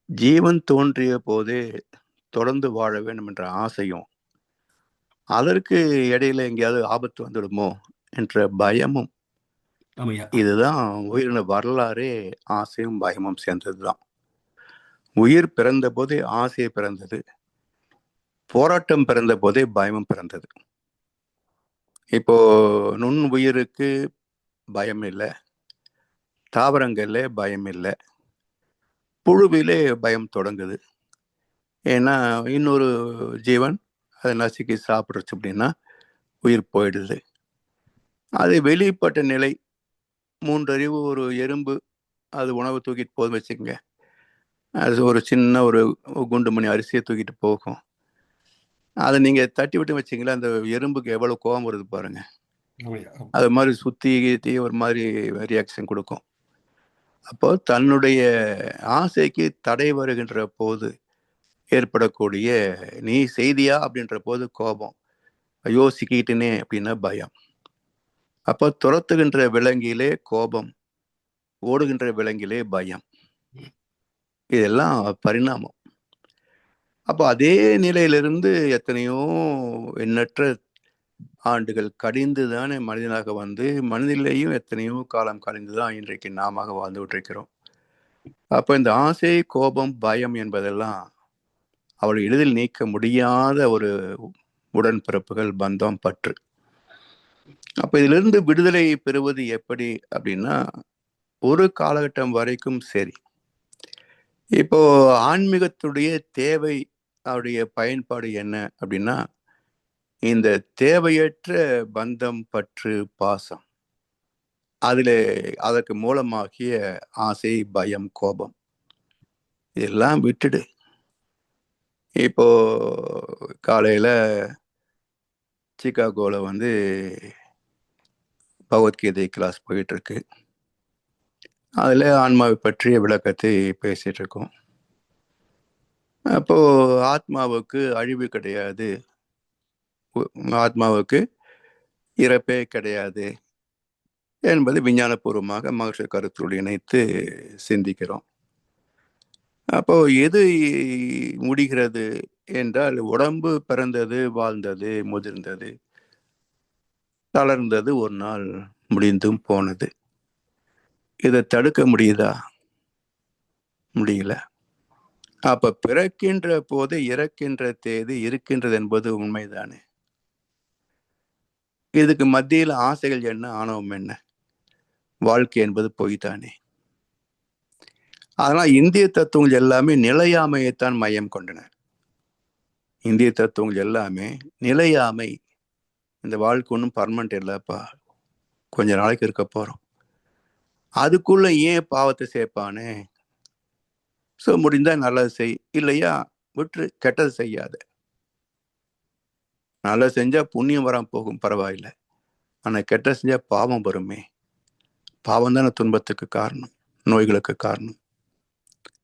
ஜீவன் தோன்றிய போதே தொடர்ந்து வாழ வேண்டும் என்ற ஆசையும் அதற்கு இடையில எங்கேயாவது ஆபத்து வந்துடுமோ என்ற பயமும். ஆமையா. இதுதான் உயிரின வரலாறே. ஆசையும் பயமும் சேர்ந்ததுதான். உயிர் பிறந்த போதே ஆசை பிறந்தது, போராட்டம் பிறந்த போதே பயமும் பிறந்தது. இப்போ நுண் உயிருக்கு பயம் இல்லை, தாவரங்கள்ல பயம் இல்லை, புழுவிலே பயம் தொடங்குது. ஏன்னா இன்னொரு ஜீவன் அதை நசுக்கி சாப்பிடுச்சு அப்படின்னா உயிர் போயிடுது. அது வெளிப்பட்ட நிலை. 3 அறிவு ஒரு எறும்பு அது உணவு தூக்கிட்டு போதும் வச்சுக்கோங்க. அது ஒரு சின்ன ஒரு குண்டு மணி அரிசியை தூக்கிட்டு போகும். அதை நீங்க தட்டி விட்டு வச்சிங்களா, அந்த எறும்புக்கு எவ்வளவு கோபம் வருது பாருங்க. ஆமையா. அது மாதிரி சுத்தி கீத்தி ஒரு மாதிரி ரியாக்ஷன் கொடுக்கும். அப்போ தன்னுடைய ஆசைக்கு தடை வருகின்ற போது ஏற்படக்கூடிய நீ செய்தியா அப்படின்ற போது கோபம், ஐயோ சிக்கிட்டனே அப்படின்னா பயம். அப்போ துரத்துகின்ற விலங்கிலே கோபம், ஓடுகின்ற விலங்கிலே பயம். இதெல்லாம் பரிணாமம். அப்போ அதே நிலையிலிருந்து எத்தனையோ எண்ணற்ற ஆண்டுகள் கடிந்து தானே மனிதனாக வந்து, மனிதனிலேயும் எத்தனையோ காலம் கழிந்து தான் இன்றைக்கு நாம வாழ்ந்து விட்டிருக்கிறோம். அப்போ இந்த ஆசை, கோபம், பயம் என்பதெல்லாம் அவள் எளிதில் நீக்க முடியாத ஒரு உடன்பிறப்புகள், பந்தம், பற்று. அப்ப இதிலிருந்து விடுதலை பெறுவது எப்படி அப்படின்னா, ஒரு காலகட்டம் வரைக்கும் சரி. இப்போ ஆன்மீகத்துடைய தேவை, அவருடைய பயன்பாடு என்ன அப்படின்னா, இந்த தேவையற்ற பந்தம், பற்று, பாசம், அதில் அதற்கு மூலமாகிய ஆசை, பயம், கோபம் இதெல்லாம் விட்டுடு. இப்போ காலையில் சிகாகோவில் வந்து பகவத்கீதை கிளாஸ் போயிட்டு இருக்கு. அதில் ஆன்மாவை பற்றிய விளக்கத்தை பேசிட்டு இருக்கோம். அப்போ ஆத்மாவுக்கு அழிவு கிடையாது, ஆத்மாவுக்கு இறப்பே கிடையாது என்பது விஞ்ஞானபூர்வமாக மகர்ஷி கருத்துடன் இணைத்து சிந்திக்கிறோம். அப்போ எது முடிகிறது என்றால், உடம்பு பிறந்தது, வாழ்ந்தது, முதிர்ந்தது, தளர்ந்தது, ஒரு நாள் முடிந்தும் போனது. இதை தடுக்க முடியுதா? முடியல. அப்ப பிறக்கின்ற போது இறக்கின்ற தேதி இருக்கின்றது என்பது உண்மைதானே. இதுக்கு மத்தியில் ஆசைகள் என்ன, ஆணவம் என்ன? வாழ்க்கை என்பது பொய்தானே. அதனால் இந்திய தத்துவங்கள் எல்லாமே நிலையாமையைத்தான் மையம் கொண்டன. இந்திய தத்துவங்கள் எல்லாமே நிலையாமை. இந்த வாழ்க்கை ஒன்றும் பர்மனண்ட் இல்லைப்பா, கொஞ்ச நாளைக்கு இருக்க போறோம். அதுக்குள்ள ஏன் பாவத்தை சேர்ப்பானே? ஸோ முடிந்தா நல்லது செய், இல்லையா விட்டு கெட்டது செய்யாத. நல்லது செஞ்சா புண்ணியம் வராம போகும், பரவாயில்லை. ஆனா கெட்ட செஞ்சா பாவம் வருமே. பாவம் தானே துன்பத்துக்கு காரணம், நோய்களுக்கு காரணம்.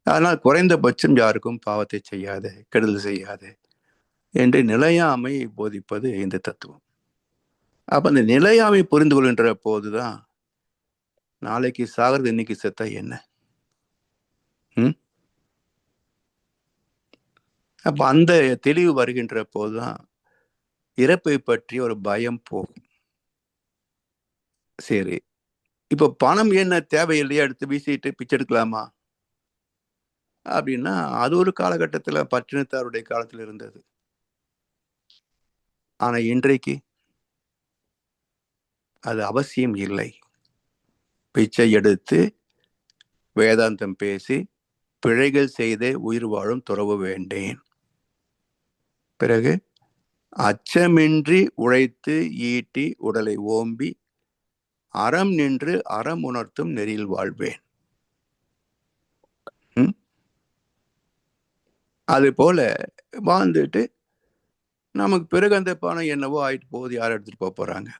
அதனால் குறைந்தபட்சம் யாருக்கும் பாவத்தை செய்யாத, கெடுதல் செய்யாத என்று நிலையாமை போதிப்பது இந்த தத்துவம். அப்ப அந்த நிலையாமை புரிந்து கொள்கின்ற போதுதான் நாளைக்கு சாகிறது இன்னைக்கு செத்தா என்ன. அப்ப அந்த தெளிவு வருகின்ற போதுதான் இறப்பை பற்றி ஒரு பயம் போகும். சரி, இப்ப பணம் என்ன தேவையில்லையா, எடுத்து வீசிட்டு பிச்சை எடுக்கலாமா அப்படின்னா, அது ஒரு காலகட்டத்துல பட்டினத்தாருடைய காலத்துல இருந்தது. ஆனா இன்றைக்கு அது அவசியம் இல்லை. பிச்சை எடுத்து வேதாந்தம் பேசி பிழைகள் செய்தே உயிர் வாழும் துறவு வேண்டேன். பிறகு அச்சமின்றி உழைத்து ஈட்டி உடலை ஓம்பி அறம் நின்று அறம் உணர்த்தும் நெறியில் வாழ்வேன். அது போல வாழ்ந்துட்டு நமக்கு பிறகு அந்த பணம் என்னவோ ஆயிட்டு போகுது, யாரும் எடுத்துட்டு போறாங்க,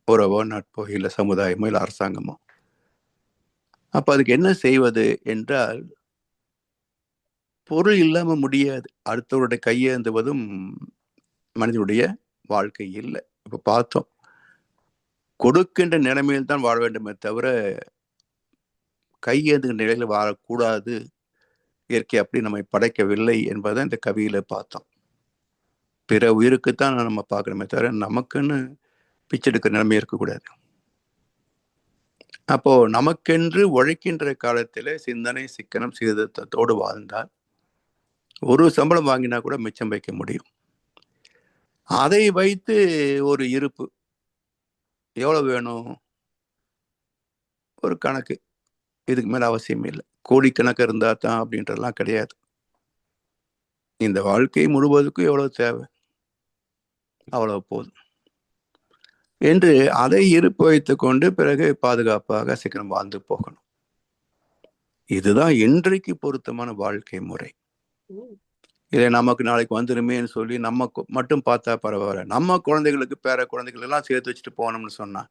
உறவோ நட்போ இல்லை சமுதாயமோ இல்லை அரசாங்கமோ. அப்ப அதுக்கு என்ன செய்வது என்றால், பொருள் இல்லாம முடியாது. அடுத்தவருடைய கையேந்துவதும் மனிதனுடைய வாழ்க்கை இல்லை. இப்ப பார்த்தோம், கொடுக்கின்ற நிலைமையில் தான் வாழ வேண்டுமே தவிர கையேந்துகின்ற நிலையில் வாழக்கூடாது. இயற்கை அப்படி நம்மை படைக்கவில்லை என்பதை இந்த கவியில பார்த்தோம். பிற உயிருக்குத்தான் நம்ம பார்க்கணுமே தவிர நமக்குன்னு பிச்சை எடுக்கிற நிலைமை இருக்கக்கூடாது. அப்போ நமக்கென்று உழைக்கின்ற காலத்துல சிந்தனை, சிக்கனம், சீர்திருத்தத்தோடு வாழ்ந்தால் ஒரு சம்பளம் வாங்கினா கூட மிச்சம் வைக்க முடியும். அதை வைத்து ஒரு இருப்பு எவ்வளவு வேணும், ஒரு கணக்கு, இதுக்கு மேல அவசியம் இல்லை. கோடிக்கணக்கு இருந்தா தான் அப்படின்றதெல்லாம் கிடையாது. இந்த வாழ்க்கை முழுவதுக்கும் எவ்வளவு தேவை, அவ்வளவு போதும் என்று அதை இருப்பு வைத்துக் கொண்டு பிறகு பாதுகாப்பாக சீக்கிரம் வாழ்ந்து போகணும். இதுதான் இன்றைக்கு பொருத்தமான வாழ்க்கை முறை. இதை நமக்கு நாளைக்கு வந்துருமேன்னு சொல்லி நம்ம மட்டும் பார்த்தா பரவாயில்ல, நம்ம குழந்தைகளுக்கு பேர குழந்தைகள் எல்லாம் சேர்த்து வச்சுட்டு போனோம்னு சொன்னா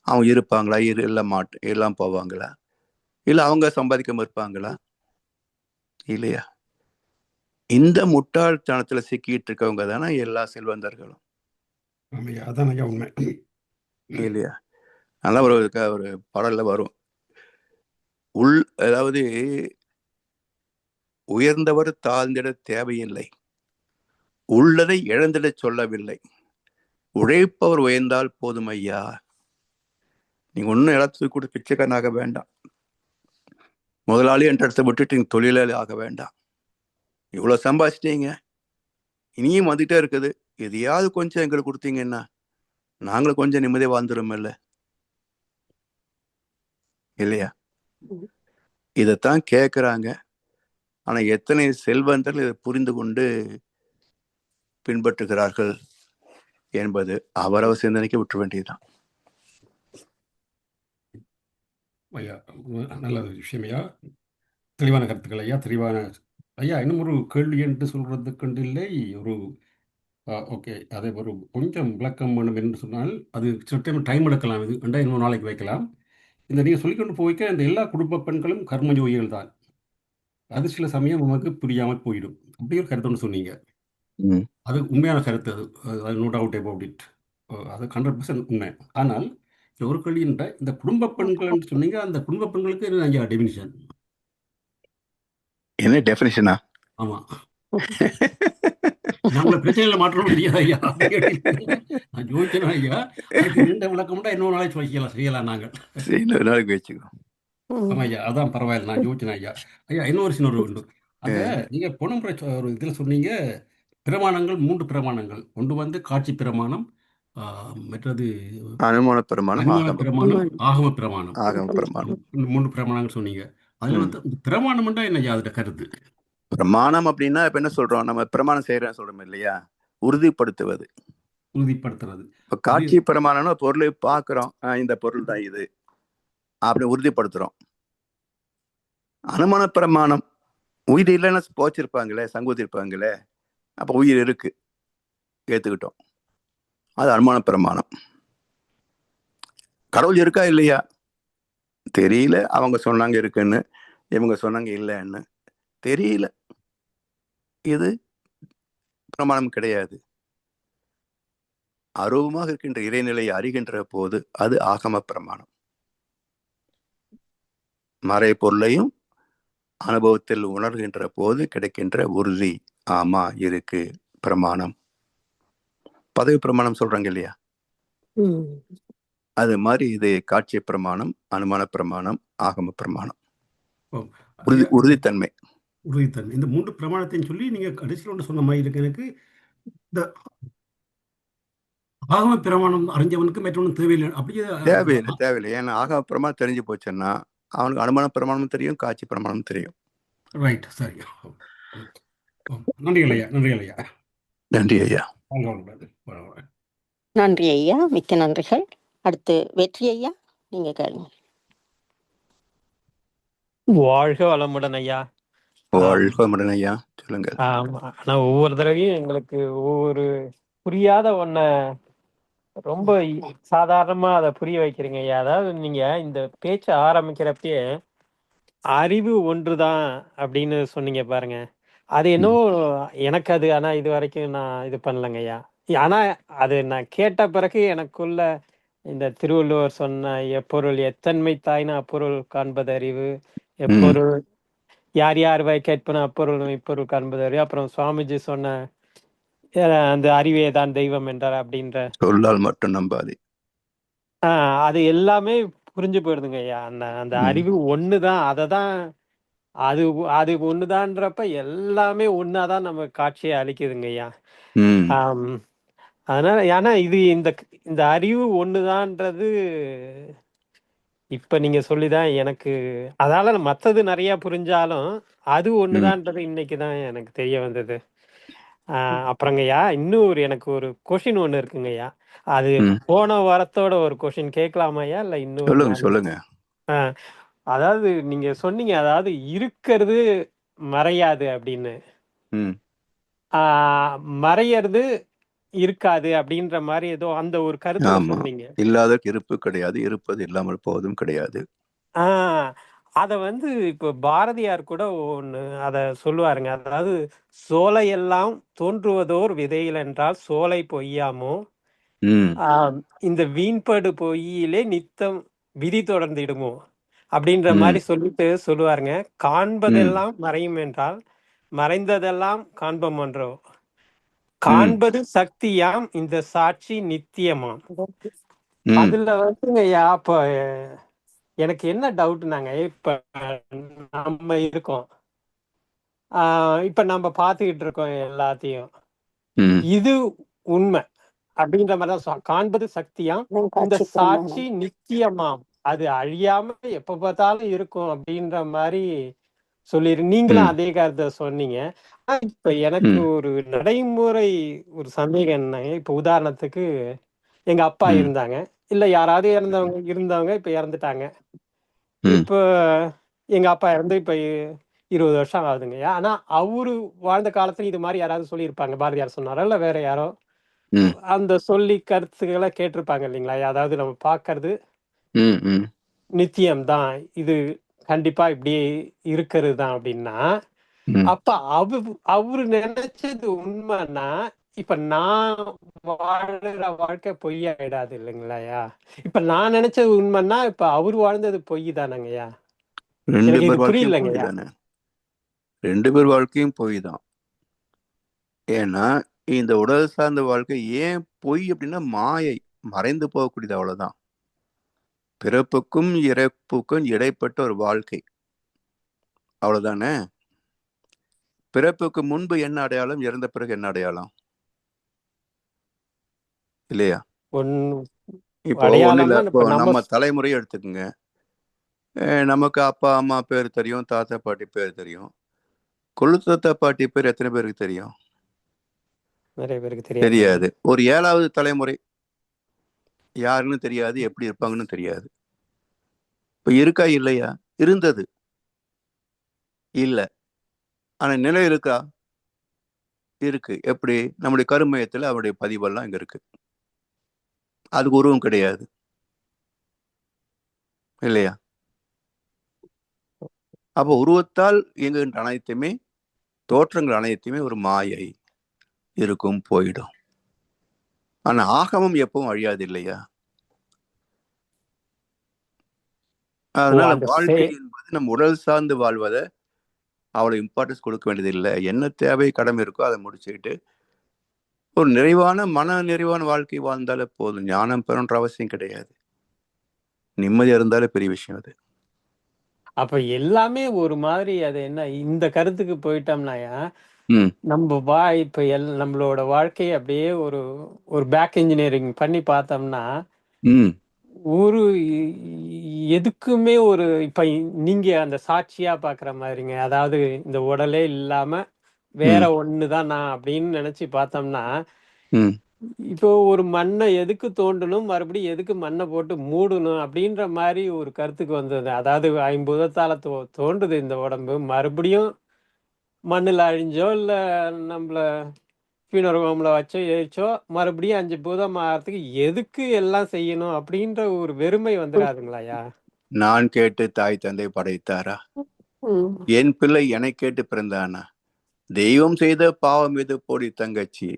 அவங்க இருப்பாங்களா, எல்லாம் போவாங்களா, இல்ல அவங்க சம்பாதிக்காம இருப்பாங்களா? இல்லையா? இந்த முட்டாள்தனத்துல சிக்கிட்டு இருக்கவங்க தானே எல்லா செல்வந்தர்களும். அதான் ஐயா உண்மை. இல்லையா? நல்லா ஒரு பாடல்ல வரும், அதாவது உயர்ந்தவர் தாழ்ந்திட தேவையில்லை, உள்ளதை இழந்திட சொல்லவில்லை, உழைப்பவர் உயர்ந்தால் போதும் ஐயா. நீங்க ஒன்னும் இடத்துக்கு கூட பிச்சைக்காரனாக வேண்டாம், முதலாளி என்ற இடத்தை விட்டுட்டு நீங்க தொழிலாளி ஆக வேண்டாம். இவ்வளவு சம்பாதிச்சிட்டீங்க, இனியும் வந்துட்டே இருக்குது, எதையாவது கொஞ்சம் எங்களுக்கு கொடுத்தீங்கன்னா நாங்களும் கொஞ்சம் நிம்மதியா வாழ்ந்துரும் இல்லையா? இதைத்தான் கேட்கிறாங்க. ஆனா எத்தனை செல்வந்தர்கள் இதை புரிந்து கொண்டு பின்பற்றுகிறார்கள் என்பது அவரவர் சிந்தனைக்கு விட்டு வேண்டியதுதான். ஐயா நல்ல விஷயம் ஐயா, தெளிவான கருத்துக்கள் ஐயா, தெளிவான ஐயா. இன்னும் ஒரு கேள்வி என்று சொல்றதுக்கு இல்லை, ஒரு ஓகே, அதை ஒரு கொஞ்சம் விளக்கம் வேணும் என்று சொன்னால் அது சில டைம் எடுக்கலாம், இது 2 நாளைக்கு வைக்கலாம். இந்த நீங்கள் சொல்லிக்கொண்டு போய்க்க இந்த எல்லா குடும்ப பெண்களும் கர்மயோகிகள் தான், அது சில சமயம் நமக்கு புரியாமல் போயிடும். அப்படி ஒரு கருத்து ஒன்று சொன்னீங்க, அது உண்மையான கருத்து, அது நோ டவுட் அபவுட் இட், அது 100% உண்மை. ஆனால் ஒரு கேள்வி, இந்த குடும்ப பெண்கள் சொன்னீங்க, அந்த குடும்ப பெண்களுக்கு என்ன ஐயா டெஃபினிஷன்? என்ன டெஃபினிஷனா? ஆமா, நாங்கள பிரச்சனையில மாற்றணும் தெரியாது ஐயா, நான் யோசிச்சேன் ஐயா, அதுக்கு 2 விளக்கம்டா இன்னொரு நாளைக்கு செய்யலாம் நாங்கள். இன்னொரு நாளைக்கு வச்சுக்கோ. ஆமா ஐயா, அதான் பரவாயில்ல, நான் யோசிச்சேன் ஐயா. ஐயா இன்னொரு உண்டு, அந்த நீங்க போன முறை ஒரு இதில் சொன்னீங்க, பிரமாணங்கள் 3 பிரமாணங்கள், ஒன்று காட்சி பிரமாணம், மற்றது அனுமான பிரமாணம், ஆகம பிரமாணம், 3 பிரமாணங்கள் சொன்னீங்க. அதுல பிரமாணம் என்ன ஐயா அதோட கருத்து? பிரமாணம் அப்படின்னா இப்ப என்ன சொல்றோம், நம்ம பிரமாணம் செய்யறோம் சொல்றோம் இல்லையா, உறுதிப்படுத்துவது. இப்ப காட்சி பிரமாணம்னா பொருளை பார்க்கிறோம், இந்த பொருள் தான் இது அப்படி உறுதிப்படுத்துறோம். அனுமான பிரமாணம், உயிர் இல்லைன்னா போச்சிருப்பாங்களே, சங்கூதிருப்பாங்களே, அப்ப உயிர் இருக்கு ஏத்துக்கிட்டோம், அது அனுமான பிரமாணம். கடவுள் இருக்கா இல்லையா தெரியல, அவங்க சொன்னாங்க இருக்குன்னு, இவங்க சொன்னாங்க இல்லைன்னு தெரியல, இது பிரமாணம் கிடையாது. அருவமாக இருக்கின்ற இறைநிலையை அறிகின்ற போது அது ஆகம பிரமாணம். மறை பொருளையும் அனுபவத்தில் உணர்கின்ற போது கிடைக்கின்ற உறுதி, ஆமா இருக்கு பிரமாணம். பதவி பிரமாணம் சொல்றாங்க இல்லையா, அது மாதிரி இது காட்சி பிரமாணம், அனுமான பிரமாணம், ஆகம பிரமாணம், உறுதித்தன்மை. இந்த 3 பிரமாணத்தையும் சொல்லி நீங்க கடைசியில் ஒன்று சொன்ன மாதிரி இருக்கு எனக்கு, இந்த ஆகம பிரமாணம் அறிஞ்சவனுக்கு மற்றொன்றும் தேவையில்லை, அப்படியே தேவையில்லை. ஏன்னா ஆகம பிரமாணம் தெரிஞ்சு போச்சுன்னா அவனுக்கு அனுமான பிரமாணமும் தெரியும், காட்சி பிரமாணமும் தெரியும். ரைட், சரி. நன்றிகள் ஐயா. நன்றி ஐயா. நன்றி ஐயா, மிக்க நன்றிகள். அடுத்து வெற்றி ஐயா, நீங்க கேளுங்க. வாழ்க வளமுடன் ஐயா. வாழ்க வளமுடன் ஐயா, சொல்லுங்க. ஆனா ஒவ்வொரு தடவையும் எங்களுக்கு ஒவ்வொரு புரியாத ஒன்ன ரொம்ப சாதாரணமா அதை புரிய வைக்கிறீங்க ஐயா. அதாவது நீங்க இந்த பேச்ச ஆரம்பிக்கிறப்பயே அறிவு ஒன்றுதான் அப்படின்னு சொன்னீங்க பாருங்க, அது என்னவோ எனக்கு அது, ஆனா இது வரைக்கும் நான் இது பண்ணலங்க ஐயா. ஆனா அது நான் கேட்ட பிறகு எனக்குள்ள இந்த திருவள்ளுவர் சொன்ன எப்பொருள் எத்தன்மை தாய்னா அப்பொருள் காண்பது அறிவு, எப்பொருள் யார் யார் வாய் கேட்பன அப்பொருள் இப்பொருள் காண்பது அறிவு, அப்புறம் சுவாமிஜி சொன்ன அந்த அறிவே தான் தெய்வம் என்றார் அப்படின்ற சொல்லால் மட்டும் நம்பாதே. அது எல்லாமே புரிஞ்சு போயிடுதுங்க ஐயா. அந்த அந்த ம். அறிவு ஒண்ணுதான். அததான் அது அது ஒண்ணுதான்றப்ப எல்லாமே ஒன்னாதான் நம்ம காட்சியை அளிக்குதுங்க ஐயா. ம். ஆம், அதனால ஏன்னா இது இந்த இந்த அறிவு ஒண்ணுதான்றது இப்ப நீங்க சொல்லிதான் எனக்கு, அதால மத்தது நிறைய புரிஞ்சாலும் அது ம். ஒண்ணுதான்றது இன்னைக்குதான் எனக்கு தெரிய வந்தது. அப்புறங்கய்யா இன்னும் எனக்கு ஒரு கொஷின் ஒண்ணு இருக்குங்கய்யா. அது ம். போன வாரத்தோட ஒரு கொஷின் கேட்கலாமாய்யா இல்ல இன்னொரு சொல்லுங்க நாள்? சொல்லுங்க. அதாவது நீங்க சொன்னீங்க, அதாவது இருக்கிறது மறையாது அப்படின்னு. ம். மறையறது இருக்காது அப்படின்ற மாதிரி ஏதோ அந்த ஒரு கருத்துல ஆமா. சொன்னீங்க. இல்லாத இருப்பு கிடையாது, இருப்பது இல்லாமல் போவதும் கிடையாது. ஆஹ் அத இப்ப பாரதியார் கூட ஒண்ணு அத சொல்லுவாருங்க. அதாவது சோலையெல்லாம் தோன்றுவதோர் விதையில் என்றால் சோலை பொய்யாமோ, ம். இந்த வீண்படு பொய்யிலே நித்தம் விதி தொடர்ந்திடுமோ அப்படின்ற ம். மாதிரி சொல்லுவாருங்க. ம். காண்பதெல்லாம் மறையும் என்றால் மறைந்ததெல்லாம் காண்பம் என்றோ, ம். காண்பது சக்தியாம் இந்த சாட்சி நித்தியமாம். ம். அதுல ஐயா அப்ப எனக்கு என்ன டவுட்னாங்க, இப்ப நம்ம இருக்கோம், இப்ப நம்ம பாத்துக்கிட்டு இருக்கோம் எல்லாத்தையும், ம். இது உண்மை அப்படின்ற மாதிரிதான் காண்பது சக்தியாம் இந்த காட்சி சாட்சி பிரமாணம். நித்தியமாம், அது அழியாம எப்ப பார்த்தாலும் இருக்கும் அப்படின்ற மாதிரி நீங்களும் ம். அதே கருத்தை சொன்னீங்க. இப்ப எனக்கு ம். ஒரு நடைமுறை ஒரு சந்தேகம் என்னங்க, இப்ப உதாரணத்துக்கு எங்க அப்பா ம். இருந்தாங்க, இல்ல யாராவது இருந்தவங்க இப்ப இறந்துட்டாங்க. ம். இப்ப எங்க அப்பா இறந்து இப்ப 20 வருஷம் ஆகுதுங்க. ஆனா அவரு வாழ்ந்த காலத்துல இது மாதிரி யாராவது சொல்லியிருப்பாங்க, பாரதியார் சொன்னாரோ இல்ல வேற யாரோ ம். அந்த சொல்லி கருத்துக்களை கேட்டிருப்பாங்க இல்லைங்களா? அதாவது நம்ம பார்க்கறது ம். ம். நித்தியம்தான், இது கண்டிப்பா இப்படி இருக்கிறது தான் அப்படின்னா, ம். அப்ப அவரு நினைச்சது உண்மைன்னா இப்ப நான் வாழுற வாழ்க்கை பொய்யாயிடாது இல்லைங்களாயா? இப்ப நான் நினைச்சது உண்மைன்னா இப்ப அவர் வாழ்ந்தது பொய் தானங்கய்யா? 2 எனக்கு இது பேர் வாழ்க்கையும் பொய் புரியலங்கய்யா. தானே. 2 பேர் வாழ்க்கையும் பொய் தான். ஏன்னா இந்த உடல் சார்ந்த வாழ்க்கை ஏன் பொய் அப்படின்னா மாயை, மறைந்து போகக்கூடியது, அவ்வளவுதான். பிறப்புக்கும் இறப்புக்கும் இடைப்பட்ட ஒரு வாழ்க்கை, அவ்வளவுதானே. பிறப்புக்கு முன்பு என்ன அடையாளம், இறந்த பிறகு என்ன அடையாளம் இல்லையா? இப்போ ஒண்ணு இல்ல, அடையாளம்னா இப்போ இப்ப நம்ம நம்ம தலைமுறையை எடுத்துக்கோங்க. நமக்கு அப்பா அம்மா பேர் தெரியும், தாத்தா பாட்டி பேர் தெரியும். கொள்ளு தாத்தா பாட்டி பேர் எத்தனை பேருக்கு தெரியும்? நிறைய பேருக்கு தெரியாது. தெரியாது. ஒரு 7வது தலைமுறை யாருன்னு தெரியாது, எப்படி இருப்பாங்கன்னு தெரியாது. இப்ப இருக்கா இல்லையா? இருந்தது இல்ல, ஆனா நிலை இருக்கா? இருக்கு. எப்படி? நம்முடைய கருமையத்துல அவருடைய பதிவெல்லாம் இங்க இருக்கு. அதுக்கு உருவம் கிடையாது இல்லையா? அப்போ உருவத்தால் இயங்குகின்ற அனைத்துமே, தோற்றங்கள் அனைத்துமே ஒரு மாயை, இருக்கும், போயிடும். ஆனா ஆகமம் எப்பவும் அழியாது இல்லையா? அதனால அந்த வாழ்க்கை என்பது நம்ம உடல் சார்ந்து வாழ்வதை அவ்வளவு இம்பார்ட்டன்ஸ் கொடுக்க வேண்டியது இல்லை. என்ன தேவை கடமை இருக்கோ அதை முடிச்சுக்கிட்டு ஒரு நிறைவான மன நிறைவான வாழ்க்கை வாழ்ந்தாலே போதும். ஞானம் பெறன்ற அவசியம் கிடையாது. நிம்மதியா இருந்தாலே பெரிய விஷயம் அது. அப்ப எல்லாமே ஒரு மாதிரி அது என்ன இந்த கருத்துக்கு போயிட்டோம்னாயா, ம். நம்ம இப்ப நம்மளோட வாழ்க்கையை அப்படியே ஒரு ஒரு பேக் இன்ஜினியரிங் பண்ணி பார்த்தோம்னா, ம். ஒரு எதுக்குமே ஒரு இப்ப நீங்க அந்த சாட்சியா பாக்குற மாதிரிங்க, அதாவது இந்த உடலே இல்லாம வேற ம். ஒண்ணுதான் நான் அப்படின்னு நினைச்சு பார்த்தோம்னா, ம். இப்போ ஒரு மண்ணை எதுக்கு தோண்டணும், மறுபடியும் எதுக்கு மண்ணை போட்டு மூடணும் அப்படின்ற மாதிரி ஒரு கருத்துக்கு வந்தது. அதாவது 50 தோன்றுது இந்த உடம்பு, மறுபடியும் மண்ணுல அழிஞ்சோ இல்ல நம்மள ஃபியூனரல் ஹோம்ல வச்சோ எரிச்சோ மறுபடியும் 5 பூதம் ஆகிறதுக்கு எதுக்கு எல்லாம் செய்யணும் அப்படின்ற ஒரு வெறுமை வந்துடாதுங்களாயா? நான் கேட்டு தாய் தந்தை படைத்தாரா? என் பிள்ளை என்னை கேட்டு பிறந்தானா? தெய்வம் செய்த பாவம் எது போடி தங்கச்சி.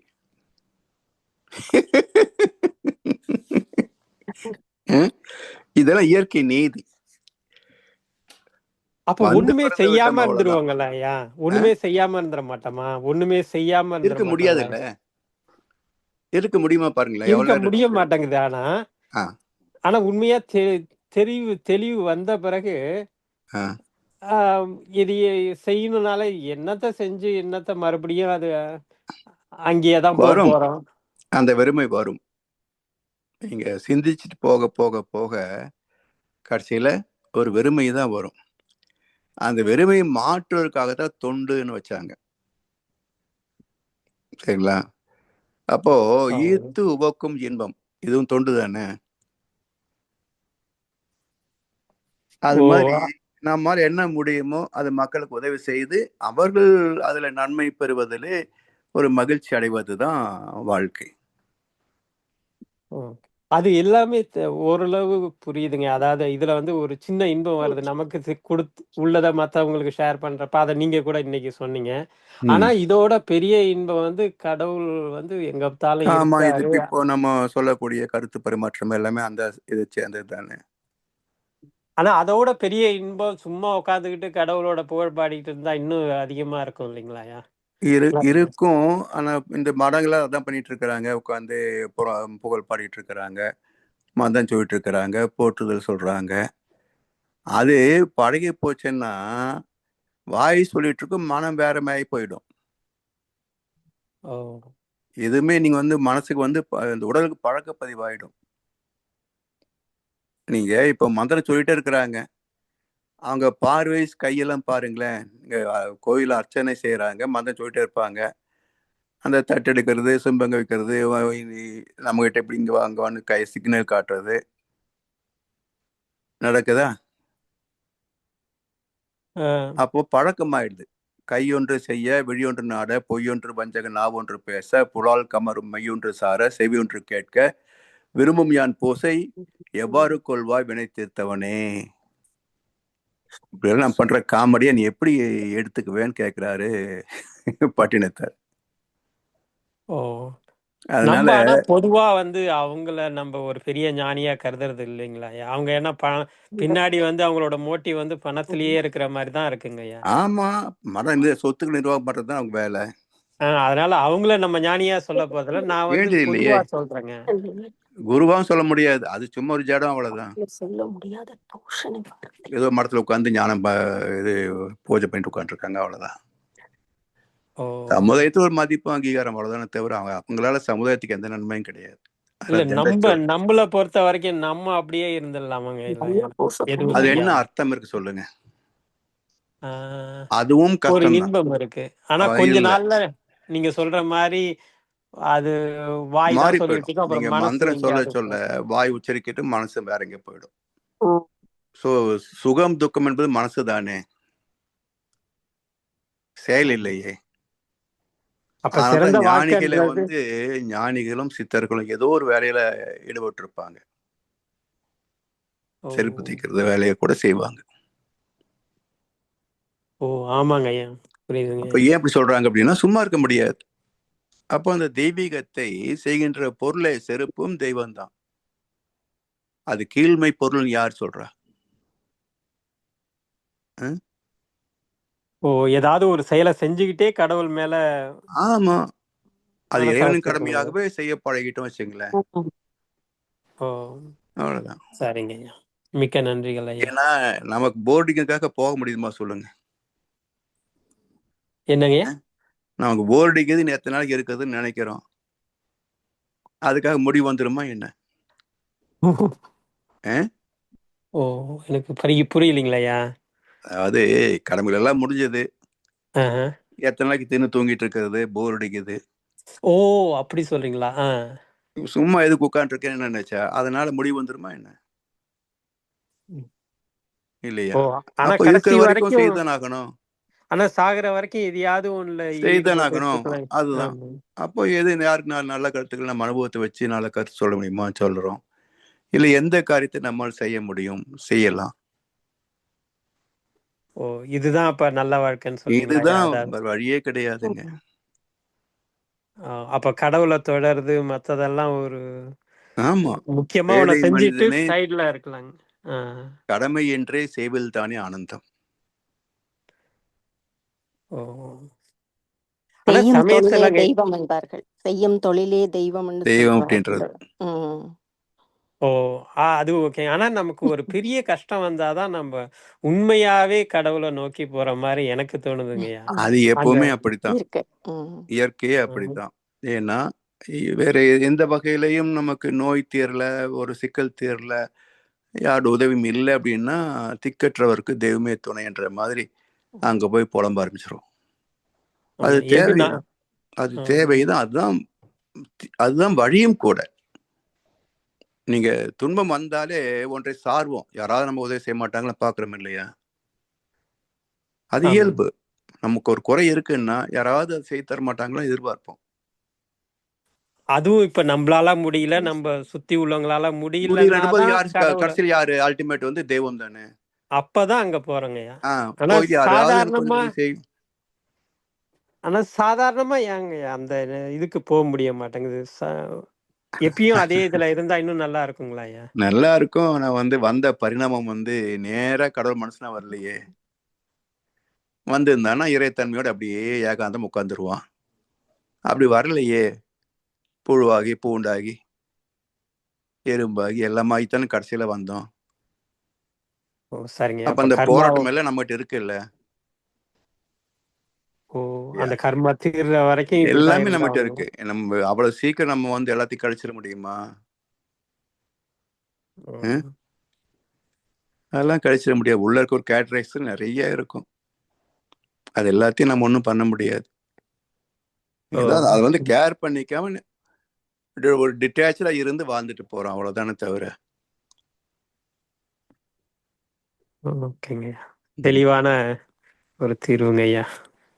இதெல்லாம் இயற்கை நீதி. அப்ப ஒண்ணுமே செய்யாம அவ்வளவுதான். இருந்துருவாங்கல்ல ஐயா? ஒண்ணுமே செய்யாம இருந்துட மாட்டோமா? ஒண்ணுமே செய்யாம இருக்க இருந்துட முடியாது மாட்டோங்களா? இல்ல. இருக்க முடியுமா பாருங்களேன், எவ்வளவு இருக்க நேரம் முடிய இருக்கு? மாட்டேங்குது. ஆ, ஆனா உண்மையா தெளிவு வந்த பிறகு ஆ. ஆம், இது செய்யணும்னால என்னத்த செஞ்சு என்னத்த மறுபடியும் அது அங்கேயே தான் வரும், போறோம். அந்த வெறுமை வரும். நீங்க சிந்திச்சுட்டு போக போக போக கடைசியில ஒரு வெறுமை தான் வரும். அந்த வெறுமையை மாற்றுவதற்காக தான் தொண்டுன்னு வச்சாங்க, சரிங்களா? அப்போ ஆ. ஈர்த்து உவக்கும் இன்பம், இதுவும் தொண்டு தானே. அது ஓ மாதிரி நம்மால் என்ன முடியுமோ அது மக்களுக்கு உதவி செய்து அவர்கள் அதுல நன்மை பெறுவதிலே ஒரு மகிழ்ச்சி அடைவது தான் வாழ்க்கை. ஓ. அது எல்லாமே ஓரளவு புரியுதுங்க. அதாவது இதுல வந்து ஒரு சின்ன இன்பம் வருது நமக்கு, கொடுத்து உள்ளதை மற்றவங்களுக்கு ஷேர் பண்றப்ப அதை நீங்க கூட இன்னைக்கு சொன்னீங்க. ஆனா ம். இதோட பெரிய இன்பம் வந்து கடவுள் வந்து எங்க பார்த்தாலும் ஆமா, இது இருக்காரு. இப்போ நம்ம சொல்லக்கூடிய கருத்து பரிமாற்றம் எல்லாமே அந்த இதை சேர்ந்தது தானே. ஆனா அதோட பெரிய இன்பம் சும்மா உட்காந்துக்கிட்டு கடவுளோட புகழ் பாடிட்டு இருந்தா இன்னும் அதிகமா இருக்கும் இல்லைங்களாயா? இருக்கும். ஆனா இந்த மடங்களை அதான் பண்ணிட்டு இருக்கிறாங்க, உட்காந்து புகழ் பாடிட்டு இருக்கிறாங்க, மதம் சொல்லிட்டு இருக்கிறாங்க, போற்றுதல் சொல்றாங்க. அது பழகி போச்சுன்னா வாய் சொல்லிட்டு இருக்கும், மனம் வேற மாதிரி போயிடும். ஓ. எதுவுமே நீங்க வந்து மனசுக்கு வந்து இந்த உடலுக்கு பழக்க பதிவாயிடும். நீங்க இப்ப மந்திரம் சொல்லிட்டே இருக்கிறாங்க, அவங்க பார்வை கையெல்லாம் பாருங்களேன். இங்க கோயில அர்ச்சனை செய்யறாங்க, மந்திரம் சொல்லிட்டே இருப்பாங்க, அந்த தட்டு எடுக்கிறது, சிம்பங்க வைக்கிறது, நம்ம கிட்ட இப்படி இங்க வாங்கன்னு கை சிக்னல் காட்டுறது நடக்குதா? அப்போ பழக்கமாயிடுது. கையொன்று செய்ய விழியொன்று நாட, பொய்யொன்று வஞ்சக நாவொன்று பேச, புலால் கமரும் மையொன்று சார, செவியொன்று கேட்க, விரும்பும் யான் பூசை எவ்வாறு கொள்வாய் வினை தீர்த்தவனே. இப்படியெல்லாம் நான் பண்ற காமெடியை நீ எப்படி எடுத்துக்குவேன்னு கேட்கிறாரு பட்டினத்தார். ஓ. அதனால நம்ம ஆனா பொதுவா வந்து அவங்கள நம்ம ஒரு பெரிய ஞானியா கருதுறது இல்லைங்களா? அவங்க என்ன பின்னாடி வந்து அவங்களோட மோட்டிவ் வந்து பணத்திலேயே இருக்கிற மாதிரி தான் இருக்குங்கய்யா. ஆமா, மடம் இந்த சொத்துக்கள் நிர்வாகம் பண்றதுதான் அவங்க வேலை. அதனால அவங்கள நம்ம ஞானியா சொல்ல போறதில்ல, நான் வந்து வேண்டியது இல்லையே, பொதுவா சொல்றேங்க. குருவாவும் சொல்ல முடியாது, அது சும்மா ஒரு ஜடம், அவ்வளவுதான். சொல்ல முடியாத தூஷணை. ஏதோ மடத்துல உட்காந்து ஞானம் இது பூஜை பண்ணிட்டு உட்காந்துருக்காங்க, அவ்வளவுதான். ஓ. சமுதாயத்துக்கு ஒரு மதிப்பு அங்கீகாரம், அவ்வளவுதானே தவிர அவங்களால சமுதாயத்துக்கு எந்த நன்மையும் கிடையாது. இல்ல, நம்மள பொறுத்த வரைக்கும் நம்ம அப்படியே இருந்துடலாமாங்க? எதுவும் அது என்ன செய்யாம. அர்த்தம் இருக்கு சொல்லுங்க? ஆ, அதுவும் ஒரு கஷ்டம் தான். இன்பம் இருக்கு. ஆனா கொஞ்ச நாள்ல நீங்க சொல்ற மாதிரி அது வாய் மாறி தான் சொல்லிட்டு போயிடும். இருக்கும், நீங்க அப்புறம் மனசு மந்திரம் சொல்ல எங்கேயாவது சொல்ல போகும். வாய் உச்சரிக்கிட்டு மனசு வேற எங்க போயிடும். சோ சுகம் துக்கம் என்பது மனசு தானே, செயல் இல்லையே. அப்ப சிறந்த அதனால்தான் ஞானிகளை வாழ்க்கைன்றது வந்து ஞானிகளும் சித்தர்களும் ஏதோ ஒரு வேலையில ஈடுபட்டு இருப்பாங்க. செருப்பு தைக்கிறது வேலையை கூட செய்வாங்க. ஓ, ஆமாங்க ஐயா, புரியுதுங்க. அப்ப ஏன் அப்படி சொல்றாங்க அப்படின்னா, சும்மா இருக்க முடியாது. அப்போ அந்த தெய்வீகத்தை செய்கின்ற பொருளை செருப்பும் தெய்வம் தான். அது கீழ்மை பொருள் யார் சொல்றா? ஓ, ஏதாவது ஒரு செயலை செஞ்சுக்கிட்டே கடவுள் மேல. ஆமா, அது இறைவனின் மனசாட்சி. கடமையாகவே செய்ய பழகிட்டோம் வச்சுங்களேன், ஓ, அவ்வளவுதான். சரிங்க ஐயா, மிக்க நன்றிகள் ஐயா. ஏன்னா நமக்கு போர்டிங்காக போக முடியுமா சொல்லுங்க? என்னங்க? நமக்கு போர்டிங்கிறது எத்தனை நாளைக்கு இருக்குதுன்னு நினைக்கிறோம், அதுக்காக முடிவு வந்துருமா என்ன? ஓ, எனக்கு புரியலீங்களையா? அதாவது கடமைகள் எல்லாம் முடிஞ்சது, எத்தனை நாளைக்கு தின்னு தூங்கிட்டு இருக்கிறது, போர் அடிக்குது. ஓ, அப்படி சொல்றீங்களா? சும்மா எதுக்கு உட்காந்து இருக்கேன்னு நினைச்சா அதனால முடிவு வந்துருமா என்ன? இல்லையா? ஆனா அப்போ இருக்கிற கடைசி வரைக்கும் வரைக்கும், செய்தான் ஆகணும், ஆனா சாகுற வரைக்கும் எதையாவது ஒண்ணுல செய்தான் ஈடுபட்டு ஆகணும், இருக்கலாம். அதுதான். அப்போ எது யாருக்கு நல்ல கருத்துக்கள் நம்ம அனுபவத்தை வச்சு நல்ல கருத்து சொல்ல முடியுமா சொல்றோம், இல்ல எந்த காரியத்தை நம்மால் செய்ய முடியும் செய்யலாம். ஓ, இதுதான் அப்ப நல்ல வாழ்க்கைன்னு சொல்றீங்களா? இதுதான் வழியே கிடையாதுங்க. அப்ப கடவுளை தொடருது மத்ததெல்லாம் ஒரு ஆமா, முக்கியமா ஒண்ணு ஏழை செஞ்சுட்டு மனிதனே சைடுல இருக்கலாங்க. கடமை என்றே செய்வில் தானே ஆனந்தம். ஓ, ஆனா செய்யும் தொழிலே சமயத்துல தெய்வம் என்பார்கள். செய்யும் தொழிலே தெய்வம் என்று தெய்வம் சொல்வார்கள். அப்படின்றது. ம். ஓ அது ஓகே. ஆனா நமக்கு ஒரு பெரிய கஷ்டம் வந்தாதான் நம்ம உண்மையாவே கடவுளை நோக்கி போற மாதிரி எனக்கு தோணுதுங்கய்யா. அது அந்த எப்பவுமே அப்படித்தான், இருக்கு. ம். இயற்கையே அப்படித்தான். ஏன்னா வேற எந்த வகையிலையும் நமக்கு நோய் தீரல, ஒரு சிக்கல் தீரல, யாரோட உதவியும் இல்லை அப்படின்னா திக்கற்றவருக்கு தெய்வமே துணைன்ற மாதிரி அங்க போய் புலம்ப ஆரம்பிச்சிடும். அது எப்படி தேவைதான், அது தேவைதான், அதுதான் வழியும் கூட. நீங்க துன்பம் வந்தாலே ஒன்றை சார்வோம், யாராவது நம்ம உதவி செய்ய மாட்டாங்களா பாக்குறோம் இல்லையா? அது இயல்பு. நமக்கு ஒரு குறை இருக்குன்னா யாராவது அதை செய்து தர மாட்டாங்களா எதிர்பார்ப்போம். அதுவும் இப்ப நம்மளால முடியல, நம்ம சுத்தி உள்ளவங்களால முடியலன்னாதான் கடவுளை, கடைசியில் யாரு அல்டிமேட் வந்து தெய்வம் தானே. அப்பதான் அங்க போறோங்கய்யா. ஆனா போய் யாராவது எனக்கு சாதாரணமா கொஞ்சம் செய்யும். ஆனா சாதாரணமா ஏங்க அந்த இதுக்கு போக முடிய மாட்டேங்குது? எப்பயும் அதே இதுல இருந்தா இன்னும் நல்லா இருக்குங்களா ஐயா? நல்லா இருக்கும். ஆனா வந்து வந்த பரிணாமம் வந்து நேரா கடவுள் மனசுனா வரலையே. வந்திருந்தானா இறைத்தன்மையோட அப்படியே ஏகாந்தம் உட்கார்ந்துருவான். அப்படி வரலையே, புழுவாகி பூண்டாகி எறும்பாகி எல்லாமாய்த்தானே கடைசியில வந்தோம். சரிங்க. அப்ப அந்த போராட்டம் எல்லாம் நம்மகிட்ட இருக்குல்ல, அந்த கர்மா தீர்ற வரைக்கும் எல்லாமே நம்மகிட்ட இருக்கு. நம்ம அவ்வளவு சீக்கிரம் நம்ம வந்து எல்லாத்தையும் கழிச்சிட முடியுமா? அதெல்லாம் கழிச்சிட முடியாது. உள்ள இருக்க ஒரு கேரக்டரைஸ் நிறைய இருக்கும். அது எல்லாத்தையும் நம்ம ஒன்றும் பண்ண முடியாது. அதை வந்து கேர் பண்ணிக்காம ஒரு டிட்டாச்சா இருந்து வாழ்ந்துட்டு போறோம், அவ்வளவுதானே தவிர. ஓகேங்க, தெளிவான ஒரு தீர்வுங்க ஐயா.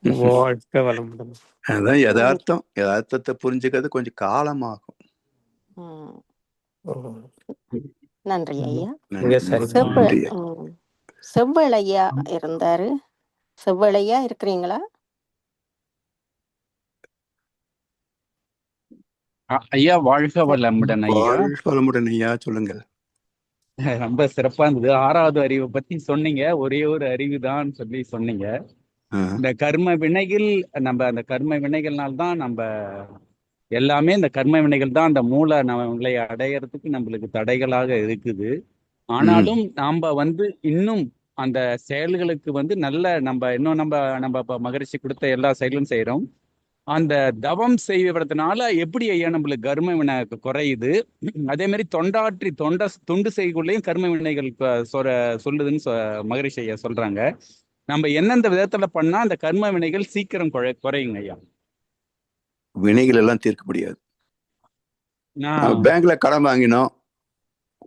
வாழ்க்கை வளமுடன். அதான் யதார்த்தம். யதார்த்தத்தை புரிஞ்சுக்கிறது கொஞ்சம் காலமாகும். நன்றி ஐயா. செவ்வல் ஐயா இருந்தாரு. செவ்வல் ஐயா இருக்கிறீங்களா? ஐயா வாழ்க வளமுடன் ஐயா. வாழ்க வளமுடன் ஐயா, சொல்லுங்க. ரொம்ப சிறப்பா இருந்தது. 6வது அறிவை பத்தி சொன்னீங்க. ஒரே ஒரு அறிவு தான் சொல்லி சொன்னீங்க. இந்த கர்ம வினைகள், நம்ம அந்த கர்ம வினைகள்னால்தான் நம்ம எல்லாமே, இந்த கர்ம வினைகள் தான் அந்த மூல நம்மளை அடையறதுக்கு நம்மளுக்கு தடைகளாக இருக்குது. ஆனாலும் நாம வந்து இன்னும் அந்த செயல்களுக்கு வந்து நல்ல நம்ம மகரிஷி கொடுத்த எல்லா செயலும் செய்யறோம். அந்த தவம் செய்வதனால எப்படி ஐயா நம்மளுக்கு கர்ம வினை குறையுது? அதே மாதிரி தொண்டு செய்கொள்ளையும் கர்ம வினைகள் சொல்லுதுன்னு மகரிஷி ஐயா சொல்றாங்க. நம்ம எந்தெந்த விதத்துல பண்ணா அந்த கர்ம வினைகள் சீக்கிரம் குறையுங்க ஐயா? வினைகள் எல்லாம் தீர்க்க முடியாது. பேங்க்ல கடன் வாங்கினோம்,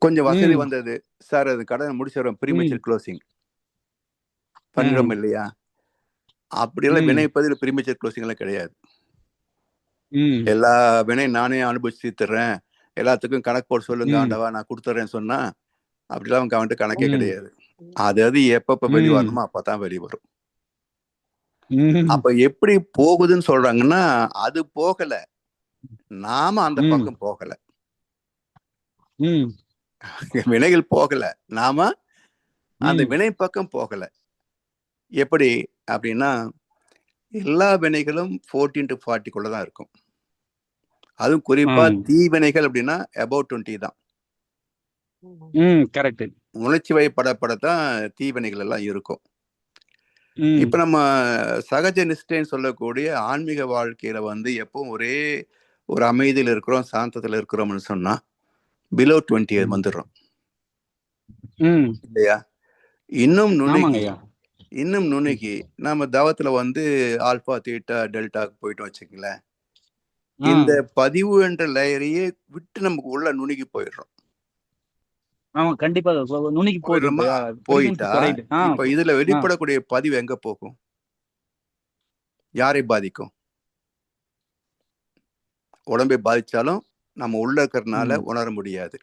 கொஞ்சம் வசதி வந்தது சார், அது கடனை முடிச்சிடறோம், ப்ரீமெச்சூர் க்ளோசிங் பண்ணிடும் இல்லையா? அப்படியெல்லாம் வினை பதில் ப்ரீமெச்சூர் க்ளோசிங் எல்லாம் கிடையாது. எல்லா வினையும் நானே அனுபவிச்சு தர்றேன், எல்லாத்துக்கும் கணக்கு போட்டு சொல்லுங்க ஆண்டவா நான் கொடுத்துறேன்னு சொன்னா அப்படிலாம் அவங்க வந்துட்டு கணக்கே கிடையாது. அது எப்பப்ப வெளி வரணுமோ அப்பதான் வெளிவரும். அப்ப எப்படி போகுதுன்னு சொல்றாங்கன்னா, அது போகல, நாம அந்த பக்கம் போகல. வினைகள் போகல, நாம அந்த வினை பக்கம் போகல. எப்படி அப்படின்னா, எல்லா வினைகளும் 14 to 40 தான் இருக்கும். அதுவும் குறிப்பா தீவினைகள் அப்படின்னா above 20 தான். உணர்ச்சி வயப்படத்தான் தீவினைகள் எல்லாம் இருக்கும். இப்ப நம்ம சகஜ நிஷ்டைன்னு சொல்லக்கூடிய ஆன்மீக வாழ்க்கையில வந்து எப்பவும் ஒரே ஒரு அமைதியில் இருக்கிறோம், சாந்தத்துல இருக்கிறோம்னு சொன்னா பிலோ 20 வந்துடுறோம் இல்லையா? இன்னும் நுணுகி நம்ம தவத்துல வந்து ஆல்பா தீட்டா டெல்டாக்கு போயிட்டோம் வச்சுக்கங்களேன், இந்த பதிவு என்ற லேயரையே விட்டு நமக்கு உள்ள நுணுகி போயிடுறோம். போயிட்டா இப்ப இதுல வெளிப்படக்கூடிய பதிவு எங்க போகும்? யாரை பாதிக்கும்? உடம்பை பாதிச்சாலும் நம்ம உள்ள இருக்கிறதுனால உணர முடியாது.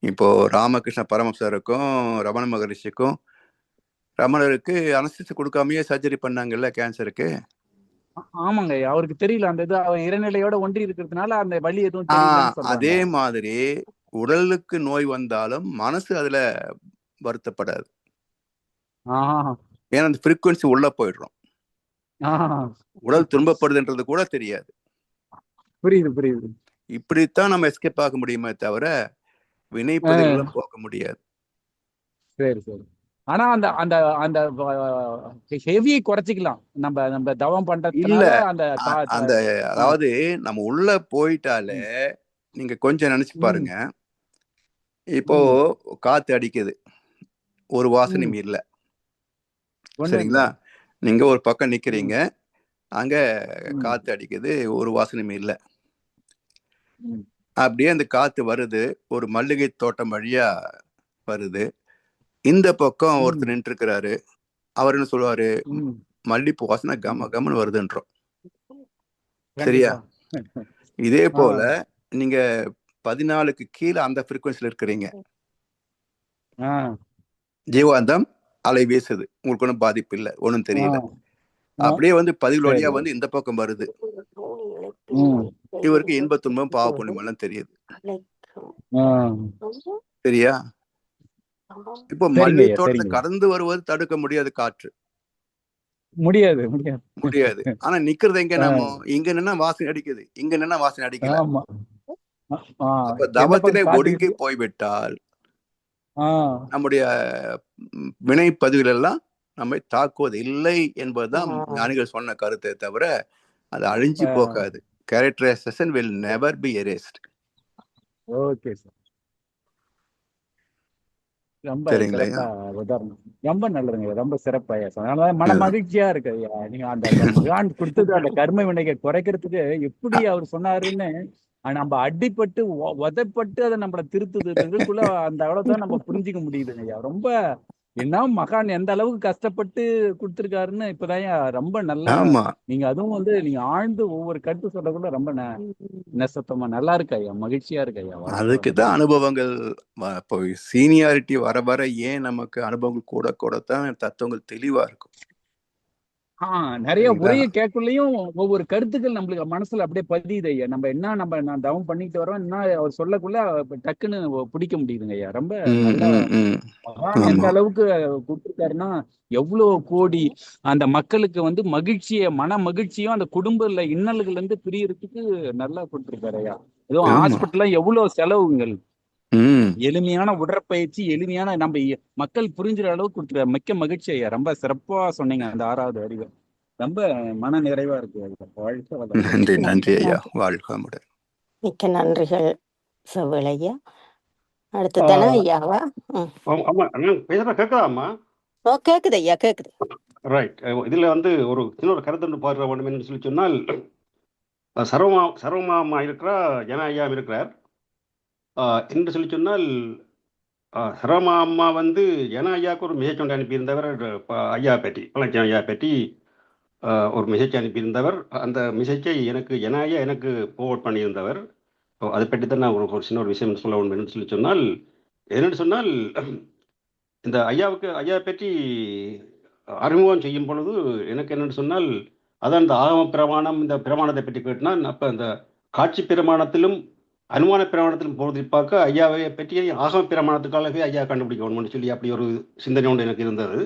இப்போ ராமகிருஷ்ண பரமஹம்சருக்கும் ரமண மகரிஷிக்கும், ரமணருக்கு அனஸ்தீசியா கொடுக்காமயே சர்ஜரி பண்ணாங்கல்ல கேன்சருக்கு. ஆமாங்க, அவருக்கு தெரியல அந்த இது, இறைநிலையோட ஒன்றி இருக்கிறதுனால அந்த வலி எதுவும் தெரியல. அதே மாதிரி உடலுக்கு நோய் வந்தாலும் மனசு அதுல வருத்தப்படாது. ஏன்னா அந்த ஃப்ரீக்வன்சி உள்ள போயிடுறோம். ஆஹ் உடல் துன்பப்படுதுன்றது கூட தெரியாது. புரியுது புரியுது. இப்படித்தான் நம்ம எஸ்கேப் ஆக முடியுமே தவிர வினைப்பதிவுகளை போக முடியாது. சரி சரி. ஆனா அந்த அந்த அந்த ஹெவியை குறைச்சிக்கலாம் நம்ம நம்ம தவம் இல்ல பண்றதுனால. அந்த அந்த அதாவது நம்ம உள்ள போயிட்டாலே நீங்க கொஞ்சம் நினைச்சு பாருங்க. இப்போ காத்து அடிக்குது, ஒரு வாசனையும் இல்ல, சரிங்களா? நீங்க ஒரு பக்கம் நிக்கிறீங்க, அங்க காத்து அடிக்குது, ஒரு வாசனையும் இல்ல. அப்படியே அந்த காத்து வருது, ஒரு மல்லிகை தோட்டம் வழியா வருது. இந்த பக்கம் ஒருத்தர் நின்று இருக்கிறாரு, அவர் என்ன சொல்லுவாரு? மல்லிப்பூ வாசனை கம கமன்னு வருதுன்றோம், சரியா? இதே போல நீங்க 14க்கு கீழே அந்த ஃப்ரீக்வன்சில இருக்கிறீங்க, ஜீவாந்தம் அலை வீசுது, உங்களுக்கு ஒன்றும் பாதிப்பு இல்லை, ஒன்றும் தெரியல. அப்படியே வந்து 17 வழியா வந்து இந்த பக்கம் வருது, இவருக்கு இன்ப துன்பம் பாவ புண்ணியம் எல்லாம் தெரியுது, சரியா? இப்போ மல்லிகை தோட்டத்தை கடந்து வருவது தடுக்க முடியாது, காற்று முடியாது முடியாது. ஆனா நிக்கிறது எங்க? நாம இங்க நின்னா வாசனை அடிக்குது, இங்க நின்னா வாசனை அடிக்கல. அப்ப தவத்திலே ஒடுங்கி போய்விட்டால் நம்முடைய வினைப்பதிவுகள் எல்லாம் நம்மை தாக்குவது இல்லை என்பதுதான் ஞானிகள் சொன்ன கருத்தை தவிர அது அழிஞ்சு போகாது. Characterization will never be erased. Okay sir, ரொம்ப சிறப்பா உதாரணம், ரொம்ப நல்லதுங்க, ரொம்ப சிறப்பா சொன்னால மன மகிழ்ச்சியா இருக்கு. நீங்க அந்த மகான் கொடுத்தது அந்த கர்ம வினையை குறைக்கிறதுக்கு எப்படி அவர் சொன்னாருன்னு நம்ம அடிப்பட்டு உதைப்பட்டு அதை நம்மள திருத்துதுக்குள்ள அந்த அவ்வளவுதான் நம்ம புரிஞ்சுக்க முடியுதுங்க ஐயா. ரொம்ப என்ன மகான் எந்த அளவுக்கு கஷ்டப்பட்டு கொடுத்துருக்காருன்னு இப்பதான் ரொம்ப நல்லா நீங்க அதுவும் வந்து நீங்க ஆழ்ந்து ஒவ்வொரு கருத்து சொல்லக்குள்ள ரொம்ப நெசத்தமா நல்லா இருக்கு ஐயா, மகிழ்ச்சியா இருக்கு ஐயா. அதுக்குதான் அனுபவங்கள் சீனியாரிட்டி வர வர ஏன் நமக்கு அனுபவங்கள் கூட கூடத்தான் தத்துவங்கள் தெளிவா இருக்கும். நிறைய உரைய கேட்கலையும் ஒவ்வொரு கருத்துக்கள் நம்மளுக்கு மனசுல அப்படியே பதியுது ஐயா. நம்ம என்ன நான் தவம் பண்ணிட்டு வரோம், என்ன அவர் சொல்லக்குள்ள டக்குன்னு பிடிக்க முடியுதுங்க ஐயா. ரொம்ப நல்லா எந்த அளவுக்கு கொடுத்துருக்காருன்னா எவ்வளவு கோடி அந்த மக்களுக்கு வந்து மகிழ்ச்சிய மன மகிழ்ச்சியும் அந்த குடும்பத்துல இன்னல்கள் இருந்து பிரியறதுக்கு நல்லா கொடுத்துருக்காரு ஐயா. எதுவும் ஹாஸ்பிட்டல்ல எவ்வளவு செலவுங்கள், எளிமையான உடற்பயிற்சி, எளிமையான நம்ம மக்கள் புரிஞ்சுற அளவுக்கு கொடுத்துருக்காரு. மிக்க மகிழ்ச்சி ஐயா, ரொம்ப சிறப்பா சொன்னீங்க அந்த 6வது அறிவு. ரொம்ப மன நிறைவா இருக்கு. நன்றி நன்றி ஐயா, வாழ்க முடன். மிக்க நன்றிகள் செவ்விளையா. அடுத்து தானே ஐயாவா? கேட்கலாமா? ஓ கேக்குது ஐயா, கேக்குது. ரைட். இதுல வந்து ஒரு இன்னொரு கருத்து பாடுற வேண்டும் என்று சொல்லி சொன்னால், சர்வமாமா இருக்கிறா, ஜன ஐயா இருக்கிறார் என்று சொல்லி சொன்னால், சர்வமாமா வந்து ஜன ஐயாவுக்கு ஒரு மெசேஜ் ஒன்று அனுப்பியிருந்தவர். ஐயா பற்றி பழனிச்சாமி ஐயா பற்றி ஒரு மெசேஜ் அனுப்பியிருந்தவர். அந்த மெசேஜை எனக்கு ஜன ஐயா எனக்கு ஃபார்வர்ட் பண்ணியிருந்தவர். அதை பற்றி தான் நான் ஒரு சின்ன ஒரு விஷயம் சொல்ல வேண்டும் என்று சொல்லி சொன்னால், என்னென்னு சொன்னால், இந்த ஐயா பற்றி அறிமுகம் செய்யும் பொழுது எனக்கு என்னென்னு சொன்னால், அதான் இந்த ஆகம பிரமாணம், இந்த பிரமாணத்தை பற்றி கேட்டினான். அப்போ அந்த காட்சி பிரமாணத்திலும் அனுமான பிரமாணத்திலும் போகிறது பார்க்க ஐயாவை பற்றி ஆகம பிரமாணத்துக்காகவே ஐயா கண்டுபிடிக்கணும்னு சொல்லி அப்படி ஒரு சிந்தனை ஒன்று எனக்கு இருந்தது.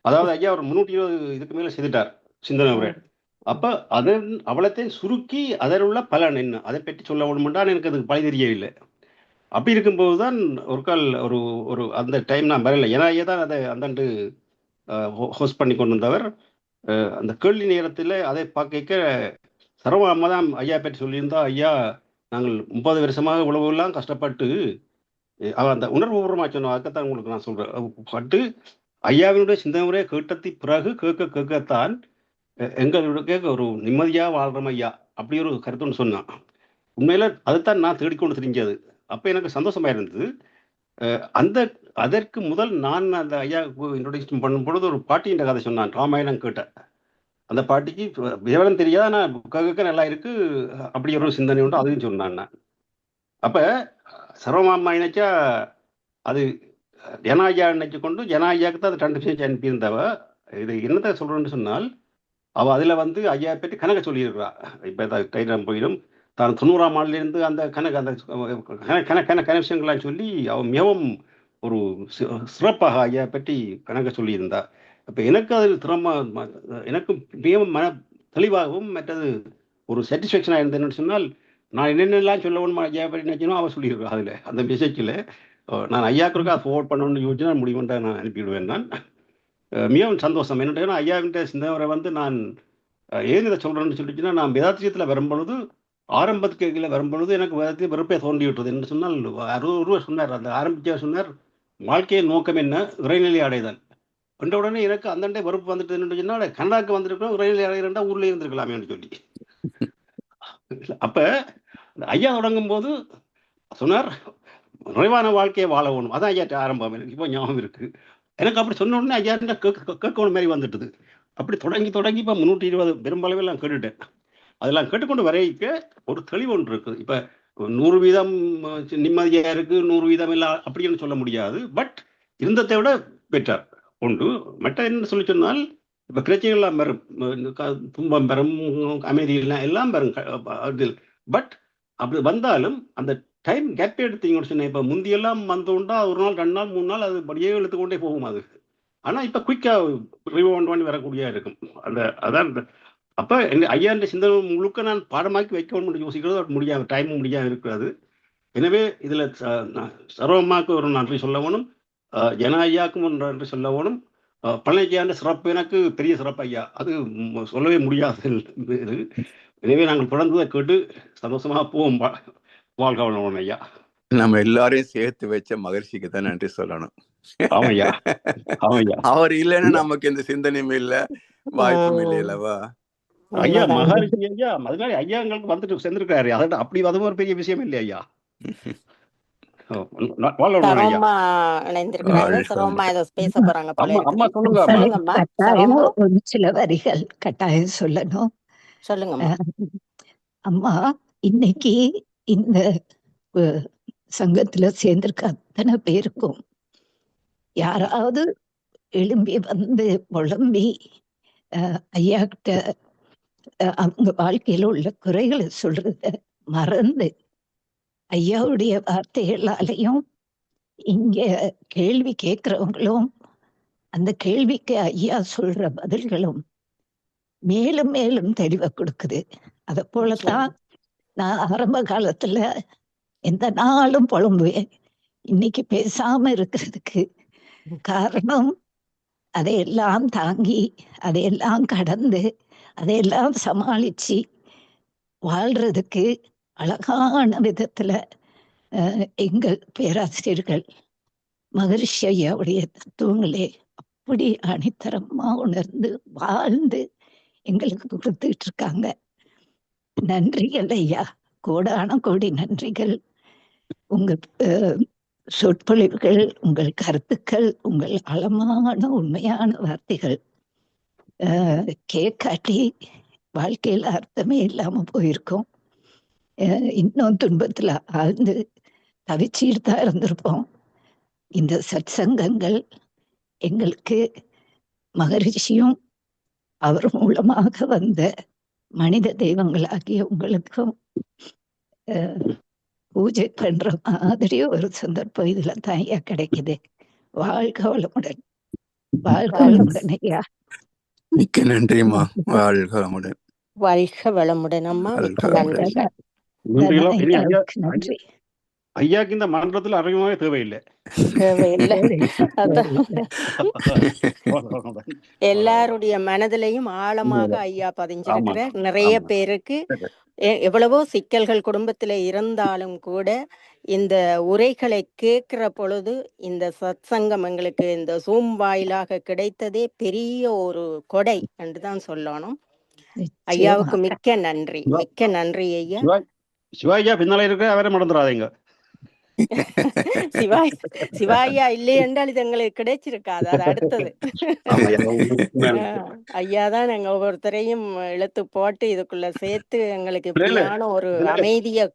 அதாவது ஐயா ஒரு 320 இதுக்கு மேலே செய்துட்டார் சிந்தனை உரை. அப்போ அதன் அவலத்தை சுருக்கி அதில் உள்ள பலன் என்ன அதை பற்றி சொல்ல வேணுமென்றால் எனக்கு அதுக்கு பழி தெரியவில்லை. அப்படி இருக்கும்போது தான் ஒரு கால் ஒரு அந்த டைம் நான் வரலை. ஏன்னா ஐயா தான் அதை அந்தாண்டு ஹோஸ்ட் பண்ணி கொண்டு வந்தவர். அந்த கேள்வி நேரத்தில் அதை பார்க்க சர்வமா தான் ஐயா பற்றி சொல்லியிருந்தா, ஐயா நாங்கள் 30 வருஷமாக உழவுலாம் கஷ்டப்பட்டு அந்த உணர்வுபூர்வமாக சொன்னோம். அதுக்கத்தான் உங்களுக்கு நான் சொல்கிறேன். பட்டு ஐயாவினுடைய சிந்தனை முறையை கேட்டது பிறகு கேட்கத்தான் எங்களுக்கு ஒரு நிம்மதியாக வாழ்கிறோம் ஐயா, அப்படி ஒரு கருத்துன்னு சொன்னான். உண்மையில் அதுதான் நான் தேடிக்கொண்டு தெரிஞ்சது. அப்போ எனக்கு சந்தோஷமாக இருந்தது. அதற்கு முதல் நான் அந்த ஐயாவுக்கு இன்ட்ரோடியூஸ் பண்ணும் பொழுது ஒரு பாட்டின்ற கதை சொன்னான், ராமாயணம் கேட்டேன். அந்த பாட்டிக்கு விவரம் தெரியாத, நான் கேட்க நல்லா இருக்கு, அப்படி ஒரு சிந்தனை உண்டு, அதுவும் சொன்னான் நான். அப்போ சர்வமாமா நினைச்சா அது ஜனாயா நினைச்சு கொண்டு ஜனாயாவுக்கு தான் அது 2 விஷயம் அனுப்பியிருந்தவ. இது என்னத்தை சொல்கிறேன்னு சொன்னால், அவள் அதில் வந்து ஐயா பற்றி கணக்கு சொல்லியிருக்கிறா. இப்போ டைரம் போயிடும் தான் 90ஆம் ஆண்டிலிருந்து அந்த கணக்கு அந்த கன விஷயங்கள்லாம் சொல்லி அவள் மிகவும் ஒரு சிறப்பாக ஐயா பற்றி கணக்க சொல்லியிருந்தா. அப்போ எனக்கு அதில் எனக்கு மிகவும் மன தெளிவாகவும் மற்றது ஒரு சாட்டிஸ்ஃபேக்ஷனாக இருந்ததுன்னு சொன்னால், நான் என்னென்னலாம் சொல்ல வேணுமா ஐயா பற்றி நினைச்சனோ அவள் சொல்லியிருக்கேன். அதில் அந்த மெசேஜில் நான் ஐயாவுக்கு ஃபார்வர்ட் பண்ணணும்னு யோசிச்சு நான் முடிவுண்டா நான் அனுப்பிவிடுவேன். நான் மிகவும் சந்தோஷம். என்னென்னா ஐயாவிட்ட சிந்தவரை வந்து நான் ஏன் இதை சொல்கிறேன்னு சொல்லிச்சுன்னா, நான் வேதாத்திரியத்தில் வரும்பொழுது ஆரம்பத்துக்கு வரும்பொழுது எனக்கு வேதாத்திய வெறுப்பே தோண்டி விட்டுறது. என்று சொன்னால் ஒருவர் சொன்னார், அந்த ஆரம்பிச்சவர் சொன்னார், வாழ்க்கையின் நோக்கம் என்ன, இறைநிலை அடைதல். என்ற உடனே எனக்கு அந்தண்டே வெறுப்பு வந்துட்டு சொன்னால், கனடாவுக்கு வந்திருக்கோம், இறைநிலை அடைகிறா ஊர்ல இருந்திருக்கலாமேன்னு சொல்லி. அப்ப ஐயா தொடங்கும் போது சொன்னார், நிறைவான வாழ்க்கையை வாழ வேணும். அதான் ஐயா ஆரம்பம். எனக்கு இப்போ ஞாபகம் இருக்கு. எனக்கு அப்படி சொன்ன உடனே ஐயா கேட்கணும் மாதிரி வந்துட்டுது. அப்படி தொடங்கி இப்போ 320 பெரும்பளவில் நான் கேட்டுட்டேன். அதெல்லாம் கேட்டுக்கொண்டு வரைக்க ஒரு தெளிவு ஒன்று இருக்குது. இப்போ 100% நிம்மதியாக இருக்குது, 100% இல்லை அப்படின்னு சொல்ல முடியாது. பட் இருந்ததை விட பெட்டர் உண்டு. மற்ற என்ன சொல்லி சொன்னால், இப்போ பிரச்சனைகள்லாம் வரும், துன்பம் வரும், அமைதி எல்லாம் வரும் அதில். பட் அப்படி வந்தாலும் அந்த டைம் கேப் எடுத்தீங்கன்னு சொன்னேன். இப்போ முந்தியெல்லாம் வந்தோண்டா 1 நாள் 2 நாள் 3 நாள் அது படியே எடுத்துக்கொண்டே போகும் அது. ஆனால் இப்போ குயிக்காக ரிவவுண்ட் பண்ணி வரக்கூடிய இருக்கும். அதான் அப்போ ஐயா சிந்தனை முழுக்க நான் பாடமாக்கி வைக்கணும்னு யோசிக்கிறது முடியாது, டைமும் முடியாது இருக்கிறது. எனவே இதில் சர்வமாக்கு ஒரு நன்றி சொல்ல வேணும், ஜன ஐயாவுக்கும் ஒரு நன்றி சொல்ல வேணும். பழனிக்கையாண்ட சிறப்பு எனக்கு பெரிய சிறப்பு ஐயா, அது சொல்லவே முடியாது இது. எனவே நாங்கள் தொடர்ந்து கேட்டு சந்தோஷமாக போவோம். வாழ்க வளமுடன் ஐயா. நம்ம எல்லாரையும் சேர்த்து வச்ச மகிழ்ச்சிக்கு தான் நன்றி சொல்லணும். ஆமையா, ஆமையா. அவர் இல்லைன்னா நமக்கு இந்த சிந்தனையும் இல்லை, வாய்ப்பும் இல்லை அல்லவா ஐயா? மகாரிஷி ஐயா அதனால ஐயா எங்களுக்கு வந்துட்டு சேர்ந்திருக்காரு. அதோட அப்படி அதுவும் ஒரு பெரிய விஷயம் இல்லை ஐயா. சில வரிகள் கட்டாயம் சொல்லணும். சொல்லுங்க அம்மா. இன்னைக்கு இந்த சங்கத்துல சேர்ந்திருக்க அத்தனை பேருக்கும் யாராவது எழும்பி வந்து புலம்பி ஐயா கிட்ட அவங்க வாழ்க்கையில உள்ள குறைகளை சொல்றத மறந்து ஐயாவுடைய வார்த்தைகளாலையும் இங்க கேள்வி கேட்கிறவங்களும் அந்த கேள்விக்கு ஐயா சொல்ற பதில்களும் மேலும் மேலும் தெளிவை கொடுக்குது. அதை போலதான் நான் ஆரம்ப காலத்துல எந்த நாளும் புலம்புவேன். இன்னைக்கு பேசாம இருக்கிறதுக்கு காரணம் அதையெல்லாம் தாங்கி அதையெல்லாம் கடந்து அதையெல்லாம் சமாளிச்சு வாழ்றதுக்கு அழகான விதத்துல எங்கள் பேராசிரியர்கள் மகரிஷி ஐயாவுடைய தத்துவங்களே அப்படி அணித்தரமா உணர்ந்து வாழ்ந்து எங்களுக்கு கொடுத்துட்டு இருக்காங்க. நன்றிகள் ஐயா, கோடான கோடி நன்றிகள். உங்கள் சொற்பொழிவுகள், உங்கள் கருத்துக்கள், உங்கள் ஆழமான உண்மையான வார்த்தைகள் கேட்காட்டி வாழ்க்கையில் அர்த்தமே இல்லாம போயிருக்கோம். இன்னும் துன்பத்துல ஆழ்ந்து தவிச்சிட்டு தான் இருந்திருப்போம். இந்த சத்சங்கங்கள் எங்களுக்கு மகரிஷியும் அவர் மூலமாக வந்த மனித தெய்வங்களாகிய உங்களுக்கும் பூஜை பண்ற மாதிரி ஒரு சந்தர்ப்பம் இதுல தான் ஐயா கிடைக்குது. வாழ்க வளமுடன், வாழ்க வளமுடன் ஐயா. மிக்க நன்றிம்மா. வாழ்க வளமுடன், வாழ்க வளமுடன் அம்மா. நன்றி. ஐயாக்கு இந்த மன்றத்துல அறிமுகமே தேவையில்லை. எல்லாருடைய மனதிலையும் ஆழமாக ஐயா பதிஞ்சிருக்கிற நிறைய பேருக்கு எவ்வளவோ சிக்கல்கள் குடும்பத்துல இருந்தாலும் கூட இந்த உரைகளை கேட்கிற பொழுது இந்த சத்சங்கம் எங்களுக்கு இந்த ஜூம் வாயிலாக கிடைத்ததே பெரிய ஒரு கொடை என்றுதான் சொல்லணும். ஐயாவுக்கு மிக்க நன்றி, மிக்க நன்றி ஐயா. சிவாயா பின்னால இருக்க அவரை மறந்துடாதீங்க. சிவாயா இல்லை என்றால் இது எங்களுக்கு கிடைச்சிருக்காது. அது அடுத்தது ஐயாதான் எங்க ஒவ்வொருத்தரையும் இழுத்து போட்டு இதுக்குள்ள சேர்த்து எங்களுக்கு இப்படியான ஒரு அமைதிய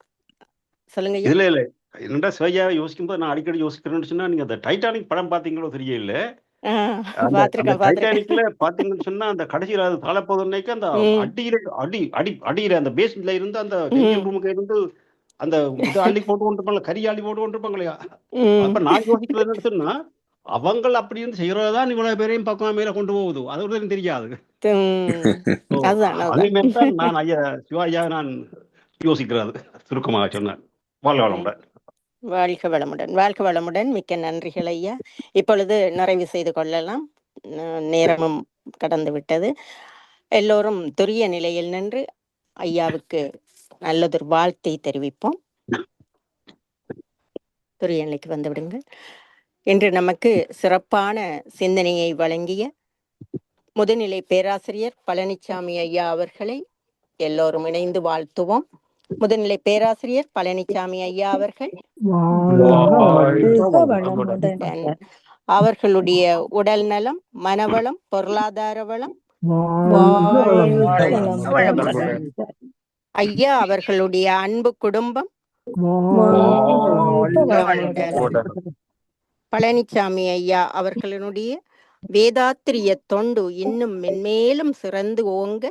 சொல்லுங்க. இல்ல இல்ல என்னடா சிவாயா யோசிக்கும் போது நான் அடிக்கடி யோசிக்கிறேன்னு சொன்னா, நீங்க அந்த டைட்டானிக் படம் பாத்தீங்களோ தெரியல. டைட்டானிக்ல பாத்தீங்கன்னு சொன்னா அந்த கடைசியில அது தலை போதுன்னைக்கு அந்த அடியில அந்த பேஸ்மெண்ட்ல இருந்து அந்த ரூமுக்கு இருந்து அந்த இதை அள்ளி போட்டு கொண்டிருப்பாங்க, கறி அள்ளி போட்டு கொண்டிருப்பாங்க. ம். அப்ப நான் யோசிக்கிறது என்ன சொன்னா, அவங்க அப்படி இருந்து செய்யறதுதான் இவ்வளவு பேரையும் பக்கம் மேல கொண்டு போகுது. அது ஒரு தெரியாது. So, அதுதான் அதே அதுதான் மாதிரி தான் நான் சிவாஜியா நான் யோசிக்கிறது. சுருக்கமாக சொன்னேன். வாழ்க ம். வளமுடன். வாழ்க வளமுடன், வாழ்க வளமுடன். மிக்க நன்றிகள் ஐயா. இப்பொழுது நிறைவு செய்து கொள்ளலாம். நேரமும் கடந்து விட்டது. எல்லோரும் துரிய நிலையில் நின்று ஐயாவுக்கு நல்லதொரு வாழ்த்தை தெரிவிப்போம். துரிய நிலைக்கு வந்து விடுங்கள். இன்று நமக்கு சிறப்பான சிந்தனையை வழங்கிய முதுநிலை பேராசிரியர் பழனிசாமி ஐயா அவர்களை எல்லோரும் இணைந்து வாழ்த்துவோம். முதுநிலை பேராசிரியர் பழனிசாமி ஐயா அவர்கள் அவர்களுடைய உடல் நலம், மனவளம், பொருளாதார வளம், ஐயா அவர்களுடைய அன்பு குடும்பம், பழனிசாமி ஐயா அவர்களுடைய வேதாத்திரிய தொண்டு இன்னும் மென்மேலும் சிறந்து ஓங்க